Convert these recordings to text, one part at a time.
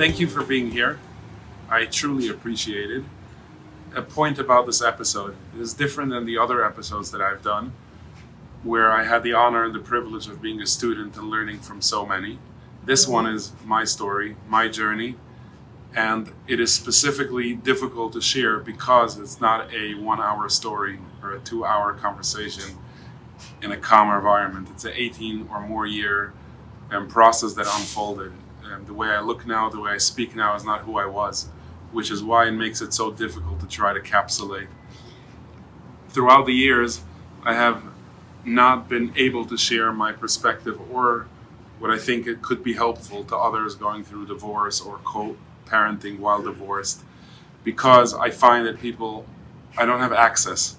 thank you for being here. I truly appreciate it. A point about this episode is different than the other episodes that I've done, where I had the honor and the privilege of being a student and learning from so many. This one is my story, my journey, and it is specifically difficult to share because it's not a 1 hour story or a 2 hour conversation in a calm environment. It's an 18 or more year process that unfolded. The way I look now, the way I speak now is not who I was, which is why it makes it so difficult to try to capsulate. Throughout the years, I have not been able to share my perspective or what I think it could be helpful to others going through divorce or co-parenting while divorced, because I find that I don't have access.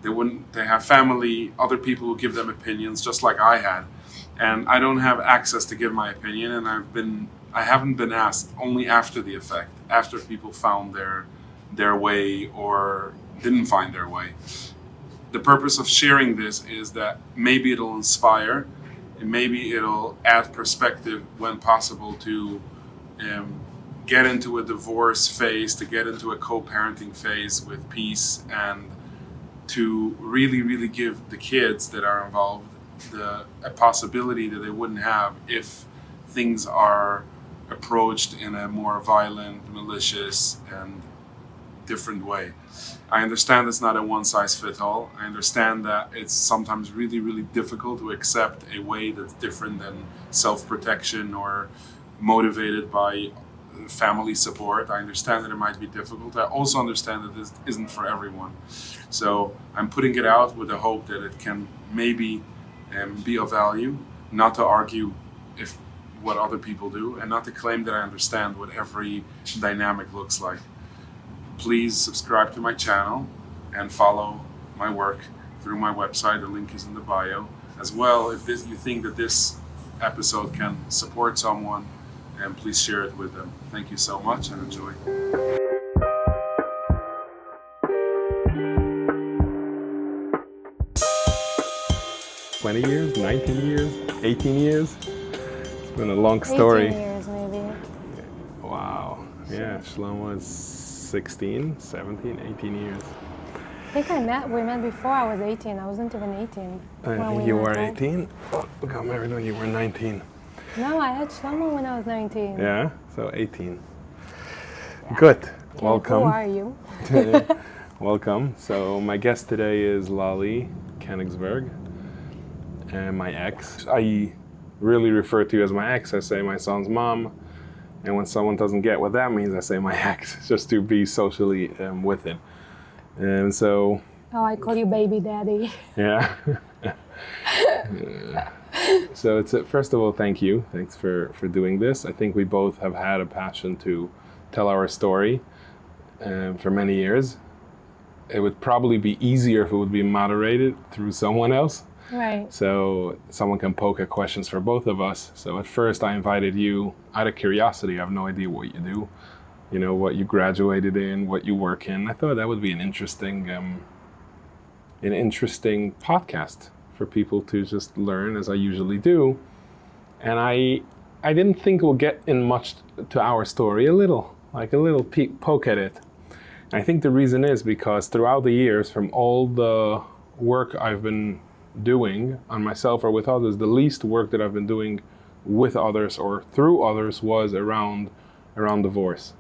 They have family, other people who give them opinions, just like I had. And I don't have access to give my opinion, and I haven't been asked, only after the effect, after people found their way or didn't find their way. The purpose of sharing this is that maybe it'll inspire, and maybe it'll add perspective when possible to get into a divorce phase, to get into a co-parenting phase with peace, and to really, really give the kids that are involved a possibility that they wouldn't have if things are approached in a more violent, malicious, and different way. I understand it's not a one-size-fits-all. I understand that it's sometimes really, really difficult to accept a way that's different than self-protection or motivated by family support. I understand that it might be difficult. I also understand that this isn't for everyone. So I'm putting it out with the hope that it can maybe be of value, not to argue what other people do, and not to claim that I understand what every dynamic looks like. Please subscribe to my channel and follow my work through my website. The link is in the bio. As well, if you think that this episode can support someone, and please share it with them. Thank you so much and enjoy. 20 years, 19 years, 18 years. It's been a long story. 18 years maybe. Wow. Yeah, Shlomo is 16, 17, 18 years. I think we met before I was 18. I wasn't even 18. I think you were 18? Oh, we got married when you were 19. No, I had Shlomo when I was 19. Yeah, so 18. Yeah. Good. Okay, welcome. Who are you? Welcome. So my guest today is Lali Koenigsberg. And my ex. I really refer to you as my ex. I say my son's mom. And when someone doesn't get what that means, I say my ex, just to be socially with it. And so... Oh, I call you baby daddy. Yeah. So first of all, thank you. Thanks for doing this. I think we both have had a passion to tell our story for many years. It would probably be easier if it would be moderated through someone else. Right. So someone can poke at questions for both of us. So at first I invited you out of curiosity. I have no idea what you do, what you graduated in, what you work in. I thought that would be an interesting podcast for people to just learn, as I usually do. And I didn't think we'll get in much to our story, a little poke at it. And I think the reason is because throughout the years, from all the work I've been doing on myself or with others, the least work that I've been doing with others or through others was around divorce.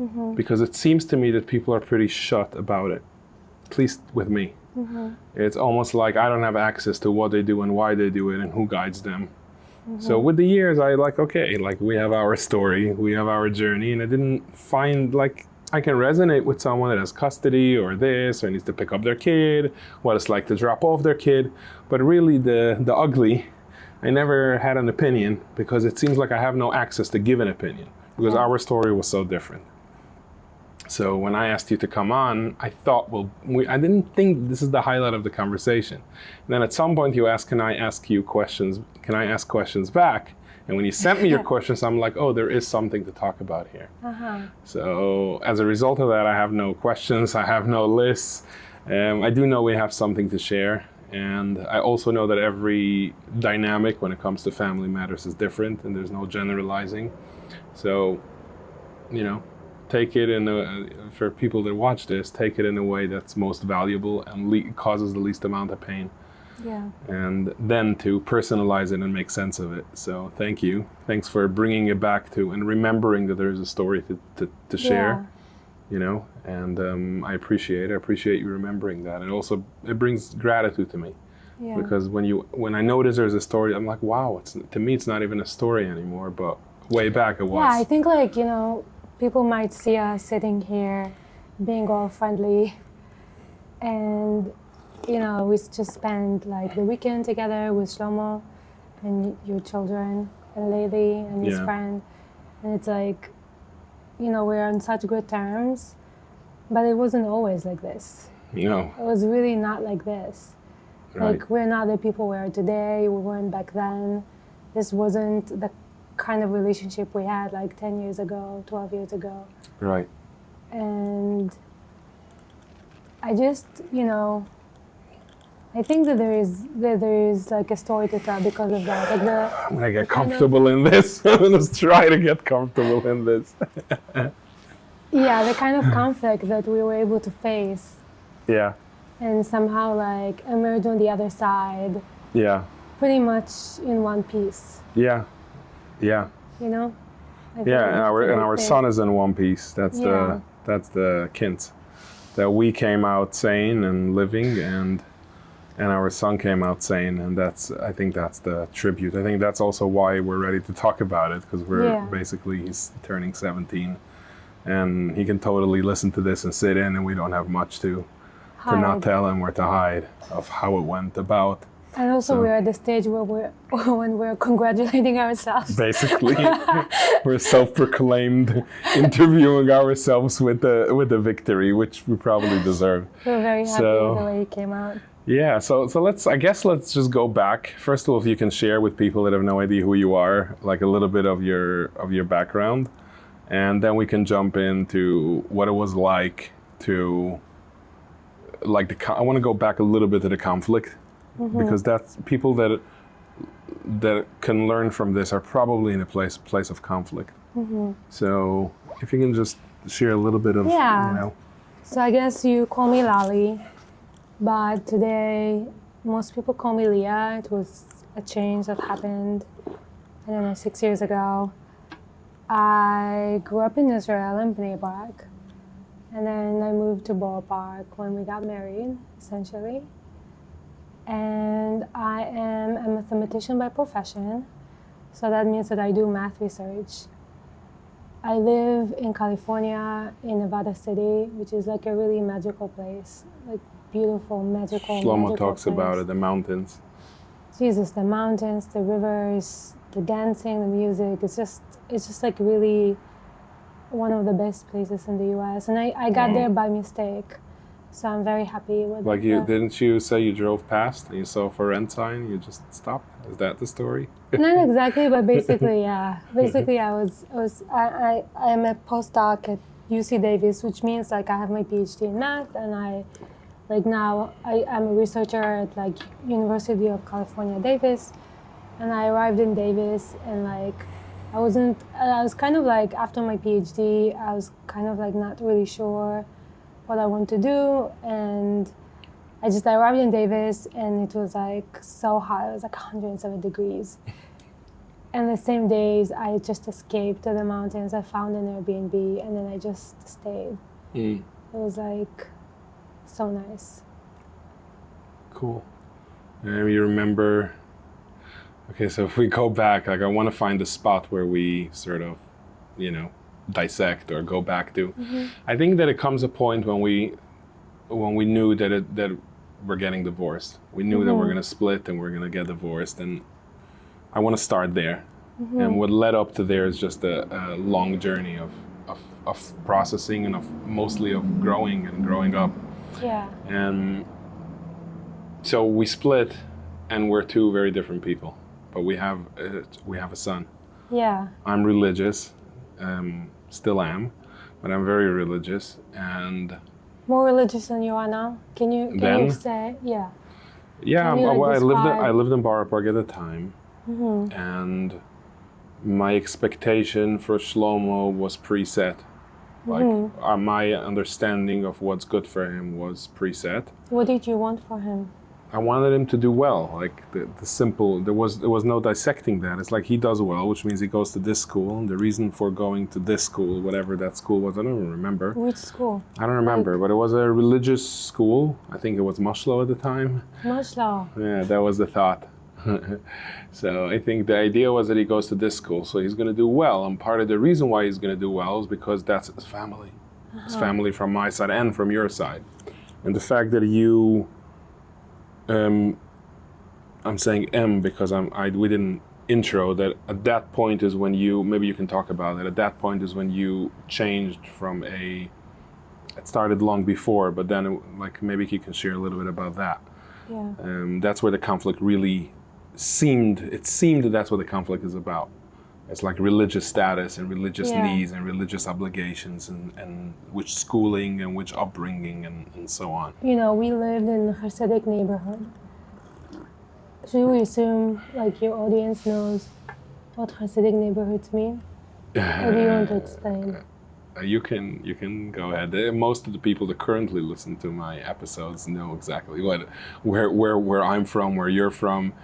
Mm-hmm. Because it seems to me that people are pretty shut about it, at least with me. Mm-hmm. It's almost like I don't have access to what they do and why they do it and who guides them. Mm-hmm. So with the years, we have our story, we have our journey, and I didn't find I can resonate with someone that has custody or this, or needs to pick up their kid, what it's like to drop off their kid. But really the ugly, I never had an opinion because it seems like I have no access to give an opinion because our story was so different. So when I asked you to come on, I thought, I didn't think this is the highlight of the conversation. And then at some point you asked, can I ask questions back? And when you sent me your questions, I'm like, oh, there is something to talk about here. Uh-huh. So as a result of that, I have no questions, I have no lists. I do know we have something to share. And I also know that every dynamic when it comes to family matters is different and there's no generalizing. So you know, take it in for people that watch this, take it in a way that's most valuable and causes the least amount of pain. Yeah. And then to personalize it and make sense of it. So thank you. Thanks for bringing it back to and remembering that there's a story to share, you know, and I appreciate you remembering that. And also it brings gratitude to me. Yeah. Because when I notice there's a story, I'm like, wow, to me it's not even a story anymore, but way back it was. Yeah, I think like, you know, people might see us sitting here being all friendly and, you know, we just spent like the weekend together with Shlomo and your children and Lily and his friend. And it's like, you know, we're on such good terms, but it wasn't always like this. No. It was really not like this. Right. Like, we're not the people we are today, we weren't back then. This wasn't the kind of relationship we had like 10 years ago, 12 years ago. Right. And I just, you know, I think that there is like a story to tell because of that. Like I'm gonna get comfortable in this. I'm gonna try to get comfortable in this. Yeah, the kind of conflict that we were able to face. Yeah. And somehow like emerge on the other side. Yeah. Pretty much in one piece. Yeah. Yeah. You know? Yeah, and our son is in one piece. That's the kint. That we came out sane and living, and our son came out sane, and I think that's the tribute. I think that's also why we're ready to talk about it, because he's turning 17, and he can totally listen to this and sit in, and we don't have much to not tell him or to hide of how it went about. And also we're at the stage where we're congratulating ourselves. Basically, we're self-proclaimed interviewing ourselves with the victory, which we probably deserve. We're very happy with the way it came out. Yeah, so let's just go back. First of all, if you can share with people that have no idea who you are, like a little bit of your background, and then we can jump into what it was like to I want to go back a little bit to the conflict. Mm-hmm. Because that's people that can learn from this are probably in a place of conflict. Mm-hmm. So if you can just share a little bit of, you know. So I guess you call me Lali, but today most people call me Leah. It was a change that happened, I don't know, 6 years ago. I grew up in Israel in Bnei Brak, and then I moved to Borough Park when we got married, essentially. And I am a mathematician by profession, so that means that I do math research. I live in California, in Nevada City, which is like a really magical place, like beautiful, magical Shlomo talks place. about it, the mountains. Jesus, the mountains, the rivers, the dancing, the music, it's just like really one of the best places in the US. And I got there by mistake. So I'm very happy with it. Didn't you say you drove past and you saw a for rent sign, you just stopped? Is that the story? Not exactly, but basically, yeah. Basically, I'm a postdoc at UC Davis, which means like I have my PhD in math, and I'm a researcher at like University of California, Davis, and I arrived in Davis, and like I was kind of like, after my PhD, I was kind of like not really sure what I want to do, and I arrived in Davis, and it was like so hot. It was like 107 degrees. And the same days, I just escaped to the mountains. I found an Airbnb, and then I just stayed. It was like so nice. Cool. And you remember? Okay, so if we go back, like I want to find a spot where we sort of, you know, dissect or go back to. Mm-hmm. I think that it comes a point when we knew that we're getting divorced. We knew that we're gonna split and we're gonna get divorced, and I want to start there. Mm-hmm. And what led up to there is just a long journey of processing and mostly of growing and growing up. Yeah. And so we split, and we're two very different people, but we have a son. Yeah. I'm religious. Still am, but I'm very religious, and more religious than you are now. Can you say Yeah, I lived in Borough Park at the time, and my expectation for Shlomo was preset. Like my understanding of what's good for him was preset. What did you want for him? I wanted him to do well, like the simple. There was no dissecting that. It's like he does well, which means he goes to this school. And the reason for going to this school, whatever that school was, I don't even remember. Which school? I don't remember, but it was a religious school. I think it was Mashlo at the time. Mashlo. Yeah, that was the thought. So I think the idea was that he goes to this school, so he's going to do well. And part of the reason why he's going to do well is because that's his family. His family from my side and from your side. And the fact that you... I'm saying because we didn't intro that at that point is when you, maybe you can talk about it, at that point is when you changed from it started long before, but then like maybe you can share a little bit about that. Yeah. That's where the conflict really seemed that's what the conflict is about. It's like religious status and religious needs and religious obligations and which schooling and which upbringing and so on. You know, we lived in a Hasidic neighborhood. Should we assume like your audience knows what Hasidic neighborhoods mean? Or do you want to explain? You can go ahead. Most of the people that currently listen to my episodes know exactly where I'm from, where you're from,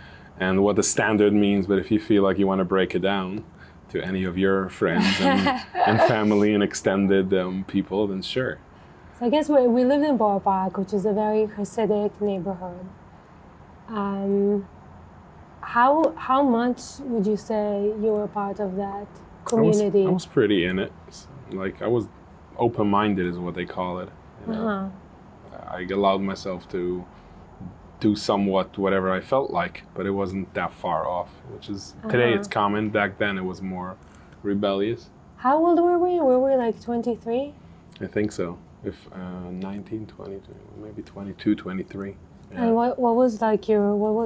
and what the standard means. But if you feel like you want to break it down to any of your friends and family and extended people, then sure. So I guess we lived in Borough Park, which is a very Hasidic neighborhood. How much would you say you were part of that community? I was pretty in it. Like I was open-minded is what they call it. You know? I allowed myself to do somewhat whatever I felt like, but it wasn't that far off, which is today it's common. Back then it was more rebellious. How old were we? Were we like 23? I think so. If 19, 20, maybe 22, 23. Yeah. And what was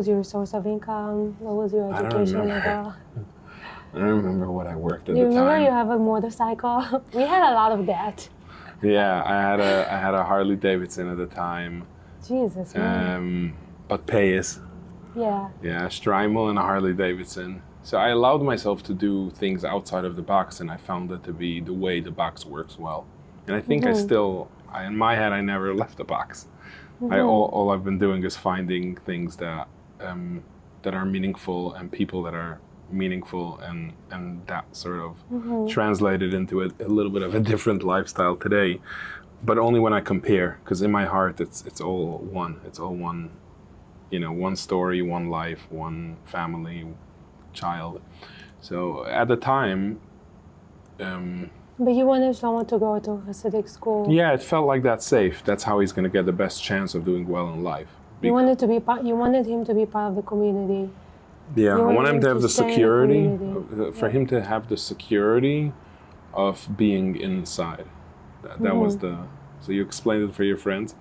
your source of income? What was your education level? I don't remember what I worked at the time. You remember you have a motorcycle? We had a lot of that. Yeah, I had a Harley Davidson at the time. Jesus, man. But Payas. Yeah. Yeah, Strymel and a Harley Davidson. So I allowed myself to do things outside of the box, and I found that to be the way the box works well. And I think in my head, I never left the box. All I've been doing is finding things that are meaningful and people that are meaningful, and that sort of translated into a little bit of a different lifestyle today, but only when I compare, because in my heart it's all one. It's all one, one story, one life, one family, child. So at the time. But you wanted someone to go to a Hasidic school. Yeah, it felt like that's safe. That's how he's going to get the best chance of doing well in life. You wanted him to be part of the community. Yeah, I want him to have the security, for him to have the security of being inside. That was so you explained it for your friends?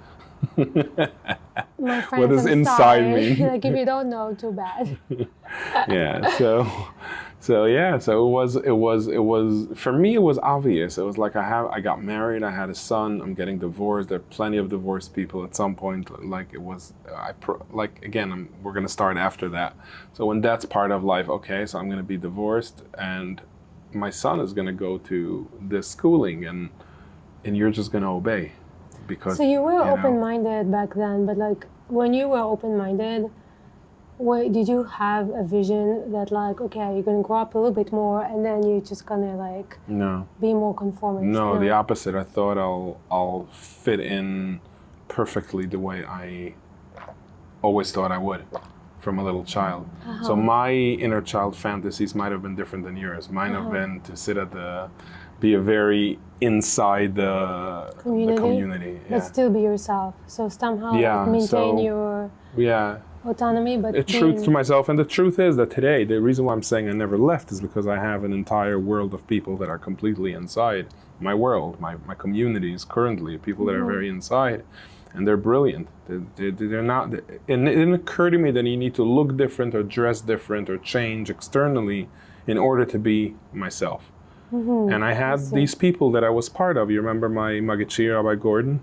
My friends, what does inside mean? Like if you don't know, too bad. Yeah, so it was for me it was obvious. It was like I got married, I had a son, I'm getting divorced. There are plenty of divorced people at some point. Like it was we're going to start after that. So when that's part of life, okay, so I'm going to be divorced and my son is going to go to this schooling and you're just going to obey because so you were open-minded back then, but like when you were open-minded, did you have a vision that like, okay, you're gonna grow up a little bit more and then you're just gonna like be more conformist? No, the opposite. I thought I'll fit in perfectly the way I always thought I would from a little child. So my inner child fantasies might have been different than yours. Mine have been to be a very inside the community. But still be yourself. So somehow maintain your autonomy, but the truth to myself. And the truth is that today, the reason why I'm saying I never left is because I have an entire world of people that are completely inside my world, my communities currently, people that are very inside, and they're brilliant. They're not, and it didn't occur to me that you need to look different or dress different or change externally in order to be myself. And I had these people that I was part of. You remember my Magachir, Rabbi Gordon?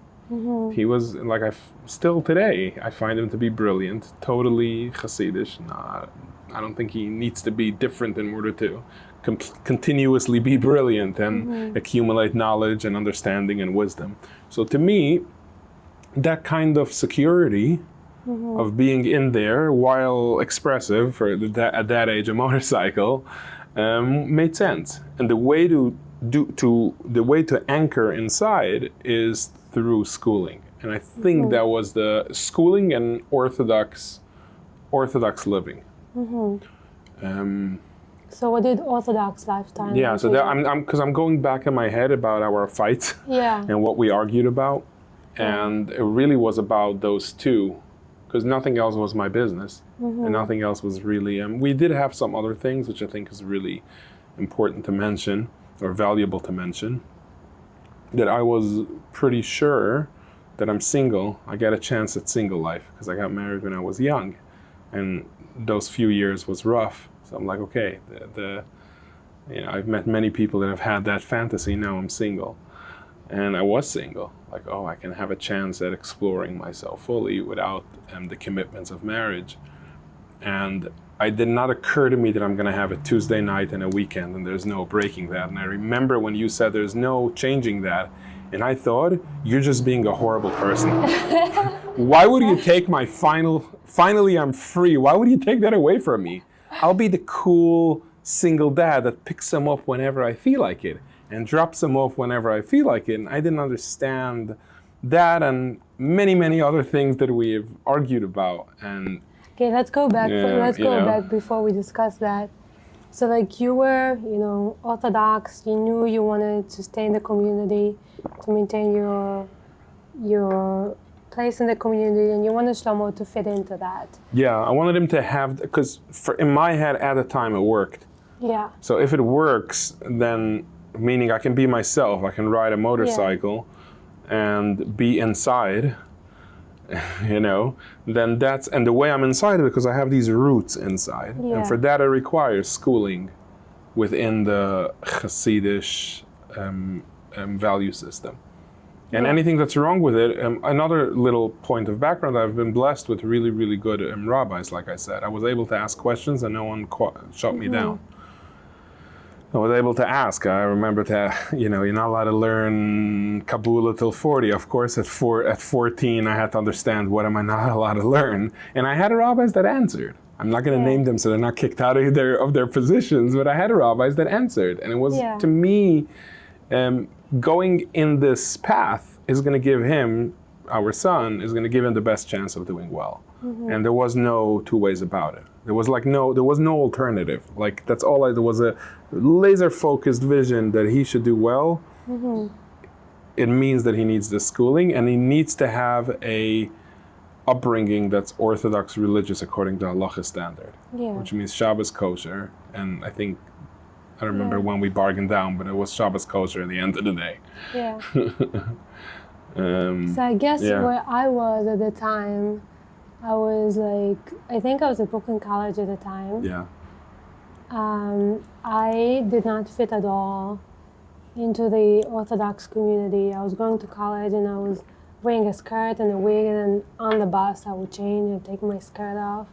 He was like, still today, I find him to be brilliant, totally Hasidish. I don't think he needs to be different in order to continuously be brilliant and accumulate knowledge and understanding and wisdom. So to me, that kind of security of being in there while expressive for at that age a motorcycle made sense. And the way to anchor inside is through schooling. And I think that was the schooling and orthodox living. So what did Orthodox lifestyle? Yeah, so that, I'm going back in my head about our fights and what we argued about, and it really was about those two, because nothing else was my business, and nothing else was really. We did have some other things, which I think is really important to mention or valuable to mention. That I was pretty sure that I'm single. I got a chance at single life because I got married when I was young, and those few years was rough. So I'm like, okay, I've met many people that have had that fantasy. Now I'm single, and I was single. Like, oh, I can have a chance at exploring myself fully without the commitments of marriage. And it did not occur to me that I'm going to have a Tuesday night and a weekend, and there's no breaking that. And I remember when you said there's no changing that, and I thought, you're just being a horrible person. Why would you take my finally I'm free, why would you take that away from me? I'll be the cool single dad that picks them up whenever I feel like it and drops them off whenever I feel like it. And I didn't understand that and many, many other things that we've argued about. And okay, let's go back. Back before we discuss that. So like you were, Orthodox, you knew you wanted to stay in the community, to maintain your place in the community, and you wanted Shlomo to fit into that. Yeah, I wanted him to have, because in my head at the time it worked. Yeah. So if it works, then meaning I can be myself, I can ride a motorcycle and be inside, then and the way I'm inside because I have these roots inside. Yeah. And for that it requires schooling within the Hasidic value system. And anything that's wrong with it, another little point of background, I've been blessed with really, really good rabbis, like I said. I was able to ask questions and no one shut me down. I was able to ask. I remember you're not allowed to learn Kabbalah till 40. Of course, at 14, I had to understand what am I not allowed to learn. And I had rabbis that answered. I'm not going to name them so they're not kicked out of their positions, but I had rabbis that answered. And it was, to me, going in this path is going to give him, our son, is going to give him the best chance of doing well. And there was no two ways about it. There was no alternative. Like that's all. There was a laser-focused vision that he should do well. It means that he needs the schooling and he needs to have a upbringing that's Orthodox religious according to halacha standard, which means Shabbos kosher. And I think I don't remember when we bargained down, but it was Shabbos kosher at the end of the day. Yeah. So I guess where I was at the time, I was I think I was at Brooklyn College at the time. Yeah. I did not fit at all into the Orthodox community. I was going to college and I was wearing a skirt and a wig, and then on the bus I would change and take my skirt off,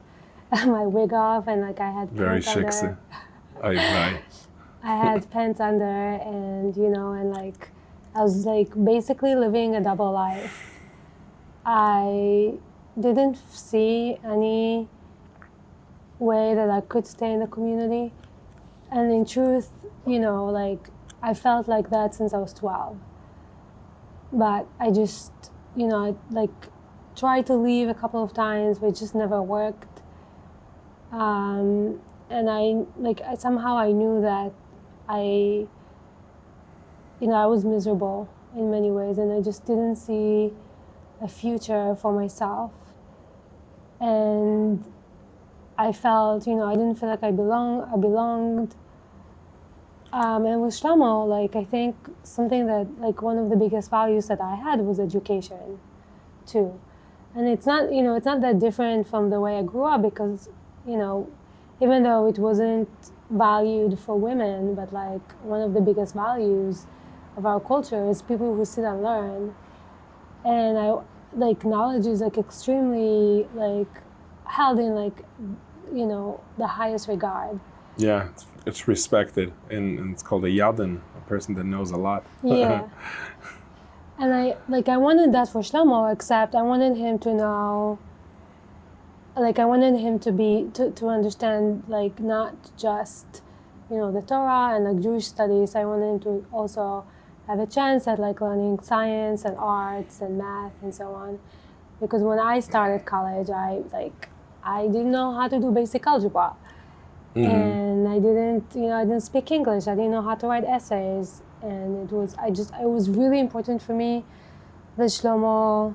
my wig off, and I had very pants sexy. under. I had pants under, and I was basically living a double life. I didn't see any way that I could stay in the community, and in truth, I felt like that since I was 12. But I just, I tried to leave a couple of times, but it just never worked. And somehow I knew that I was miserable in many ways, and I just didn't see a future for myself. And I felt, I didn't feel like I belonged. And with Shlomo, I think something that, one of the biggest values that I had was education, too. And it's not, it's not that different from the way I grew up because, even though it wasn't valued for women, but one of the biggest values of our culture is people who sit and learn. And knowledge is extremely held in the highest regard. Yeah, it's respected, and it's called a yadin, a person that knows a lot. Yeah. And I wanted that for Shlomo, except I wanted him to know, like I wanted him to understand, like not just, the Torah and like Jewish studies. I wanted him to also have a chance at like learning science and arts and math and so on. Because when I started college, I didn't know how to do basic algebra. And I didn't speak English. I didn't know how to write essays. And it was really important for me that Shlomo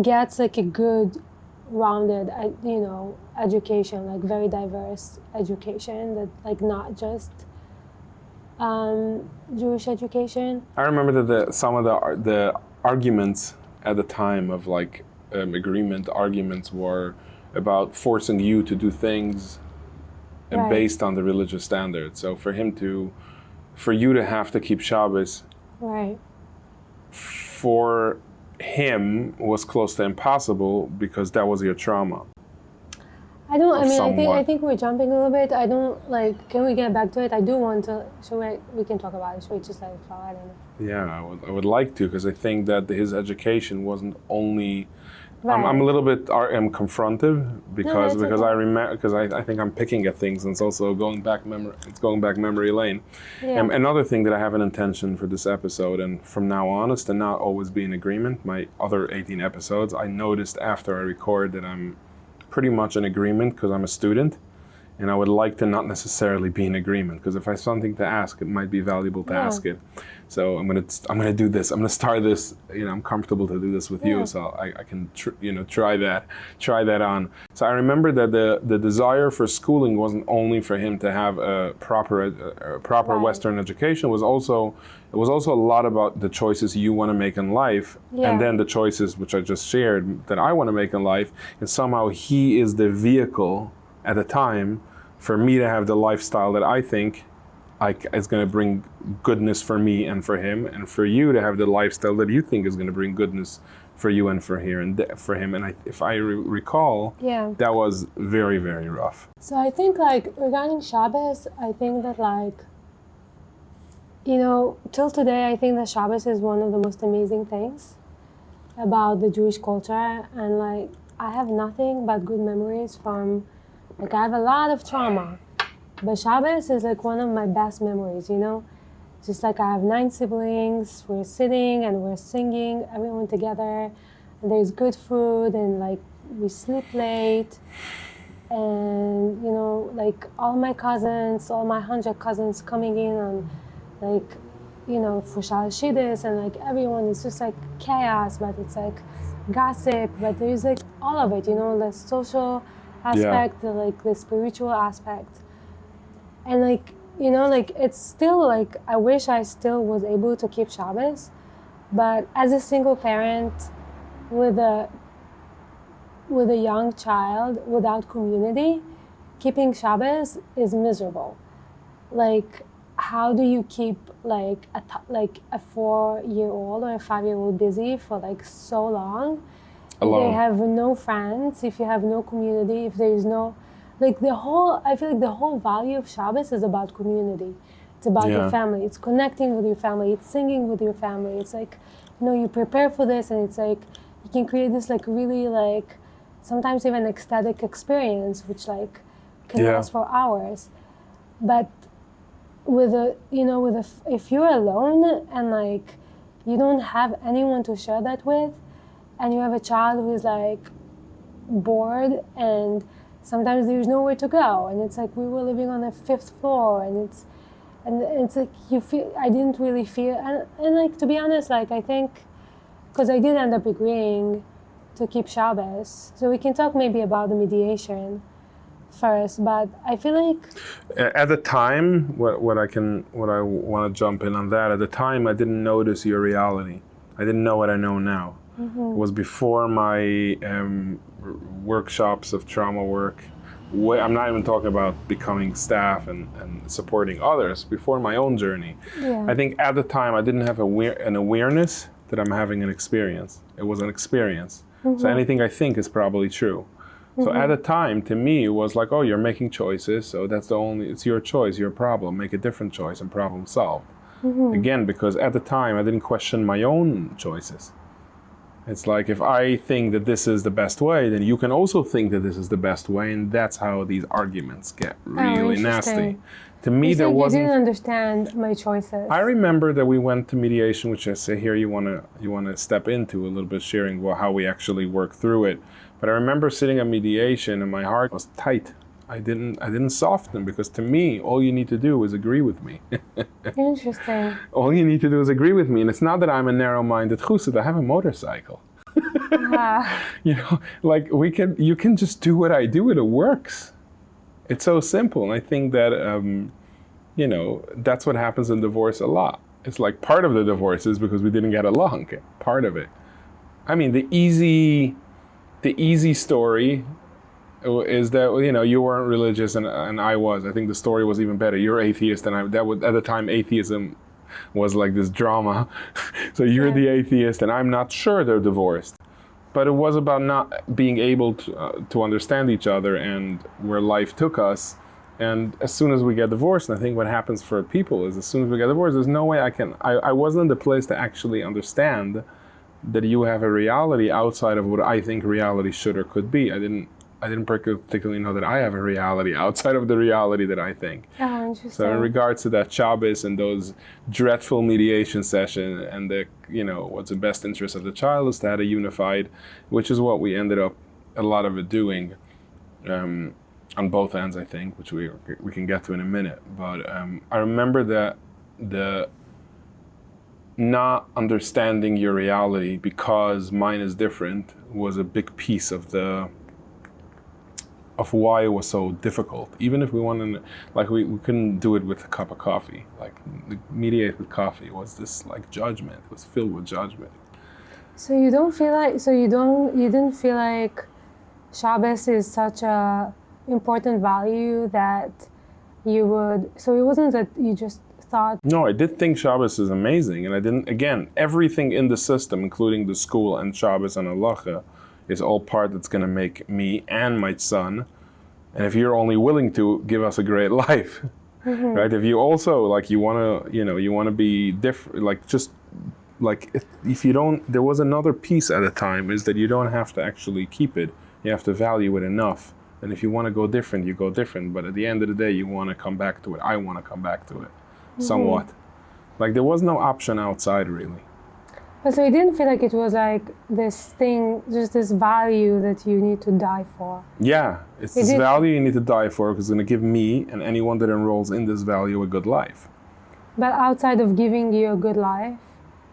gets like a good, rounded, education, like very diverse education, that like not just Jewish education. I remember that some of the arguments at the time of like agreement arguments were about forcing you to do things and Right. based on the religious standards. So for you to have to keep Shabbos, Right. for him was close to impossible because that was your trauma. I think somewhat. we're jumping a little bit. I don't like. Can we get back to it? I do want to. We can talk about it. Should we just let it flow? I don't know. Yeah, I would like to, because I think that his education wasn't only. Right. I'm a little bit confrontive because that's I okay. remember, because I think I'm picking at things, and it's also going back memory lane. Yeah. Another thing that I have an intention for this episode, and from now on, is to not always be in agreement. My other 18 episodes, I noticed after I record that I'm pretty much in agreement because I'm a student, and I would like to not necessarily be in agreement, because if I have something to ask, it might be valuable to ask it. So I'm gonna do this. I'm gonna start this. I'm comfortable to do this with you, so I can try that on. So I remember that the desire for schooling wasn't only for him to have a proper Right. Western education. It was also a lot about the choices you want to make in life, and then the choices which I just shared that I want to make in life. And somehow he is the vehicle at the time for me to have the lifestyle that I think is going to bring goodness for me and for him, and for you to have the lifestyle that you think is going to bring goodness for you and for him. And if I recall, that was very, very rough. So I think like regarding Shabbos, I think that like, till today, I think that Shabbos is one of the most amazing things about the Jewish culture, and like I have nothing but good memories from. Like I have a lot of trauma, but Shabbos is like one of my best memories, Just like I have 9 siblings, we're sitting and we're singing, everyone together, and there's good food, and like we sleep late, and like all my cousins, all my 100 cousins coming in on like, for Shaloshidis, and like everyone is just like chaos, but it's like gossip, but there's like all of it, the social aspect, the spiritual aspect, and like it's still like I wish I still was able to keep Shabbos, but as a single parent with a young child without community, keeping Shabbos is miserable. Like, how do you keep like a 4-year-old or a 5-year-old busy for like so long? Alone. If they have no friends, if you have no community, if there is no, I feel like the whole value of Shabbos is about community. It's about your family. It's connecting with your family. It's singing with your family. It's like, you prepare for this, and it's like, you can create this like really like, sometimes even ecstatic experience, which like can last for hours. But if you're alone and like, you don't have anyone to share that with, and you have a child who is like bored, and sometimes there's nowhere to go, and it's like we were living on the 5th floor, and it's like I didn't really feel, and like to be honest, like I think, because I did end up agreeing to keep Shabbos, so we can talk maybe about the mediation first, but I feel like at the time, what I want to jump in on that. At the time, I didn't notice your reality. I didn't know what I know now. It was before my workshops of trauma work. I'm not even talking about becoming staff and supporting others. Before my own journey, I think at the time I didn't have an awareness that I'm having an experience. It was an experience. So anything I think is probably true. So at the time, to me, it was like, oh, you're making choices, so it's your choice, your problem. Make a different choice and problem solved. Again, because at the time, I didn't question my own choices. It's like, if I think that this is the best way, then you can also think that this is the best way, and that's how these arguments get really nasty. To me, you there wasn't. You didn't understand my choices. I remember that we went to mediation, which I say here you wanna step into a little bit, sharing how we actually work through it. But I remember sitting at mediation, and my heart was tight. I didn't soften, because to me, all you need to do is agree with me. Interesting. All you need to do is agree with me, and it's not that I'm a narrow-minded chussid. I have a motorcycle. You know, like you can just do what I do, and it works. It's so simple, and I think that you know, that's what happens in divorce a lot. It's like part of the divorce is because we didn't get along. Part of it. I mean, the easy story is that, you know, you weren't religious and I was. I think the story was even better. You're atheist, and at the time atheism was like this drama. So you're the atheist, and I'm not sure they're divorced. But it was about not being able to understand each other and where life took us. And as soon as we get divorced, and I think what happens for people is, as soon as we get divorced, there's no way I wasn't in the place to actually understand that you have a reality outside of what I think reality should or could be. I didn't particularly know that I have a reality outside of the reality that I think. Oh, interesting. So in regards to that Shabbos and those dreadful mediation session and the, you know, what's the best interest of the child is to have a unified, which is what we ended up a lot of it doing on both ends, I think, which we can get to in a minute. But I remember that the not understanding your reality because mine is different was a big piece of why it was so difficult. Even if we wanted, like, we couldn't do it with a cup of coffee. Like, mediate with coffee was this like judgment. It was filled with judgment. So you didn't feel like Shabbos is such a important value that you would. So it wasn't that you just thought. No, I did think Shabbos is amazing, and I didn't. Again, everything in the system, including the school and Shabbos and halacha, is all part that's going to make me and my son, and if you're only willing to, give us a great life, right? If you also, like, you want to be different, like, just like, if you don't, there was another piece at a time, is that you don't have to actually keep it, you have to value it enough, and if you want to go different, you go different, but at the end of the day, you want to come back to it. I want to come back to it, somewhat. Like, there was no option outside, really. But so you didn't feel like it was like this thing, just this value that you need to die for? Yeah, it's this value you need to die for, because it's going to give me and anyone that enrolls in this value a good life. But outside of giving you a good life,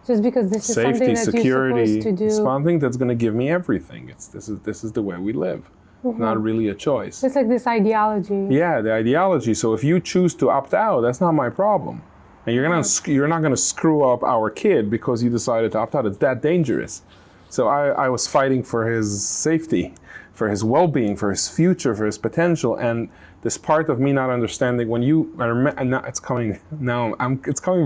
just because this is safety, something that security, you're supposed to do. It's something that's going to give me everything. This is the way we live. It's not really a choice. It's like this ideology. Yeah, the ideology. So if you choose to opt out, that's not my problem. And you're not gonna screw up our kid because you decided to opt out. It's that dangerous. So I was fighting for his safety, for his well-being, for his future, for his potential. And this part of me not understanding it's coming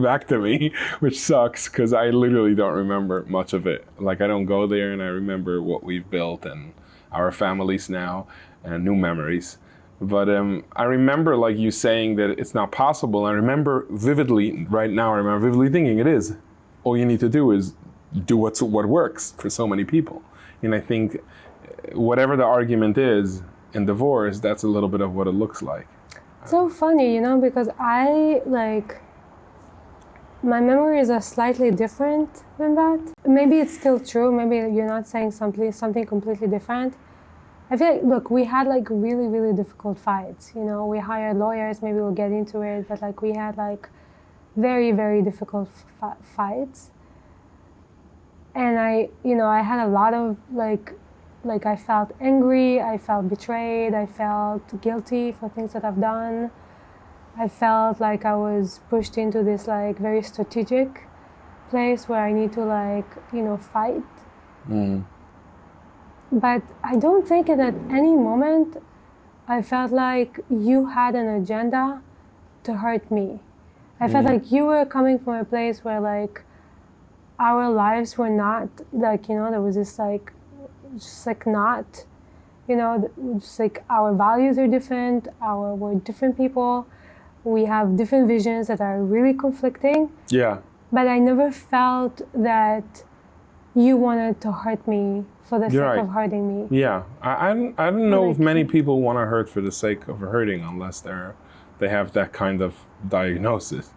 back to me, which sucks because I literally don't remember much of it. Like, I don't go there, and I remember what we've built and our families now and new memories. But I remember, like, you saying that it's not possible. I remember vividly, right now, I remember vividly thinking it is. All you need to do is do what works for so many people. And I think whatever the argument is in divorce, that's a little bit of what it looks like. So funny, you know, because my memories are slightly different than that. Maybe it's still true. Maybe you're not saying something completely different. I feel like, look, we had like really, really difficult fights. You know, we hired lawyers, maybe we'll get into it, but like we had like very, very difficult fights. And I had a lot of like I felt angry, I felt betrayed, I felt guilty for things that I've done. I felt like I was pushed into this like very strategic place where I need to like, you know, fight. But I don't think that at any moment I felt like you had an agenda to hurt me. I felt like you were coming from a place where like our lives were not like, you know, there was this like, just like not You know, just like our values are different, we're different people, we have different visions that are really conflicting. Yeah. But I never felt that you wanted to hurt me for the You're sake right. of hurting me. Yeah, I don't know if Like- many people want to hurt for the sake of hurting unless they have that kind of diagnosis.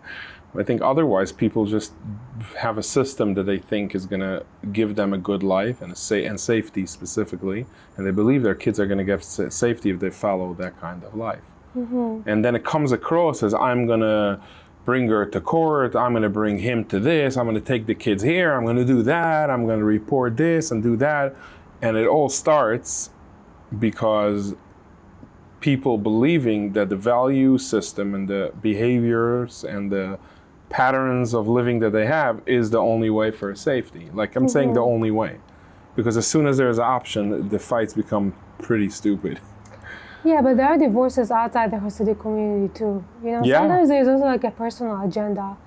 I think otherwise people just have a system that they think is going to give them a good life and and safety specifically, and they believe their kids are going to get safety if they follow that kind of life. And then it comes across as I'm going to bring her to court, I'm going to bring him to this, I'm going to take the kids here, I'm going to do that, I'm going to report this and do that. And it all starts because people believing that the value system and the behaviors and the patterns of living that they have is the only way for safety. Like I'm saying the only way. Because as soon as there's an option, the fights become pretty stupid. Yeah, but there are divorces outside the Hasidic community too. You know, Yeah. sometimes there's also like a personal agenda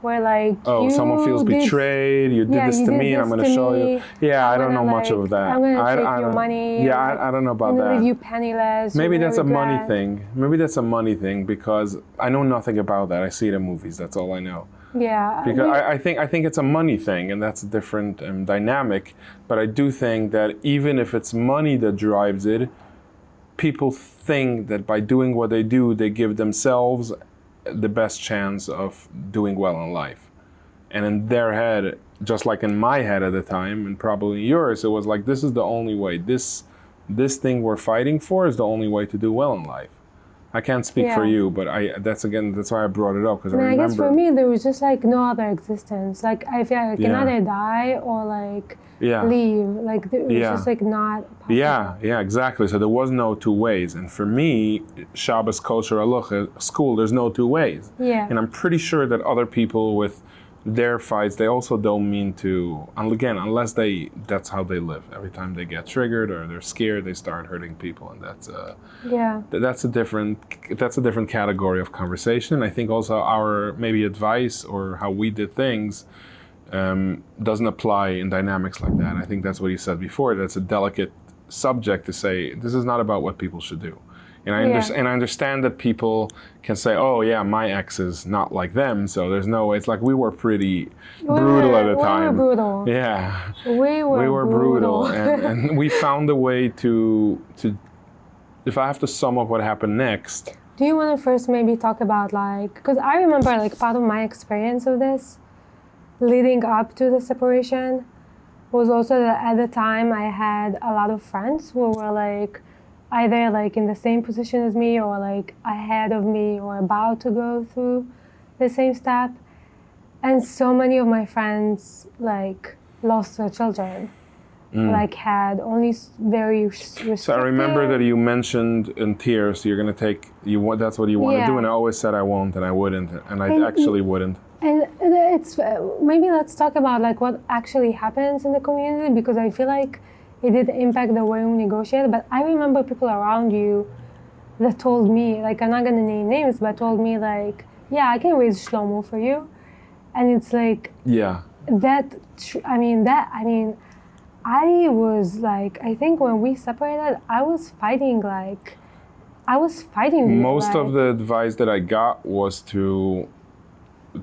where like Someone feels betrayed, you did this you to did me, and I'm this going to to show you. me, Yeah, I I'm don't know gonna, much of that. I'm going to take I your don't- money. Yeah, I don't know about I'm gonna that. leave you penniless. Maybe you're that's a gonna money regret. thing. Maybe that's a money thing because I know nothing about that. I see it in movies. That's all I know. Yeah. Because I think it's a money thing, and that's a different dynamic. But I do think that even if it's money that drives it, people think that by doing what they do, they give themselves the best chance of doing well in life. And in their head, just like in my head at the time, and probably yours, it was like, this is the only way. This thing we're fighting for is the only way to do well in life. I can't speak for Yeah. you, but that's why I brought it up, because I I remember. guess for me, there was just like no other existence. Like I feel like I can Yeah. either die or like Yeah. leave. Like it was Yeah. just like not possible. Yeah, exactly. So there was no two ways. And for me, Shabbos Kosher Halacha school, there's no two ways. Yeah. And I'm pretty sure that other people with their fights, they also don't mean to, and again, unless that's how they live. Every time they get triggered or they're scared, they start hurting people. And that's a different category of conversation. I think also our maybe advice or how we did things doesn't apply in dynamics like that. I think that's what you said before. That's a delicate subject to say, this is not about what people should do. And I understand that people can say, oh yeah, my ex is not like them, so there's no way. It's like we were pretty brutal at the time. We were brutal. Yeah. We were brutal. and we found a way to, if I have to sum up what happened next. Do you want to first maybe talk about like, because I remember like part of my experience of this leading up to the separation was also that at the time I had a lot of friends who were like either like in the same position as me or like ahead of me or about to go through the same step. And so many of my friends like lost their children, like had only very restricted. So I remember that you mentioned in tears, you're going to take, that's what you want to do. And I always said I won't and I wouldn't. And I actually wouldn't. And it's, maybe let's talk about like what actually happens in the community, because I feel like it did impact the way we negotiated. But I remember people around you that told me, like, I'm not gonna name names, but told me like, yeah, I can raise Shlomo for you. And it's like, yeah, I was like, I think when we separated, I was fighting. Most of the advice that I got was to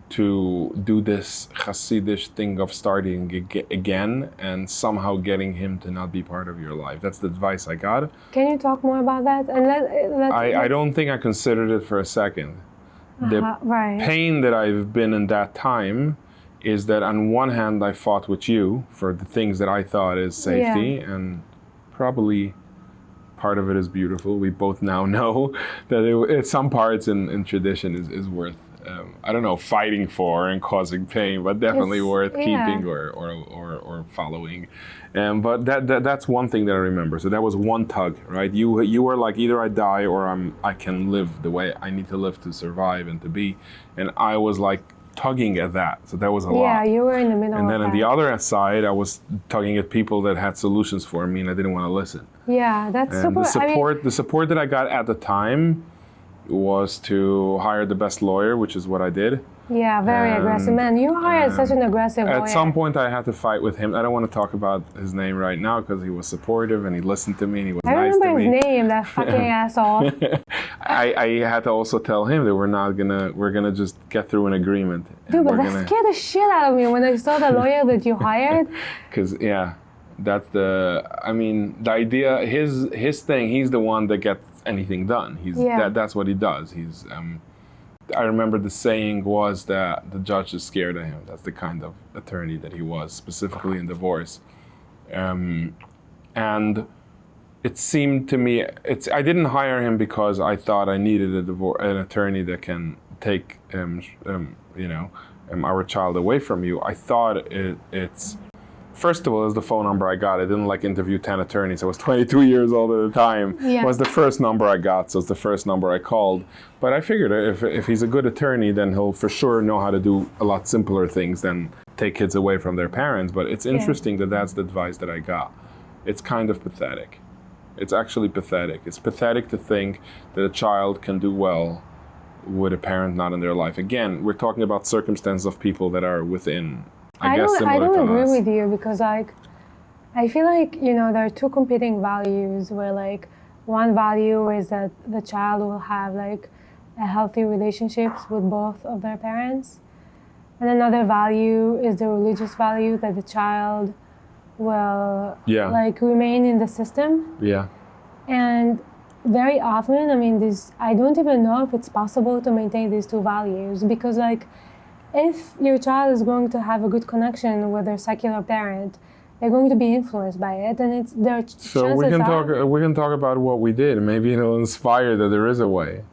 do this Hasidish thing of starting again and somehow getting him to not be part of your life. That's the advice I got. Can you talk more about that? And I don't think I considered it for a second. The right. pain that I've been in that time is that on one hand I fought with you for the things that I thought is safety, and probably part of it is beautiful. We both now know that some parts in tradition is worth I don't know, fighting for and causing pain, but definitely worth keeping or following. But that's one thing that I remember. So that was one tug, right? You were like, either I die or I can live the way I need to live to survive and to be. And I was like tugging at that. So that was a lot. Yeah, you were in the middle. And then on the other side, I was tugging at people that had solutions for me, and I didn't want to listen. Yeah, that's and super. The support that I got at the time was to hire the best lawyer, which is what I did. Yeah, very aggressive. Man, you hired such an aggressive lawyer. At some point, I had to fight with him. I don't want to talk about his name right now because he was supportive and he listened to me and he was nice to me. I remember his name, that fucking asshole. I had to also tell him that we're gonna just get through an agreement. Dude, but that scared the shit out of me when I saw the lawyer that you hired. Because that's the idea. His thing. He's the one that gets anything done. That's what he does. I remember the saying was that the judge is scared of him. That's the kind of attorney that he was, specifically in divorce. And it seemed to me, I didn't hire him because I thought I needed an attorney that can take our child away from you. I thought it's first of all, it was the phone number I got. I didn't interview 10 attorneys. I was 22 years old at the time. Yeah. It was the first number I got, so it's the first number I called. But I figured if he's a good attorney, then he'll for sure know how to do a lot simpler things than take kids away from their parents. But it's interesting that that's the advice that I got. It's kind of pathetic. It's actually pathetic. It's pathetic to think that a child can do well with a parent not in their life. Again, we're talking about circumstances of people that are within, I don't agree with you because I feel like there are two competing values where one value is that the child will have a healthy relationships with both of their parents, and another value is the religious value that the child will remain in the system. Yeah. And very often, I don't even know if it's possible to maintain these two values because if your child is going to have a good connection with their secular parent, they're going to be influenced by it, and it's their chances So we can talk about what we did. Maybe it'll inspire that there is a way.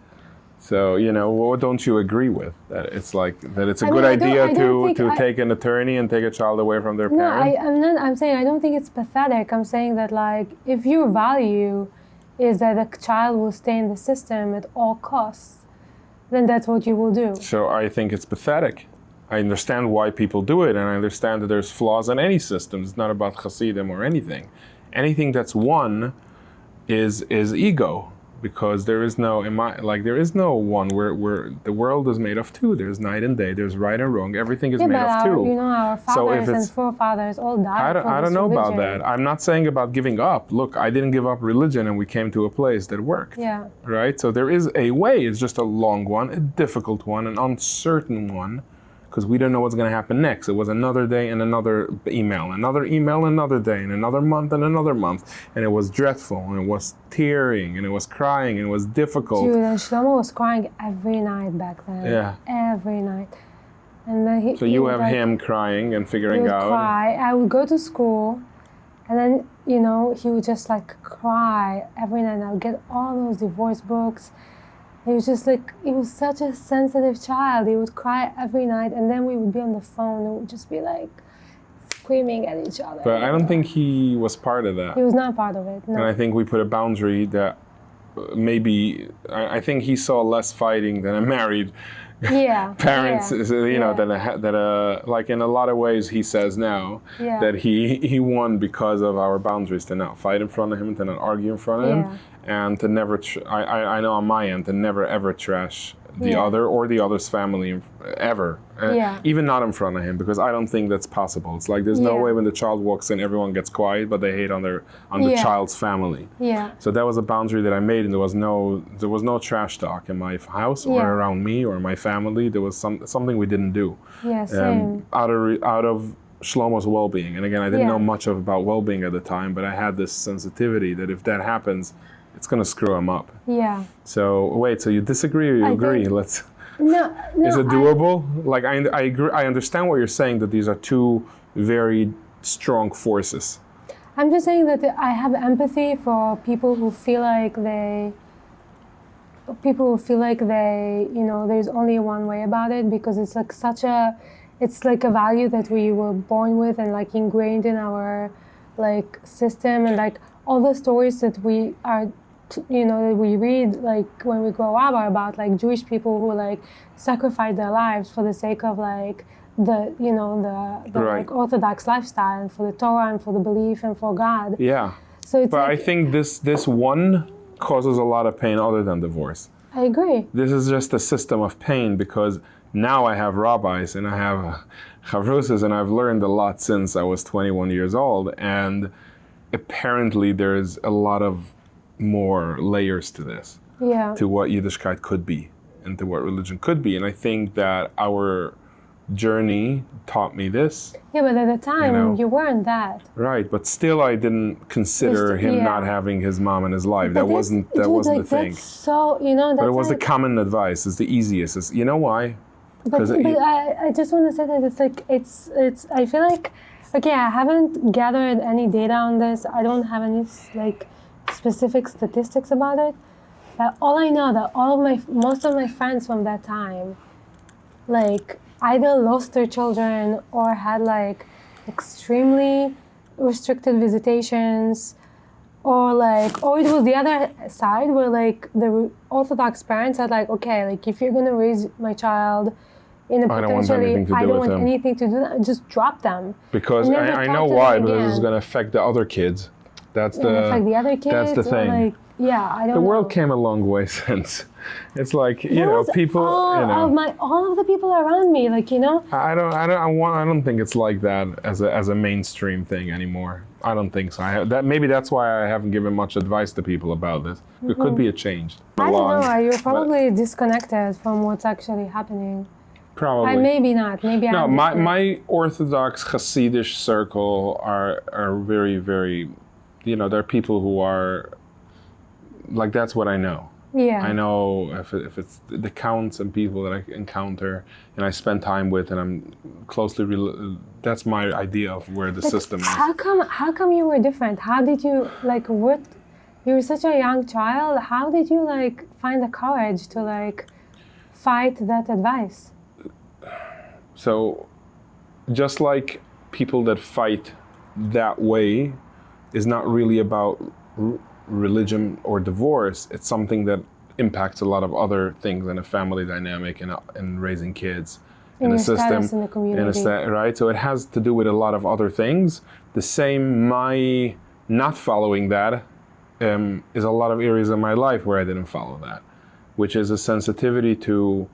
So what don't you agree with? That it's that it's a good idea to take an attorney and take a child away from their parent? No, I'm saying I don't think it's pathetic. I'm saying that if your value is that a child will stay in the system at all costs, then that's what you will do. So I think it's pathetic. I understand why people do it, and I understand that there's flaws in any system. It's not about Hasidim or anything. Anything that's one is ego, because there is no one. Where the world is made of two. There's night and day. There's right and wrong. Everything is made of two. Our fathers and forefathers all died. I don't know about that. I'm not saying about giving up. Look, I didn't give up religion, and we came to a place that worked. Yeah. Right. So there is a way. It's just a long one, a difficult one, an uncertain one, because we don't know what's going to happen next. It was another day and another email, another day, and another month and another month, and it was dreadful, and it was tearing, and it was crying, and it was difficult. Dude, and Shlomo was crying every night back then. Yeah. Every night. And then So you have him crying and figuring out. He would cry. I would go to school, and then, he would just cry every night. And I would get all those divorce books. He was just he was such a sensitive child. He would cry every night, and then we would be on the phone and we'd just be screaming at each other. But I don't think he was part of that. He was not part of it, no. And I think we put a boundary that maybe, I think he saw less fighting than a married parents, that in a lot of ways he says now that he won because of our boundaries to not fight in front of him, to not argue in front of him, and to never, I know on my end, to never ever trash the other or the other's family ever, even not in front of him, because I don't think that's possible. It's there's no way when the child walks in, everyone gets quiet, but they hate on the child's family. Yeah. So that was a boundary that I made, and there was no trash talk in my house or around me or my family. There was something we didn't do. Yeah, same. Out of Shlomo's well-being, and again, I didn't know much about well-being at the time, but I had this sensitivity that if that happens, it's going to screw him up. Yeah. So wait, so you disagree or you agree? No. Is it doable? I agree. I understand what you're saying, that these are two very strong forces. I'm just saying that I have empathy for people who feel like they, there's only one way about it, because it's it's a value that we were born with and ingrained in our system, and all the stories that we are, that we read when we grow up are about Jewish people who sacrifice their lives for the sake of the Orthodox lifestyle, and for the Torah, and for the belief, and for God. Yeah. So it's I think this one causes a lot of pain other than divorce. I agree. This is just a system of pain because now I have rabbis and I have chavrusas, and I've learned a lot since I was 21 years old. And apparently there's a lot of more layers to this, Yeah. to what Yiddishkeit could be and to what religion could be. And I think that our journey taught me this. Yeah, but at the time, know. you weren't that. Right, but still I didn't consider him Yeah. not having his mom in his life. But That wasn't the thing. That's so, that's But it was the like, common advice. It's the easiest. You know why? but, 'cause but I just want to say that it's like, it's, I feel like, okay, I haven't gathered any data on this. I don't have any like specific statistics about it. But all I know that most of my friends from that time, like, either lost their children or had like extremely restricted visitations, or it was the other side where like the Orthodox parents said like, okay, like if you're gonna raise my child in a I don't want anything to I do don't with want them. anything to do that, just drop them. Because Never I talk know to why, them but this is again. going to affect the other kids. That's And it's like the the other kids, that's the or thing. like, yeah, I don't the know. world came a long way since. It's like, you That know, was people, all of the people around me, like, I don't think it's like that as a mainstream thing anymore. I don't think so. Maybe that's why I haven't given much advice to people about this. There could be a change. I don't know, you're but probably disconnected from what's actually happening. probably. Maybe not, maybe No, I'm my Orthodox Hasidish circle are very, very, there are people who are, like, that's what I know. Yeah. I know if it's the counts and people that I encounter and I spend time with and I'm closely, that's my idea of where the system is. How come you were different? How did you, like, you were such a young child, how did you, like, find the courage to, like, fight that advice? So, just like people that fight that way is not really about religion or divorce, it's something that impacts a lot of other things in a family dynamic and raising kids in a system, status in the community. right? So it has to do with a lot of other things. The same, my not following that is a lot of areas of my life where I didn't follow that, which is a sensitivity to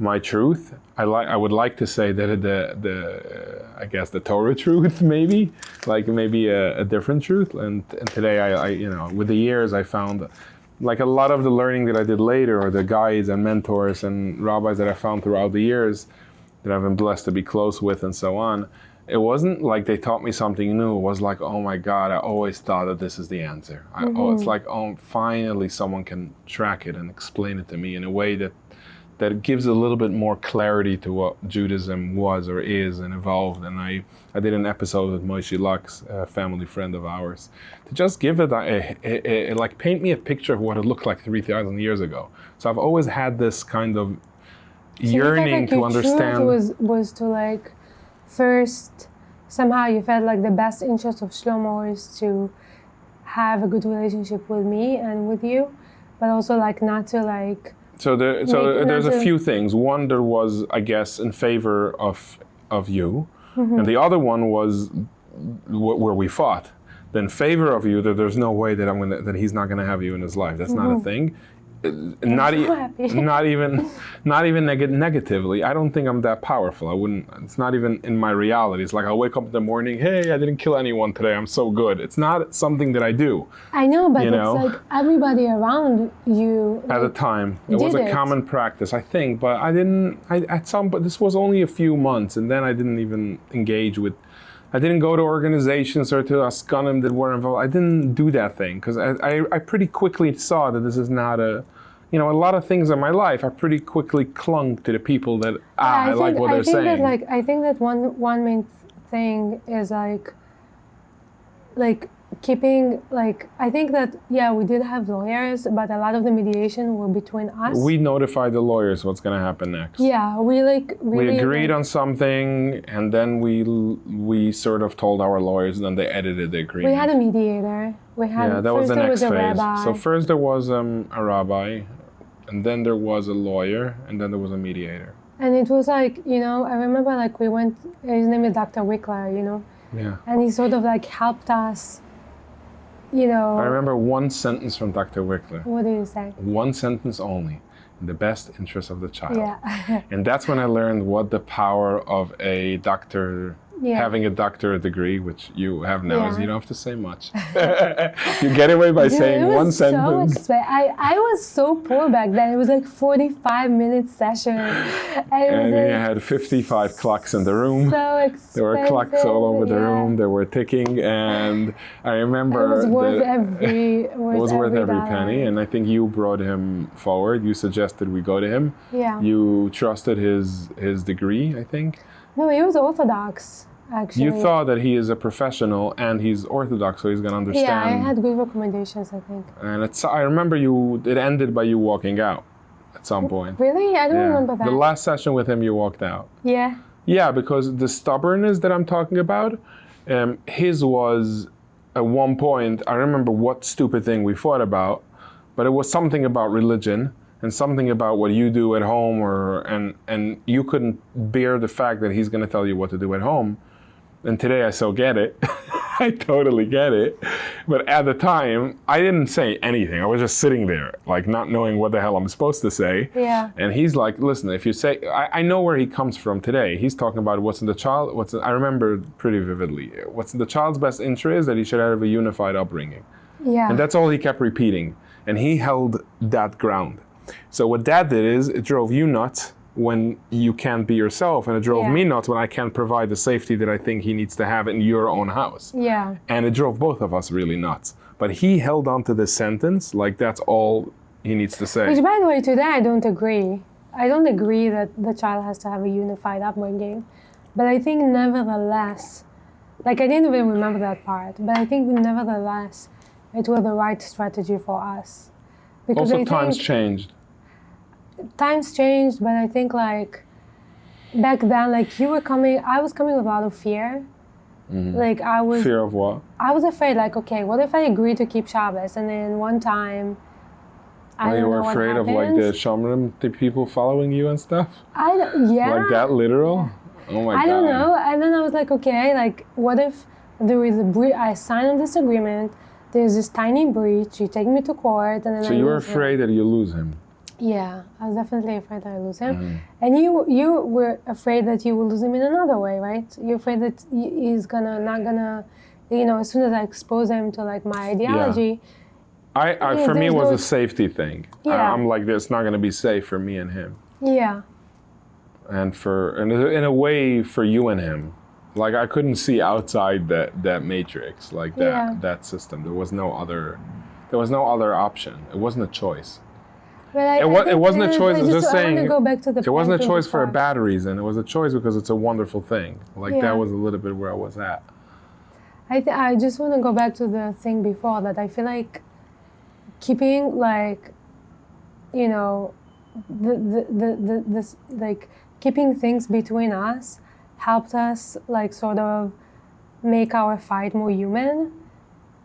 my truth. I would like to say that I guess the Torah truth, maybe a different truth. And today I with the years I found, like, a lot of the learning that I did later, or the guides and mentors and rabbis that I found throughout the years that I've been blessed to be close with and so on, it wasn't like they taught me something new. It was like, oh my God, I always thought that this is the answer. It's like, finally someone can track it and explain it to me in a way that gives a little bit more clarity to what Judaism was or is and evolved. And I did an episode with Moshe Lux, a family friend of ours, to just give it like paint me a picture of what it looked like 3,000 years ago. So I've always had this kind of yearning to understand. Was to, like, first, somehow you felt like the best interest of Shlomo is to have a good relationship with me and with you, but also, like, not to, like, there's a few things. One, there was, I guess, in favor of you, and the other one was where we fought. In favor of you, that there's no way that he's not gonna have you in his life. That's not a thing. Not even negatively. I don't think I'm that powerful. I wouldn't. It's not even in my reality. It's like I wake up in the morning. Hey, I didn't kill anyone today. I'm so good. It's not something that I do. I know, but it's like everybody around you. At the time, it was a common practice, I think. But I didn't. But this was only a few months, and then I didn't even engage with. I didn't go to organizations or to Askanim that were involved. I didn't do that thing because I pretty quickly saw that this is not a. A lot of things in my life, I pretty quickly clung to the people that I like what they're saying. I think that one main thing is like keeping, like, I think that, we did have lawyers, but a lot of the mediation were between us. We notified the lawyers what's going to happen next. Yeah, we really agreed on something, and then we sort of told our lawyers, and then they edited the agreement. We had a mediator. That was the next phase. Rabbi. So first there was a rabbi, and then there was a lawyer, and then there was a mediator. And it was like, I remember, like, we went, his name is Dr. Wickler, Yeah. And he sort of, like, helped us, I remember one sentence from Dr. Wickler. What did you say? One sentence only. in the best interest of the child. Yeah. And that's when I learned what the power of a doctor, having a doctorate degree, which you have now, is you don't have to say much. You get away by saying one sentence. I was so poor back then. It was like 45-minute session. And we had 55 clocks in the room. So expensive. There were clocks all over the room. They were ticking, and I remember it was worth every penny. And I think you brought him forward. You suggested we go to him. Yeah. You trusted his degree, I think. No, he was Orthodox, actually. You thought that he is a professional and he's Orthodox, so he's going to understand. Yeah, I had good recommendations, I think. And I remember it ended by you walking out at some point. Really? I don't remember that. The last session with him, you walked out. Yeah. Yeah, because the stubbornness that I'm talking about, his was, at one point, I remember what stupid thing we fought about, but it was something about religion. And something about what you do at home, and you couldn't bear the fact that he's going to tell you what to do at home. And today I so get it. I totally get it. But at the time, I didn't say anything. I was just sitting there, like not knowing what the hell I'm supposed to say. Yeah. And he's like, listen, if you say, I know where he comes from today. He's talking about what's in the child, I remember pretty vividly. What's in the child's best interest is that he should have a unified upbringing. Yeah. And that's all he kept repeating. And he held that ground. So what that did is it drove you nuts when you can't be yourself, and it drove me nuts when I can't provide the safety that I think he needs to have in your own house. Yeah. And it drove both of us really nuts. But he held on to this sentence like that's all he needs to say. Which, by the way, today I don't agree. I don't agree that the child has to have a unified upbringing. But I think nevertheless, like I didn't even remember that part, but I think nevertheless it was the right strategy for us. Because also, times changed. Times changed, but I think like back then, like I was coming with a lot of fear. Mm-hmm. Like I was. Fear of what? I was afraid, like, okay, what if I agree to keep Shabbos, and then one time, you were afraid of like the Shomrim, the people following you and stuff? Yeah. Like that literal? Oh my God. I don't know. And then I was like, okay, like what if there is I sign on this agreement, there's this tiny breach, you take me to court, and then So you were afraid that you lose him? Yeah, I was definitely afraid that I lose him. Mm-hmm. And you were afraid that you will lose him in another way, right? You're afraid that he's not gonna, as soon as I expose him to like my ideology. Yeah. For me, it was a safety thing. Yeah. I'm like, it's not gonna be safe for me and him. Yeah. And in a way for you and him. Like I couldn't see outside that matrix, like that system. There was no other option. It wasn't a choice. It wasn't a choice. I'm just saying. It wasn't a choice for a bad reason. It was a choice because it's a wonderful thing. Like that was a little bit where I was at. I just want to go back to the thing before that. I feel like keeping like, this like keeping things between us helped us like sort of make our fight more human.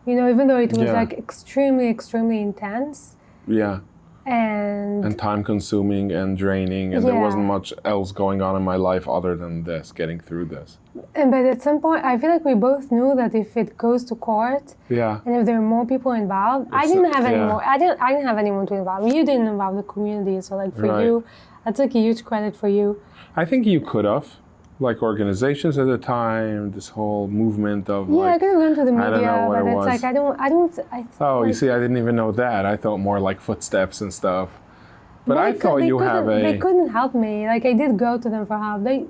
Even though it was like extremely, extremely intense. Yeah. And time consuming and draining, and there wasn't much else going on in my life other than this, getting through this. But at some point, I feel like we both knew that if it goes to court, and if there are more people involved, I didn't have any more. I didn't have anyone to involve. You didn't involve the community, so like for you, that's like a huge credit for you. I think you could have. Like organizations at the time, this whole movement of I could have gone to the media, I don't know what but it it's was. like you see, I didn't even know that. I thought more like footsteps and stuff. But I thought They couldn't help me. Like I did go to them for help. They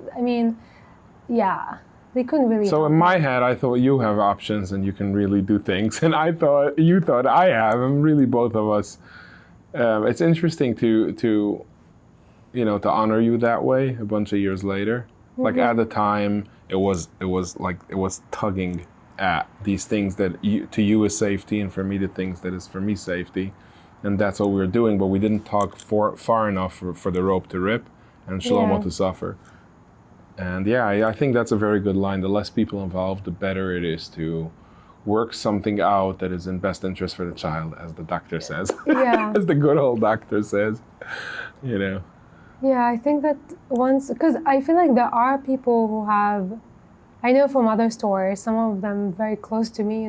couldn't really. So in my head, I thought you have options and you can really do things, and you thought I have, and really both of us. It's interesting to honor you that way a bunch of years later. Like at the time, it was tugging at these things that to you is safety, and for me the things that is for me safety, and that's what we were doing. But we didn't talk far enough for the rope to rip and Shlomo to suffer. And I think that's a very good line. The less people involved, the better it is to work something out that is in best interest for the child, as the doctor says. As the good old doctor says. Yeah, I think that because I feel like there are people who have I know from other stories, some of them very close to me,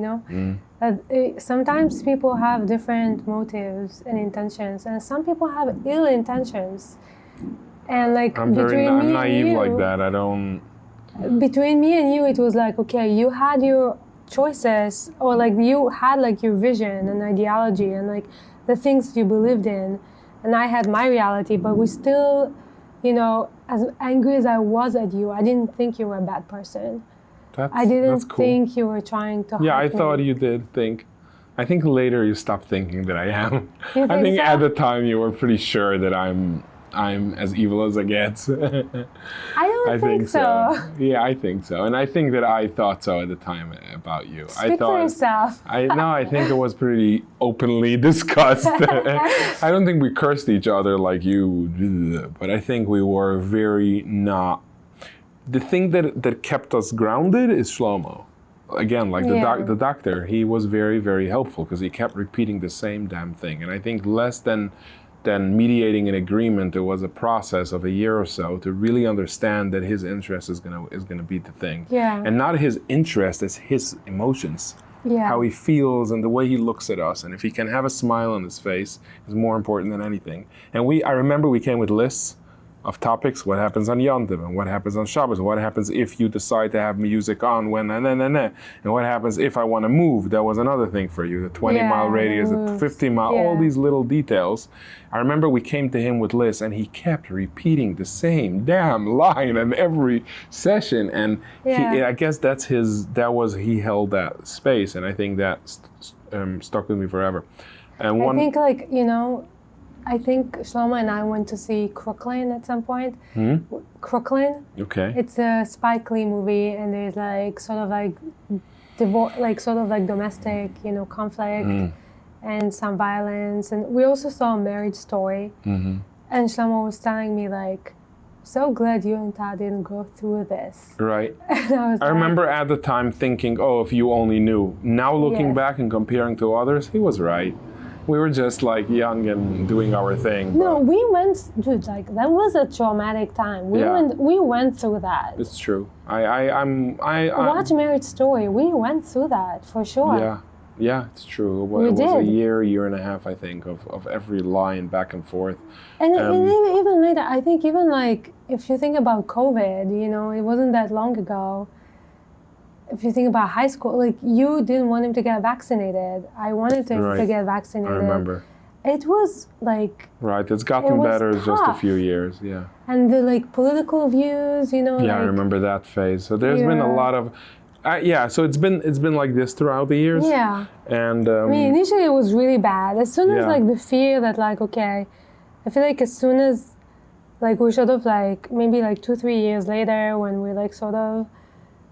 that sometimes people have different motives and intentions, and some people have ill intentions. And like I'm between naive like that. I don't. Between me and you, it was like, okay, you had your choices, or like you had like your vision and ideology and like the things you believed in, and I had my reality, but we still, as angry as I was at you, I didn't think you were a bad person. I didn't that's cool. think you were trying to Yeah, I hurt thought me. you did think. I think later you stopped thinking that I am. You I think so? at the time you were pretty sure that I'm as evil as it gets. I don't think so. Yeah, I think so. And I think that I thought so at the time about you. Speak for yourself. I think it was pretty openly discussed. I don't think we cursed each other like you, but I think we were very not. The thing that kept us grounded is Shlomo. Again, like the doctor, he was very, very helpful because he kept repeating the same damn thing. And I think less than mediating an agreement, there was a process of a year or so to really understand that his interest is gonna be the thing. Yeah. And not his interest, it's his emotions. Yeah. How he feels and the way he looks at us. And if he can have a smile on his face is more important than anything. And I remember we came with lists of topics, what happens on Yom Tov, and what happens on Shabbos, what happens if you decide to have music on, and what happens if I want to move. That was another thing for you, the 20-mile radius, the 15-mile, all these little details. I remember we came to him with lists, and he kept repeating the same damn line in every session, and I guess he held that space, and I think that stuck with me forever. And I think Shlomo and I went to see Crooklyn at some point. Crooklyn. Okay. It's a Spike Lee movie, and there's like sort of like domestic, conflict and some violence. And we also saw a Marriage Story. Mm-hmm. And Shlomo was telling me like, so glad you and Todd didn't go through this. Right. And I remember at the time thinking, oh, if you only knew. Now looking back and comparing to others, he was right. We were just like young and doing our thing. No, we went, dude, like that was a traumatic time. We went through that. It's true. Watch Marriage Story. We went through that for sure. Yeah, it's true. It was a year and a half, I think, of every line back and forth. And even later, I think even like if you think about COVID, it wasn't that long ago. If you think about high school, like you didn't want him to get vaccinated. I wanted him to get vaccinated. I remember. It was like... Right, it's gotten better just a few years, yeah. And the like political views, Yeah, like, I remember that phase. So there's been a lot of... so it's been like this throughout the years. Yeah. And initially it was really bad. As soon as like the fear that like, okay, I feel like as soon as like we sort of like maybe like 2-3 years later when we like sort of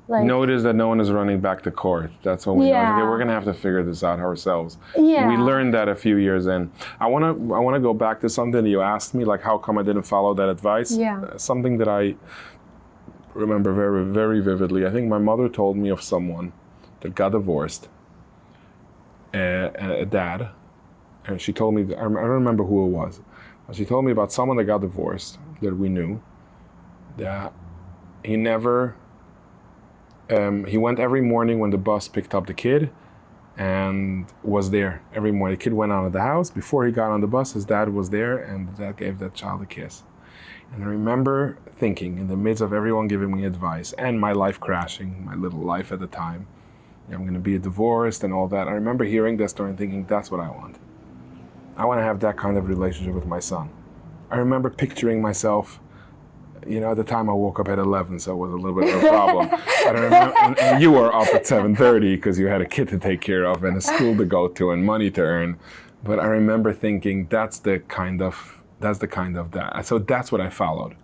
like notice that no one is running back to court. That's when we know, okay, we're gonna have to figure this out ourselves. Yeah. We learned that a few years in. I wanna go back to something that you asked me, like how come I didn't follow that advice? Yeah. Something that I remember very, very vividly. I think my mother told me of someone that got divorced, a dad, and she told me, I don't remember who it was, but she told me about someone that got divorced that we knew, that he never, he went every morning when the bus picked up the kid and was there every morning. The kid went out of the house. Before he got on the bus, his dad was there and the dad gave that child a kiss. And I remember thinking, in the midst of everyone giving me advice and my life crashing, my little life at the time, I'm going to be divorced and all that. I remember hearing that story and thinking, that's what I want. I want to have that kind of relationship with my son. I remember picturing myself, at the time I woke up at 11, so it was a little bit of a problem. But I remember, and you were up at 7:30 because you had a kid to take care of and a school to go to and money to earn. But I remember thinking, that's the kind of that. So that's what I followed.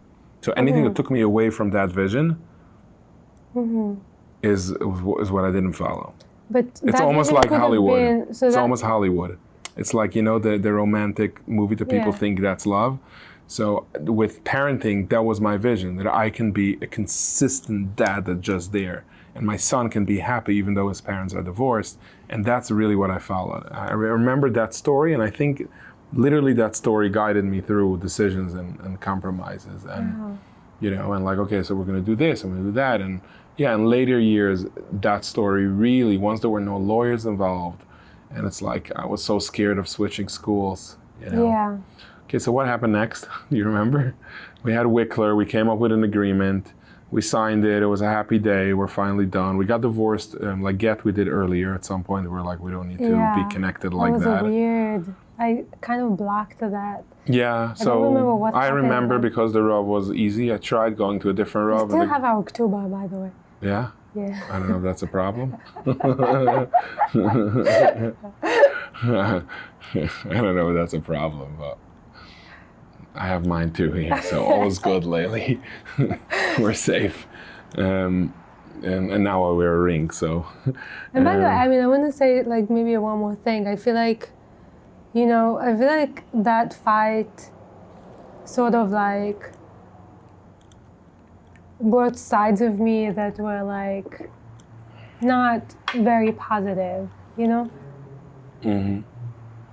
So anything that took me away from that vision is what I didn't follow. But it's almost like Hollywood. It's almost Hollywood. It's like, the romantic movie that people think that's love. So with parenting, that was my vision, that I can be a consistent dad that's just there. And my son can be happy even though his parents are divorced. And that's really what I followed. I remember that story, and I think literally that story guided me through decisions and compromises. And you know, and like, okay, so we're going to do this, I'm going to do that. And yeah, in later years, that story really, once there were no lawyers involved, and it's like, I was so scared of switching schools, you know. Yeah. Okay, so what happened next? Do you remember? We had Wickler, we came up with an agreement, we signed it, it was a happy day, we're finally done. We got divorced, like Get we did earlier at some point, we were like, we don't need to be connected like That that. was weird. I kind of blocked that. Yeah, I don't remember what I happened. remember because the rub was easy. I tried going to a different We rub. still have our tuba, by the way. Yeah? Yeah. I don't know if that's a problem. I don't know if that's a problem, but I have mine too here, so all is good lately. We're safe. And now I wear a ring, so. And by the way, I mean, I want to say like maybe one more thing. I feel like, you know, I feel like that fight sort of like brought sides of me that were like not very positive, you know? Mm-hmm.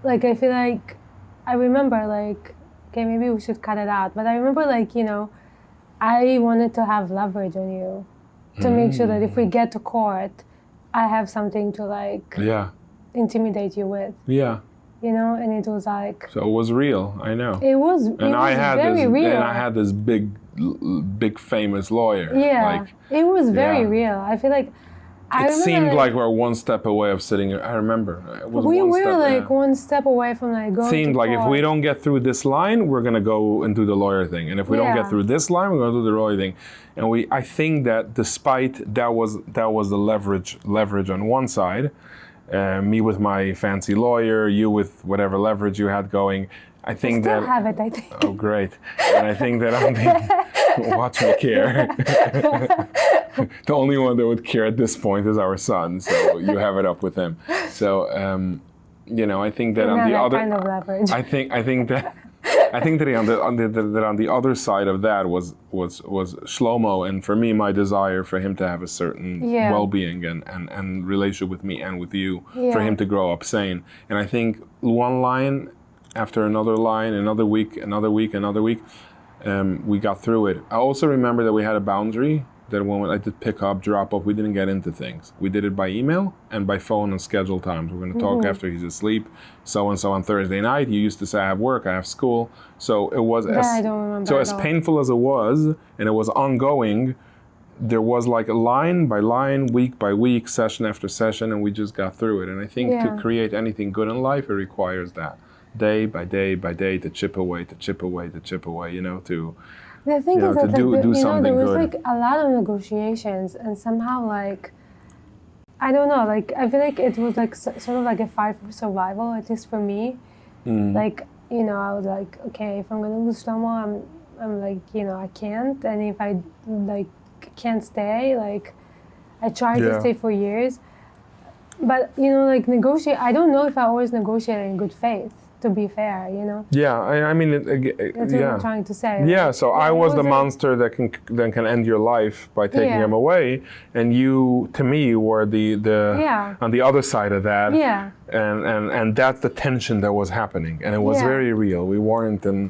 Like, I feel like, I remember like, okay, maybe we should cut it out, but I remember like, you know, I wanted to have leverage on you to make sure that if we get to court, I have something to like intimidate you with. Yeah. You know, and it was like. So it was real, I know. It was very real. And I had this big famous lawyer. Yeah, like, it was very real. I feel like. It seemed like we're one step away of sitting. I remember. We were like one step away from like going. Seemed to like court. if we don't get through this line, we're gonna go and do the lawyer thing, and if we don't get through this line, we're gonna do the lawyer thing. And I think that despite that was the leverage on one side, me with my fancy lawyer, you with whatever leverage you had going. I think still have it, I think. Oh, great! And I think that on the watch me care. The only one that would care at this point is our son, so you have it up with him. So, you know, I think that on the other, kind of leverage. I think that on the other side of that was Shlomo, and for me, my desire for him to have a certain well-being and relationship with me and with you, for him to grow up sane. And I think one line after another line, another week, we got through it. I also remember that we had a boundary that when I did pick up, drop up, we didn't get into things. We did it by email and by phone on scheduled times. We're going to talk after he's asleep, so-and-so on Thursday night. You used to say, I have work, I have school. So it was I don't remember so as painful as it was, and it was ongoing, there was like a line by line, week by week, session after session, and we just got through it. And I think to create anything good in life, it requires that. Day by day by day, to chip away, you know, to... The thing is that do something there was good. like a lot of negotiations, and somehow like, I don't know, like I feel like it was like sort of like a fight for survival, at least for me. Like, you know, I was like, okay, if I'm gonna lose Shlomo, I'm like, you know, I can't, and if I like can't stay, like I tried to stay for years, but you know, like I don't know if I always negotiated in good faith. To be fair, you know. Yeah, I mean, that's what I'm trying to say. Yeah, so I was the monster that can end your life by taking him away, and you, to me, were the on the other side of that. Yeah. And that's the tension that was happening, and it was very real. We weren't and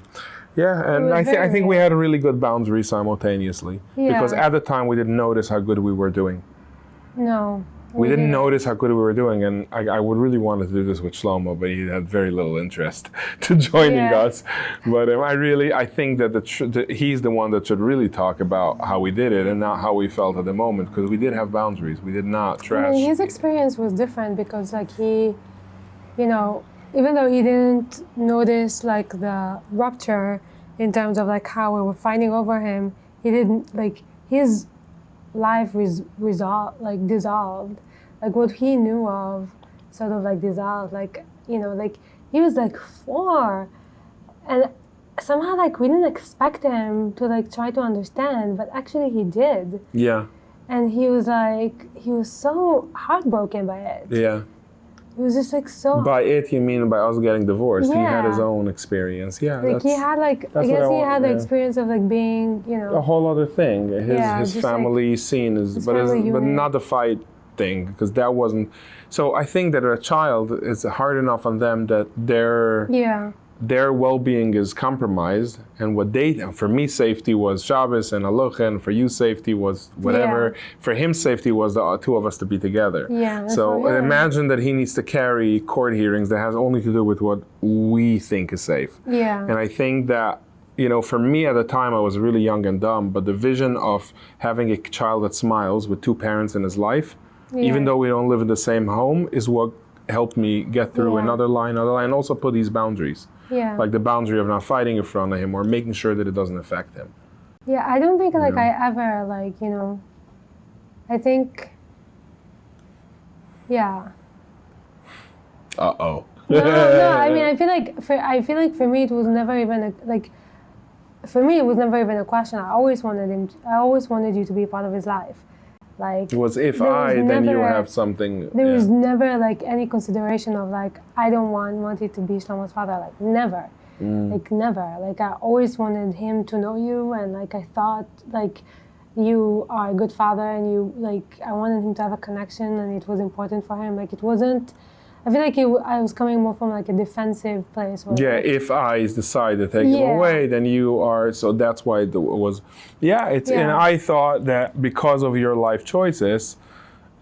I think we had a really good boundary simultaneously because at the time we didn't notice how good we were doing. No. We didn't notice how good we were doing, and I would really want to do this with Shlomo, but he had very little interest to joining us. But I think that he's the one that should really talk about how we did it and not how we felt at the moment, because we did have boundaries. We did not trash. I mean, his experience was different because, like, he, you know, even though he didn't notice like the rupture in terms of like how we were fighting over him, he didn't like his life dissolved, like what he knew of sort of like dissolved, like, you know, like he was like 4 and somehow like we didn't expect him to like try to understand, but actually he did. And he was so heartbroken by it. It was just like so. By it, you mean by us getting divorced? He had his own experience. Like he had like, I guess he had the experience of like being, you know. A whole other thing. His family like, scene is, but not the fight thing, because that wasn't. So I think that a child is hard enough on them that their well-being is compromised, and for me safety was Shabbos and Aloha, and for you safety was whatever. Yeah. For him safety was the two of us to be together. Yeah, and So for him- imagine that he needs to carry court hearings that has only to do with what we think is safe. Yeah. And I think that, for me at the time, I was really young and dumb, but the vision of having a child that smiles with two parents in his life, even though we don't live in the same home, is what helped me get through another line, and also put these boundaries. Yeah. Like the boundary of not fighting in front of him or making sure that it doesn't affect him. Yeah, I don't think like I ever I think, yeah. Uh-oh. No, I mean, I feel like for me it was never even for me it was never even a question. I always wanted you to be part of his life. Like It was if there was then you never- have something. There was never like any consideration of like I don't want you to be Shlomo's father. Like never, like never. Like I always wanted him to know you, and like I thought like you are a good father, and you like I wanted him to have a connection, and it was important for him. Like it wasn't. I feel like I was coming more from like a defensive place. Where Yeah, like, if I decide to take him Yeah. away, then you are. So that's why it was. Yeah, it's. And Yeah. I thought that because of your life choices,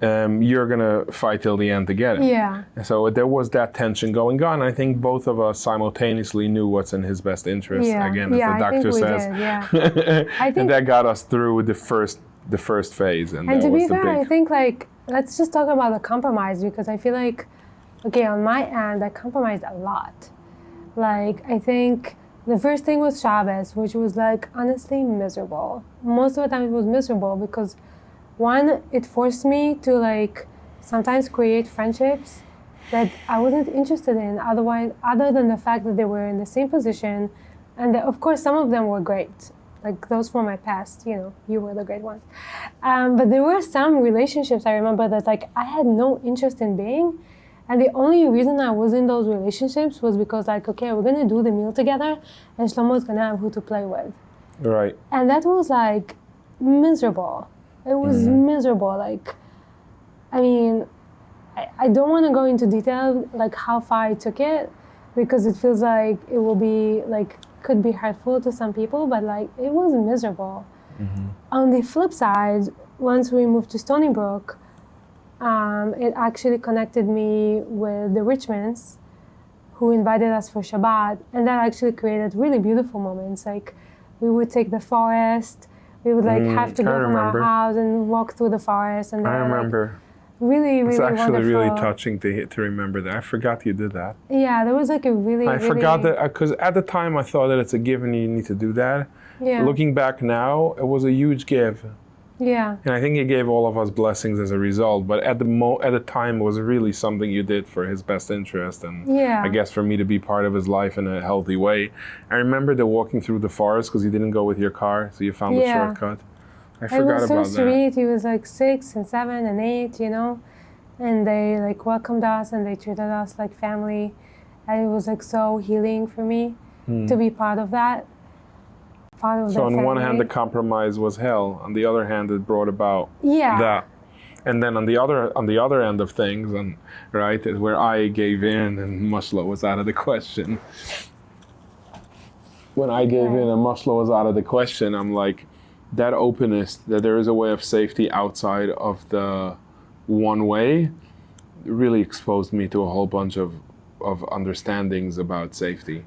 you're gonna fight till the end to get it. Yeah. So there was that tension going on. I think both of us simultaneously knew what's in his best interest. Yeah. Again, as Yeah, the I think doctor we says. did, yeah. I And think- that got us through the first phase, and And that to was be the fair, I big. think like let's just talk about the compromise, because I feel like, okay, on my end, I compromised a lot. Like I think the first thing was Shabbos, which was like honestly miserable. Most of the time it was miserable because one, it forced me to like sometimes create friendships that I wasn't interested in otherwise, other than the fact that they were in the same position, and that, of course some of them were great. Like those from my past, you were the great ones. But there were some relationships I remember that like I had no interest in being. And the only reason I was in those relationships was because like, okay, we're gonna do the meal together and Shlomo's gonna have who to play with. Right. And that was like miserable. It was miserable. Like, I mean, I don't wanna go into detail like how far I took it, because it feels like it will be like, could be hurtful to some people, but like it was miserable. On the flip side, once we moved to Stony Brook, it actually connected me with the Richmonds, who invited us for Shabbat, and that actually created really beautiful moments. Like we would take the forest, we would like have to I go from our remember. house and walk through the forest, and I they were, like, remember. really, really It's actually wonderful. really touching to remember that. I forgot you did that. Yeah, there was like a really. I really, forgot that because at the time I thought that it's a given, you need to do that. Yeah. Looking back now, it was a huge give, Yeah. and I think he gave all of us blessings as a result. But at the time, it was really something you did for his best interest, and Yeah. I guess for me to be part of his life in a healthy way. I remember the walking through the forest because you didn't go with your car, so you found a Yeah. shortcut. I It forgot was so about that. sweet. He was like 6 and 7 and 8, and they like welcomed us and they treated us like family. And it was like so healing for me to be part of that. Part of So the on one hand, family. the compromise was hell. On the other hand, it brought about Yeah. that. And then on the other end of things, and right, is where I gave in and Mushla was out of the question. When I gave in and Mushla was out of the question, I'm like, that openness, that there is a way of safety outside of the one way, really exposed me to a whole bunch of understandings about safety.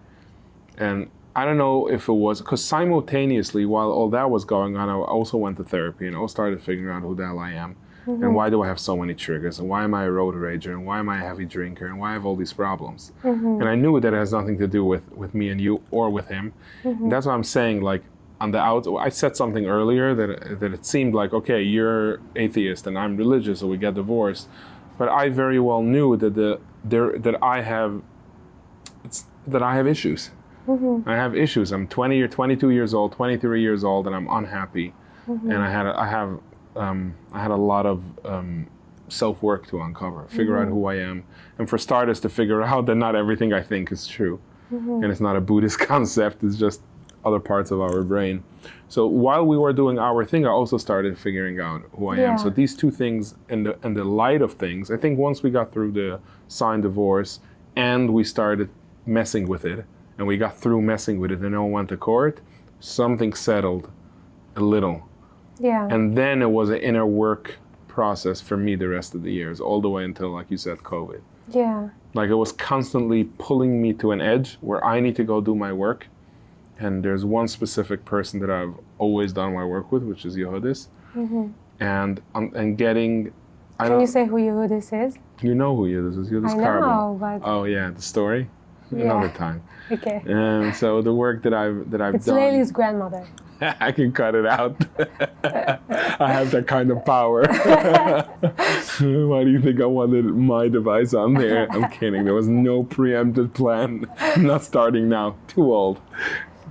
And I don't know if it was, because simultaneously, while all that was going on, I also went to therapy and I started figuring out who the hell I am. And why do I have so many triggers? And why am I a road rager? And why am I a heavy drinker? And why I have all these problems? And I knew that it has nothing to do with me and you or with him. And that's what I'm saying, like, on the out, I said something earlier that it seemed like, okay, you're atheist and I'm religious, so we get divorced. But I very well knew that I have issues. I have issues. I'm 20 or 22 years old, 23 years old, and I'm unhappy. And I had a lot of self-work to uncover, figure out who I am, and for starters to figure out that not everything I think is true, and it's not a Buddhist concept. It's just other parts of our brain. So while we were doing our thing, I also started figuring out who I am. So these two things, in the light of things, I think once we got through the signed divorce and we started messing with it and we got through messing with it and no one went to court, something settled a little. Yeah. And then it was an inner work process for me the rest of the years, all the way until, like you said, COVID. Yeah. Like it was constantly pulling me to an edge where I need to go do my work. And there's one specific person that I've always done my work with, which is Yehudis. Mm-hmm. And getting... Can you say who Yehudis is? You know who Yehudis is. Yehudis I know, but... Oh yeah, the story? Yeah. Another time. Okay. So the work that I've It's done... Lely's grandmother. I can cut it out. I have that kind of power. Why do you think I wanted my device on there? I'm kidding. There was no preempted plan. I'm not starting now. Too old.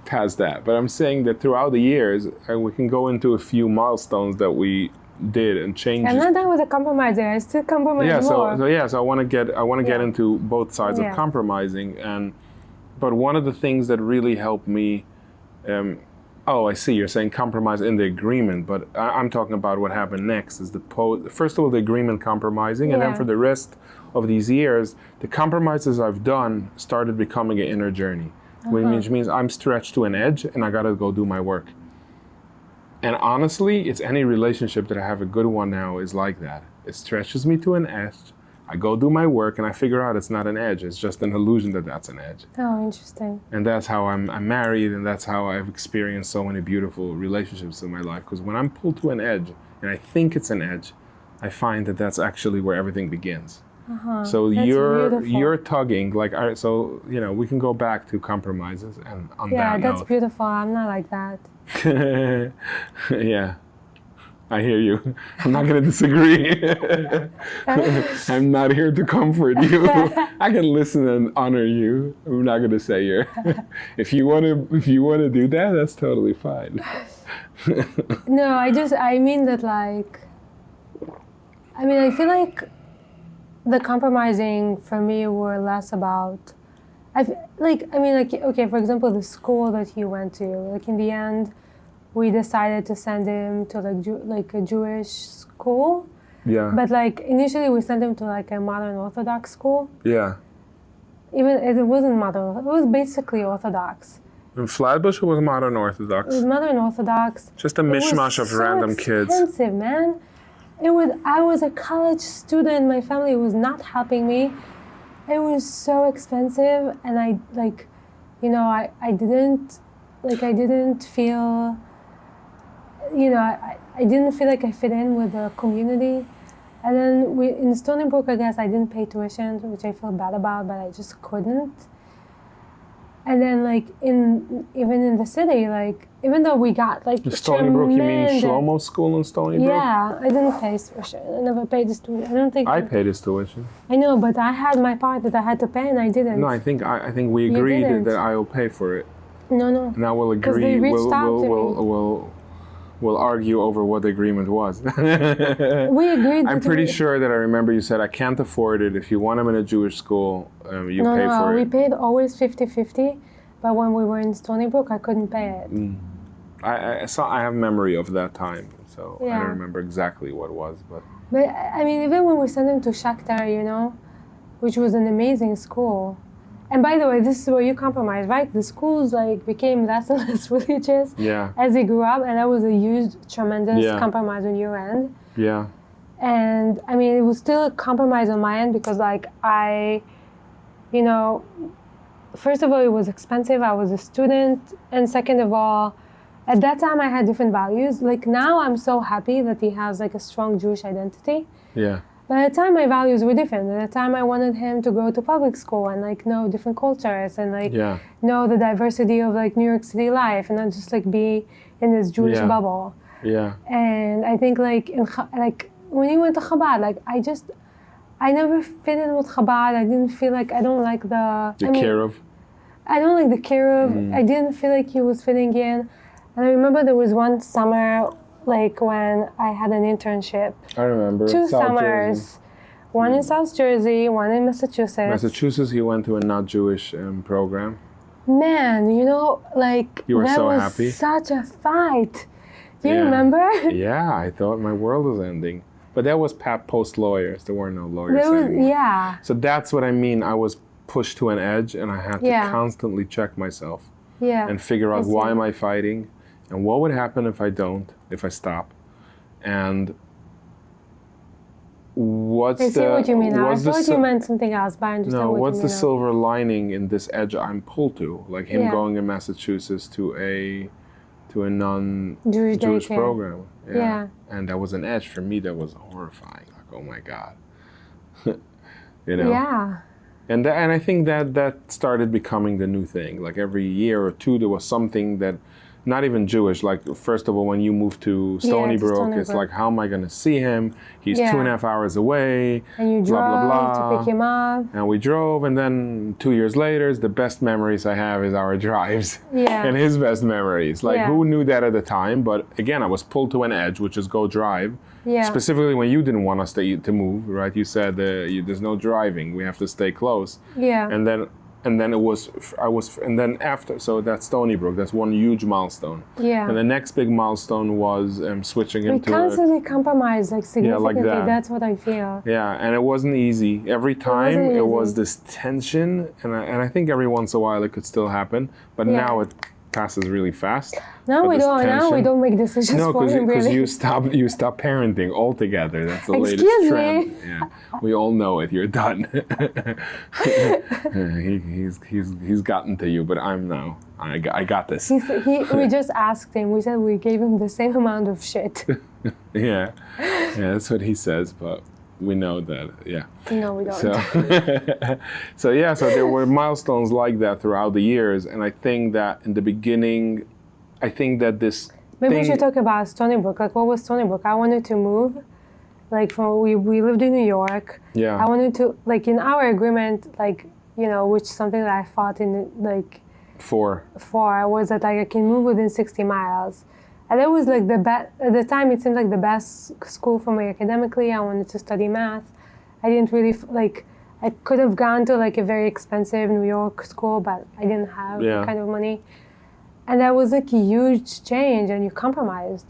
Past that. But I'm saying that throughout the years, and we can go into a few milestones that we did and changes. I'm not done with the compromise there. I still compromise more. So I want to get into both sides of compromising, but one of the things that really helped me. Oh, I see. You're saying compromise in the agreement, but I'm talking about what happened next. Is first of all the agreement compromising, and then for the rest of these years, the compromises I've done started becoming an inner journey, which means I'm stretched to an edge, and I got to go do my work. And honestly, it's any relationship that I have a good one now is like that. It stretches me to an edge. I go do my work and I figure out it's not an edge. It's just an illusion that that's an edge. Oh, interesting. And that's how I'm married, and that's how I've experienced so many beautiful relationships in my life. Because when I'm pulled to an edge and I think it's an edge, I find that that's actually where everything begins. So you're tugging, so we can go back to compromises and on that Yeah, that's note. beautiful. I'm not like that. Yeah. I hear you. I'm not going to disagree. I'm not here to comfort you. I can listen and honor you. I'm not going to say you're. If you want to do that, that's totally fine. No, I mean that I feel like the compromising for me were less about. Okay, for example, the school that he went to. Like in the end, we decided to send him to a Jewish school. Yeah. But initially we sent him to a modern Orthodox school. Yeah. Even if it wasn't modern, it was basically Orthodox. In Flatbush, it was modern Orthodox. It was modern Orthodox. Just a mishmash of random kids. It was expensive, man. I was a college student. My family was not helping me. It was so expensive, and I didn't feel. I didn't feel like I fit in with the community. And then in Stony Brook, I guess I didn't pay tuition, which I feel bad about, but I just couldn't. And then even in the city, even though we got Stony Brook, you mean Shlomo School in Stony Brook? Yeah, I didn't pay his tuition. I never paid his tuition. I don't think I paid his tuition. I know, but I had my part that I had to pay, and I didn't. No, I think we agreed that I will pay for it. No. Now we'll agree. They reached out to me. We'll argue over what the agreement was. We agreed. I'm pretty sure that I remember you said I can't afford it. If you want him in a Jewish school, you pay for it. We paid always 50-50, but when we were in Stony Brook, I couldn't pay it. I have memory of that time, so I don't remember exactly what it was, but. But I mean, even when we sent him to Shakhtar, which was an amazing school. And by the way, this is where you compromise, right? The schools became less and less religious as he grew up, and that was a huge, tremendous compromise on your end. Yeah. And I mean, it was still a compromise on my end because first of all, it was expensive. I was a student, and second of all, at that time I had different values. Now, I'm so happy that he has a strong Jewish identity. Yeah. But at the time, my values were different. At the time, I wanted him to go to public school and know different cultures and know the diversity of New York City life and not just be in this Jewish bubble. Yeah. And I think when he went to Chabad, I never fit in with Chabad. I didn't feel I don't like the Kiruv. I don't like the Kiruv. I didn't feel like he was fitting in. And I remember there was one summer. When I had an internship. I remember. 2 summers. One in South Jersey, one in Massachusetts. Massachusetts, he went to a not Jewish program. Man, you were that so was happy. Such a fight. Do you remember? Yeah, I thought my world was ending. But that was post lawyers. There were no lawyers anymore. Yeah. So that's what I mean. I was pushed to an edge, and I had to constantly check myself and figure out why am I fighting, and what would happen if I don't, if I stop, and what's I see the what you mean. I thought you sil- meant something else, but I understand no, what what's you the mean. silver lining in this edge I'm pulled to? Like him going in Massachusetts to a non-Jewish daycare. program. Yeah. And that was an edge for me that was horrifying. Like, oh my God. You know? Yeah. And I think that started becoming the new thing. Like every year or two, there was something that, not even Jewish. Like first of all, when you move to Stony Brook, it's like, how am I going to see him? He's 2.5 hours away. And you blah, drove blah, blah. to pick him up. And we drove, and then 2 years later, the best memories I have is our drives. Yeah. And his best memories. Like who knew that at the time? But again, I was pulled to an edge, which is go drive. Yeah. Specifically when you didn't want us to move, right? You said there's no driving. We have to stay close. Yeah. And then after, so that's Stony Brook. That's one huge milestone. Yeah. And the next big milestone was switching We into constantly compromise, like significantly. like that. That's what I feel. Yeah, and it wasn't easy. Every time it was this tension, and I think every once in a while it could still happen, but now it passes really fast. Now we don't. Now we don't make decisions for him. Because really. you stop parenting altogether. That's the latest Excuse trend. me. Yeah, we all know it. You're done. He's gotten to you, but I'm now. I got this. We just asked him. We said we gave him the same amount of shit. Yeah, that's what he says, but we know that. Yeah. No, we don't. So there were milestones like that throughout the years, and I think that in the beginning, this. Maybe we should talk about Stony Brook. Like, what was Stony Brook? I wanted to move. Like, we lived in New York. Yeah. I wanted to, like, in our agreement, like, you know, which something that I fought in, like, for was that, like, I can move within 60 miles. And it was, like, the best, at the time, it seemed like the best school for me academically. I wanted to study math. I didn't really, like, I could have gone to, like, a very expensive New York school, but I didn't have that kind of money. And that was, like, a huge change, and you compromised.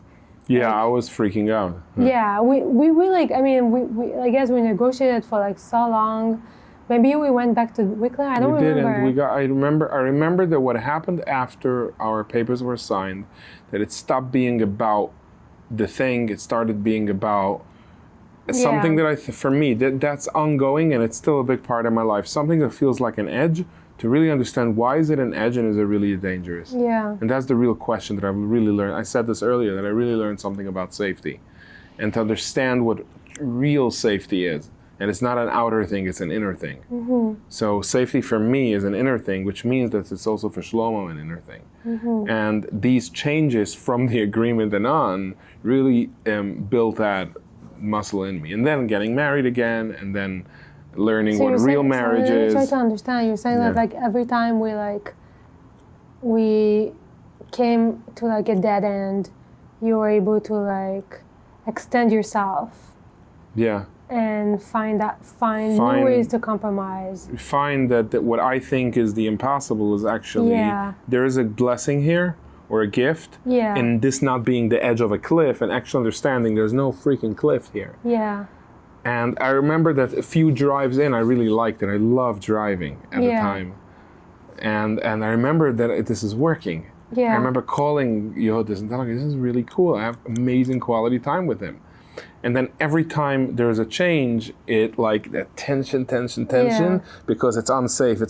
Yeah, like, I was freaking out. Yeah, we like, I mean, we I guess we negotiated for, like, so long. Maybe we went back to Wicklow. I don't remember. We didn't. I remember that what happened after our papers were signed, that it stopped being about the thing. It started being about something that for me, that's ongoing, and it's still a big part of my life. Something that feels like an edge, to really understand why is it an edge and is it really dangerous? Yeah. And that's the real question that I've really learned. I said this earlier, that I really learned something about safety, and to understand what real safety is. And it's not an outer thing, it's an inner thing. Mm-hmm. So safety for me is an inner thing, which means that it's also for Shlomo an inner thing. Mm-hmm. And these changes from the agreement and on really built that muscle in me. And then getting married again, and then learning what real marriage is. Try to understand. You're saying that, like, every time we came to, like, a dead end, you were able to, like, extend yourself. Yeah. And find new ways to compromise. Find that what I think is the impossible is actually there is a blessing here, or a gift, in this not being the edge of a cliff, and actually understanding there's no freaking cliff here. Yeah. And I remember that a few drives in, I really liked it. I loved driving at the time. And I remember that this is working. Yeah. I remember calling Yehudis and telling him, this is really cool. I have amazing quality time with him. And then every time there's a change, it like that tension, because it's unsafe.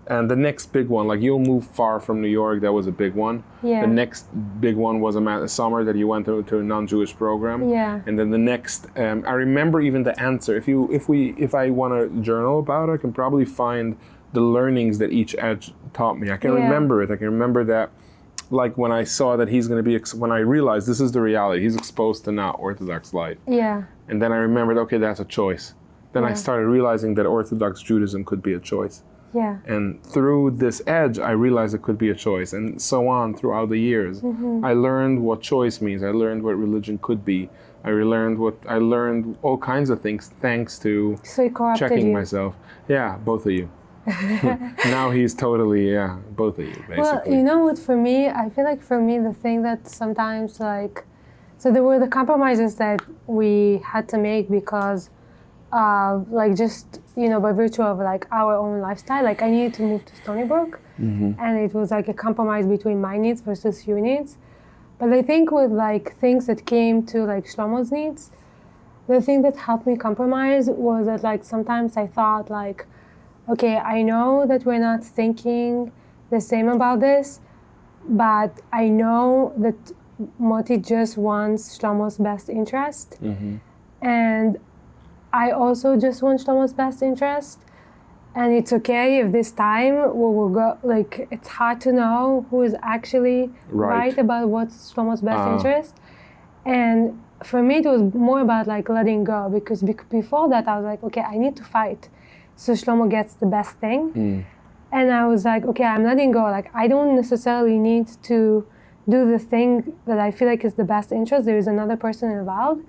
And the next big one, like you'll move far from New York, that was a big one. Yeah. The next big one was a summer that you went to a non-Jewish program. Yeah. And then the next, I remember even the answer. If I want to journal about it, I can probably find the learnings that each edge taught me. I can remember it. I can remember that. Like when I saw that he's going to be, when I realized this is the reality, he's exposed to not Orthodox life. Yeah. And then I remembered, okay, that's a choice. Then I started realizing that Orthodox Judaism could be a choice. Yeah. And through this edge, I realized it could be a choice, and so on throughout the years. Mm-hmm. I learned what choice means. I learned what religion could be. I learned all kinds of things thanks to checking myself. Yeah, both of you. Now he's totally, both of you, basically. Well, you know what, for me, I feel like for me, the thing that sometimes, like, so there were the compromises that we had to make because like just, by virtue of like our own lifestyle, like I needed to move to Stony Brook, and it was like a compromise between my needs versus your needs. But I think with like things that came to like Shlomo's needs, the thing that helped me compromise was that like sometimes I thought like, okay, I know that we're not thinking the same about this, but I know that Moti just wants Shlomo's best interest, and I also just want Shlomo's best interest. And it's okay if this time we will go, like, it's hard to know who is actually right about what's Shlomo's best interest. And for me, it was more about like letting go, because before that I was like, okay, I need to fight so Shlomo gets the best thing. And I was like, okay, I'm letting go. Like, I don't necessarily need to do the thing that I feel like is the best interest. There is another person involved,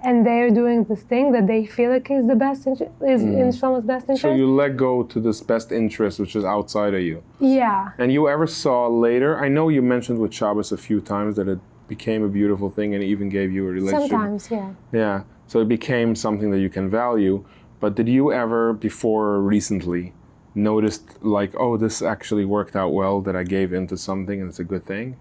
and they're doing the thing that they feel like is the best interest, is in Shlomo's best interest. So you let go to this best interest, which is outside of you. Yeah. And you ever saw later, I know you mentioned with Shabbos a few times that it became a beautiful thing and it even gave you a relationship. Sometimes, yeah. Yeah, so it became something that you can value. But did you ever, before recently, noticed like, oh, this actually worked out well, that I gave into something and it's a good thing?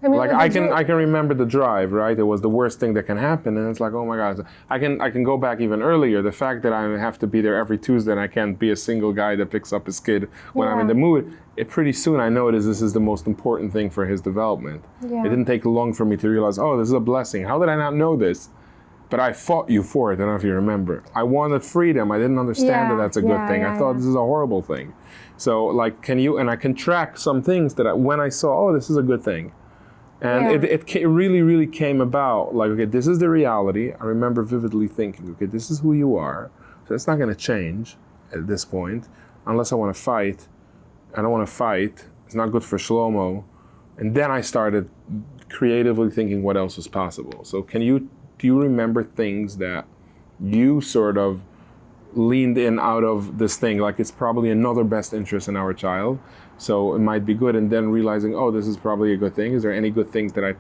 I mean, Like I can remember the drive, right? It was the worst thing that can happen, and it's like, oh my God, I can go back even earlier. The fact that I have to be there every Tuesday and I can't be a single guy that picks up his kid when I'm in the mood. Pretty soon I noticed this is the most important thing for his development. Yeah. It didn't take long for me to realize, oh, this is a blessing. How did I not know this? But I fought you for it. I don't know if you remember. I wanted freedom. I didn't understand that that's a good thing. I thought this is a horrible thing. So like, can you? And I can track some things that when I saw, oh, this is a good thing. And it really, really came about, like, okay, this is the reality. I remember vividly thinking, okay, this is who you are. So it's not going to change at this point, unless I want to fight. I don't want to fight. It's not good for Shlomo. And then I started creatively thinking what else was possible. So do you remember things that you sort of leaned in out of this thing, like it's probably another best interest in our child, so it might be good, and then realizing, oh, this is probably a good thing? Is there any good things that I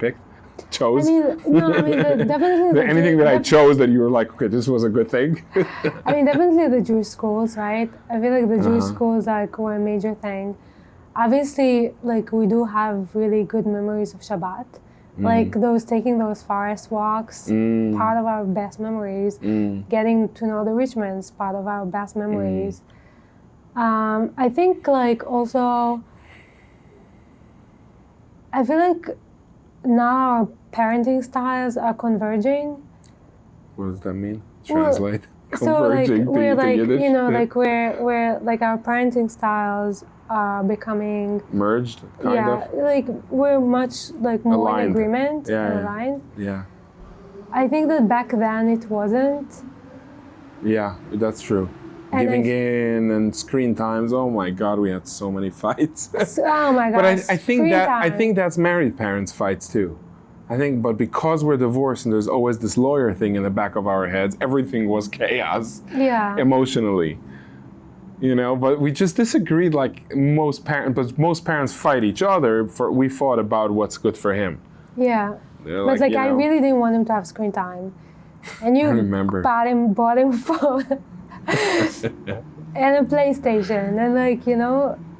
chose? Definitely. Anything that I chose that you were like, okay, this was a good thing? I mean, definitely the Jewish schools, right? I feel like the Jewish schools like were a major thing. Obviously, like we do have really good memories of Shabbat. Like taking those forest walks, part of our best memories. Getting to know the Richmonds, part of our best memories. I think like also, I feel like now our parenting styles are converging. What does that mean? Translate. So like we're like, Yiddish? Like we're like our parenting styles are becoming merged, kind of. Like we're much like more aligned. in agreement and aligned. Yeah. I think that back then it wasn't. Yeah, that's true. And giving in and screen times. Oh my God, we had so many fights. Oh my God. But I think that's married parents' fights too. But because we're divorced and there's always this lawyer thing in the back of our heads, everything was chaos. Yeah. Emotionally. But we just disagreed like most parents. But most parents fight each other. We fought about what's good for him. Yeah. But I really didn't want him to have screen time. And you bought him phone and a PlayStation.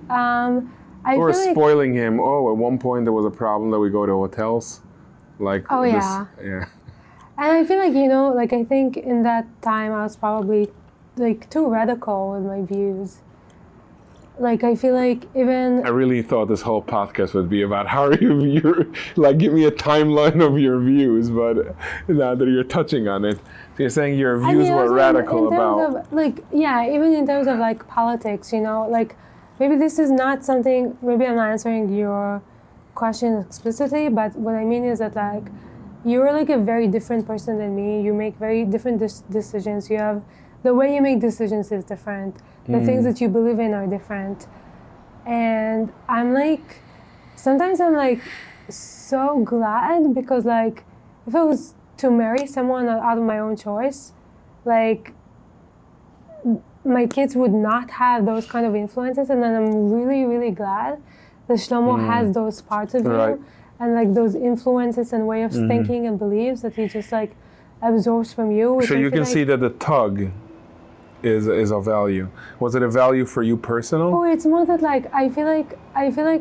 And or spoiling him. Oh, at one point there was a problem that we go to hotels. Yeah. And I feel like, I think in that time I was probably too radical with my views. I feel like even... I really thought this whole podcast would be about how you're give me a timeline of your views, but now that you're touching on it, you're saying your views were radical about... even in terms of politics, maybe this is not something, maybe I'm not answering your question explicitly, but what I mean is that you're a very different person than me. You make very different decisions. You have... The way you make decisions is different. The things that you believe in are different. And I'm sometimes I'm so glad because if I was to marry someone out of my own choice, my kids would not have those kind of influences. And then I'm really, really glad that Shlomo has those parts of you and those influences and way of thinking and beliefs that he just absorbs from you. Which So I you feel can see that the tug is of value. Was it a value for you personal? Oh, it's more that like I feel like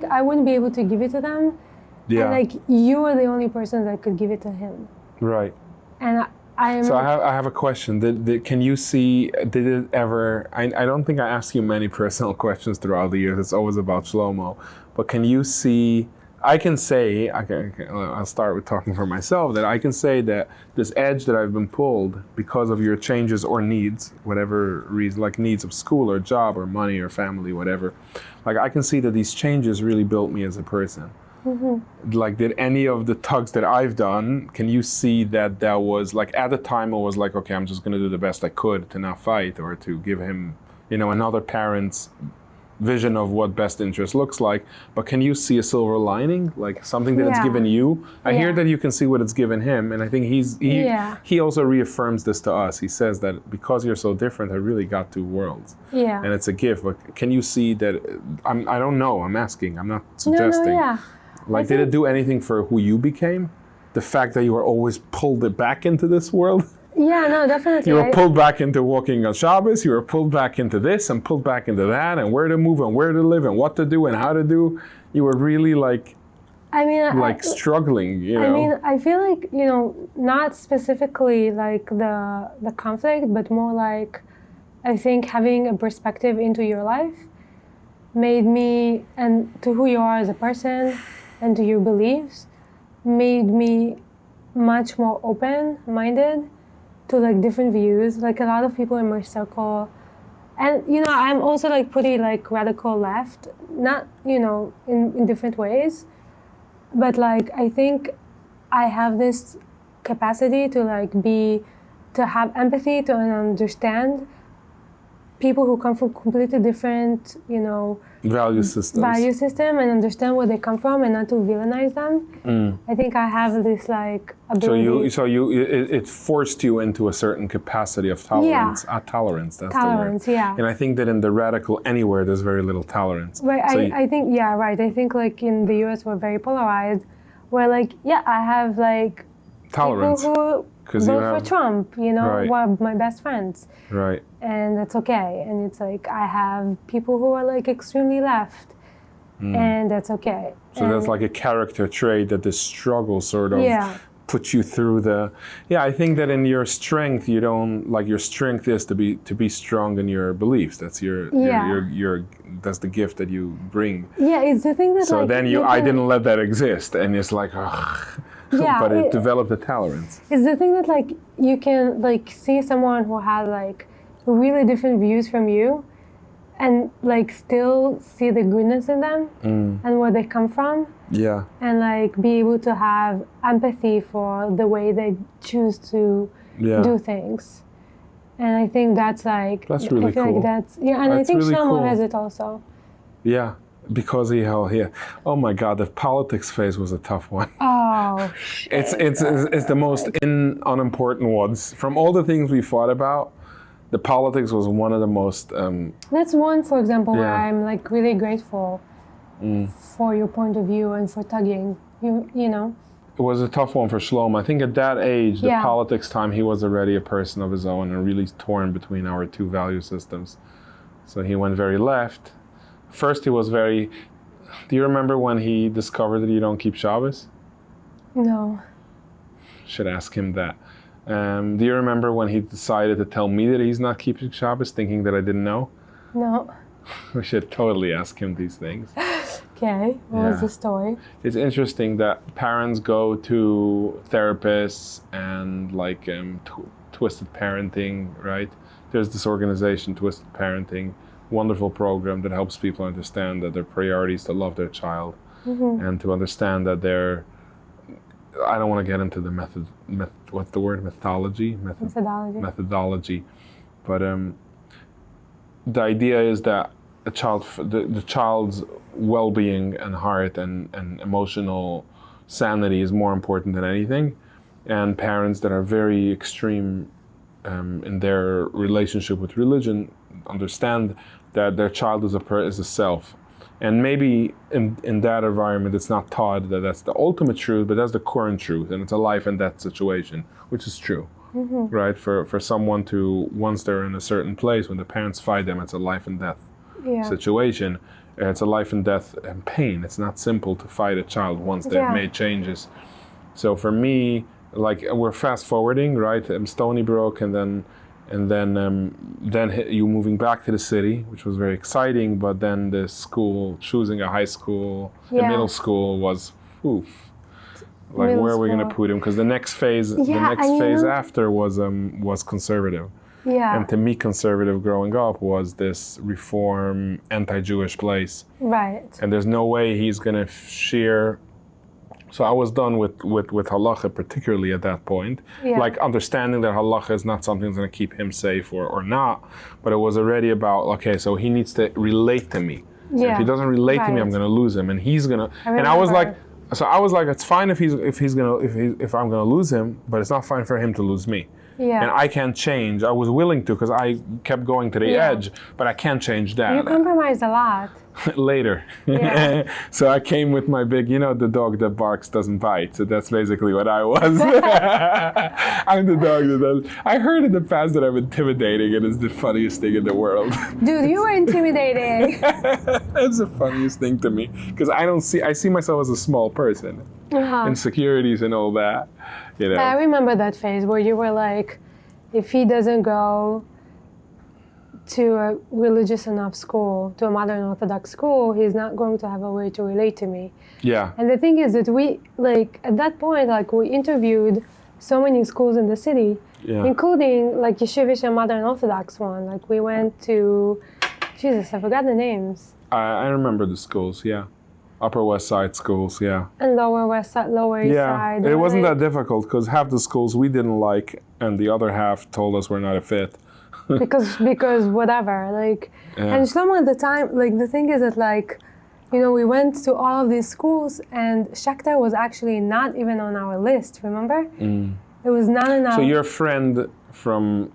I wouldn't be able to give it to them, Yeah. and like you are the only person that could give it to him. Right. And I am. So I have a question. Can you see? Did it ever? I don't think I asked you many personal questions throughout the years. It's always about Shlomo. But can you see? I can say, I'll start with talking for myself, that I can say that this edge that I've been pulled because of your changes or needs, whatever reason, like needs of school or job or money or family, whatever, like I can see that these changes really built me as a person. Mm-hmm. Like, did any of the tugs that I've done, can you see that was, like, at the time I was like, okay, I'm just going to do the best I could to not fight or to give him, another parent's vision of what best interest looks like, but can you see a silver lining, like something that it's given you? I hear that you can see what it's given him, and I think he also reaffirms this to us. He says that because you're so different, I really got two worlds. Yeah. And it's a gift. But can you see that? I don't know. I'm asking. I'm not suggesting. No, Like, did it do anything for who you became? The fact that you were always pulled back into this world? Yeah, no, definitely. You were pulled back into walking on Shabbos, you were pulled back into this and pulled back into that, and where to move and where to live and what to do and how to do. You were really struggling, I mean, I feel like, not specifically like the conflict, but more like, I think having a perspective into your life made me, and to who you are as a person and to your beliefs, made me much more open-minded to like different views. Like a lot of people in my circle, and I'm also like pretty like radical left, not in different ways, but like I think I have this capacity to to have empathy, to understand people who come from completely different value system, and understand where they come from and not to villainize them. I think I have this like ability. So it forced you into a certain capacity of tolerance. Tolerance, that's tolerance, the word. Yeah. And I think that in the radical anywhere there's very little tolerance. Right. So I think right. I think like in the US we're very polarized. Where like I have like tolerance. People who vote for Trump, who are my best friends. Right. And that's okay. And it's like I have people who are like extremely left, and that's okay. So that's like a character trait that this struggle sort of puts you through the. Yeah, I think that in your strength, you don't like your strength is to be strong in your beliefs. That's your that's the gift that you bring. Yeah, it's the thing that. So then I didn't let that exist, and it's like. Yeah, but it developed a tolerance. It's the thing that like you can like see someone who has like really different views from you, and like still see the goodness in them and where they come from. Yeah. And like be able to have empathy for the way they choose to do things. And I think that's like really I feel cool. Like that's and I think really Shlomo cool. has it also. Yeah. Because oh my God, the politics phase was a tough one. Oh, shit. It's the most unimportant ones. From all the things we fought about, the politics was one of the most. That's one, for example, where I'm like really grateful for your point of view and for tugging. You know. It was a tough one for Shlomo. I think at that age, the politics time, he was already a person of his own and really torn between our two value systems. So he went very left. First, he was very. Do you remember when he discovered that you don't keep Shabbos? No. Should ask him that. Do you remember when he decided to tell me that he's not keeping Shabbos, thinking that I didn't know? No. We should totally ask him these things. Okay. What was the story? It's interesting that parents go to therapists and like Twisted Parenting, right? There's this organization, Twisted Parenting. Wonderful program that helps people understand that their priority is to love their child and to understand that I don't want to get into the what's the word? Methodology. But the idea is that the child's well-being and heart and emotional sanity is more important than anything. And parents that are very extreme in their relationship with religion understand that their child is a self. And maybe in that environment, it's not taught that that's the ultimate truth, but that's the current truth, and it's a life and death situation, which is true. right? For someone to, once they're in a certain place, when the parents fight them, it's a life and death situation. It's a life and death and pain. It's not simple to fight a child once they've made changes. So for me, like, we're fast forwarding, right? Stony Brook, and then you moving back to the city, which was very exciting. But then the school, choosing a high school, a middle school was, oof. Like, Middle where are we school. going to put him? Because the next phase, after was conservative. Yeah. And to me, conservative growing up was this reform, anti-Jewish place. Right. And there's no way he's going to share. So I was done with halacha, particularly at that point. Yeah. Like, understanding that halacha is not something that's going to keep him safe or not. But it was already about, okay, so he needs to relate to me. So if he doesn't relate to me, I'm going to lose him. And he's going to. And I was like, it's fine if I'm going to lose him, but it's not fine for him to lose me. Yeah. And I can't change. I was willing to, because I kept going to the edge, but I can't change that. You compromised a lot. Later. Yeah. So I came with my big, the dog that barks doesn't bite. So that's basically what I was. I'm the dog that does. I heard in the past that I'm intimidating, and it's the funniest thing in the world. Dude, you were intimidating. That's the funniest thing to me, because I see myself as a small person. Insecurities and all that. I remember that phase where you were like, if he doesn't go to a religious enough school, to a modern Orthodox school, he's not going to have a way to relate to me. Yeah. And the thing is that we, like, at that point, like, we interviewed so many schools in the city, including, like, Yeshivish and modern Orthodox one. Like, we went to, Jesus, I forgot the names. I remember the schools, Upper West Side schools, And Lower West Side, Lower East Side. It wasn't that difficult, because half the schools we didn't like, and the other half told us we're not a fit. because whatever, like, and Shlomo at the time, like, the thing is that, like, we went to all of these schools, and Shakhtar was actually not even on our list, remember? It was not in our... So your friend from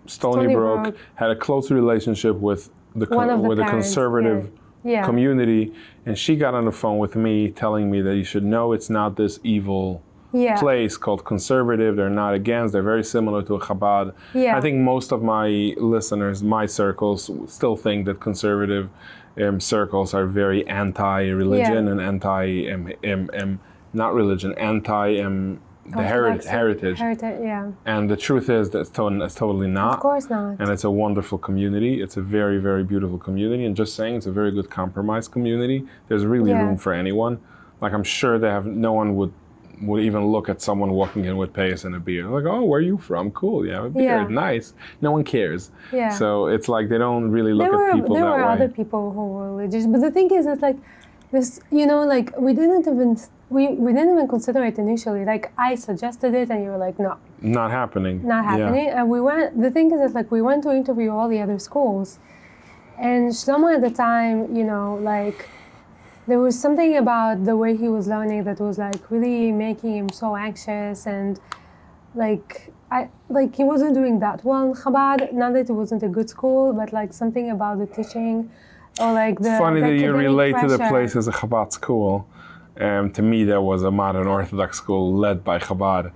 Stony Brook had a close relationship with the conservative community, and she got on the phone with me telling me that you should know it's not this evil place called conservative. They're not against. They're very similar to a Chabad. I think most of my listeners, my circles, still think that conservative circles are very anti-religion and not religion, the heritage. And the truth is that it's totally not. Of course not. And it's a wonderful community. It's a very, very beautiful community. And just saying, it's a very good compromise community. There's really room for anyone. Like, I'm sure no one would even look at someone walking in with payas and a beer. Like, oh, where are you from? Cool, you have a beer, nice. No one cares. So it's like they don't really look at people that way. There were other people who were religious. But the thing is that, like, this, like, we didn't even consider it initially. Like, I suggested it, and you were like, no. Not happening. Not happening. And the thing is that, like, we went to interview all the other schools. And Shlomo at the time, like, there was something about the way he was learning that was, like, really making him so anxious, and, like, he wasn't doing that well in Chabad. Not that it wasn't a good school, but, like, something about the teaching, or, like, It's funny that you relate to the pressure. place as a Chabad school. To me, that was a modern Orthodox school led by Chabad,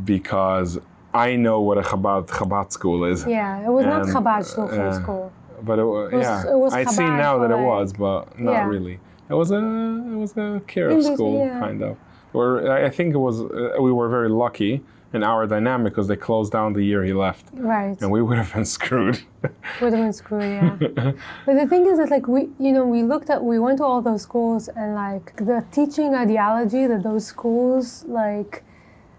because I know what a Chabad school is. Yeah, it was not Chabad shluchim school. But it was I see Chabad now that it like, was, but not really. It was a care of school, kind of. Or I think it was. We were very lucky in our dynamic, because they closed down the year he left. Right. And we would have been screwed. Would have been screwed, yeah. But the thing is that, like, we went to all those schools, and, like, the teaching ideology that those schools, like,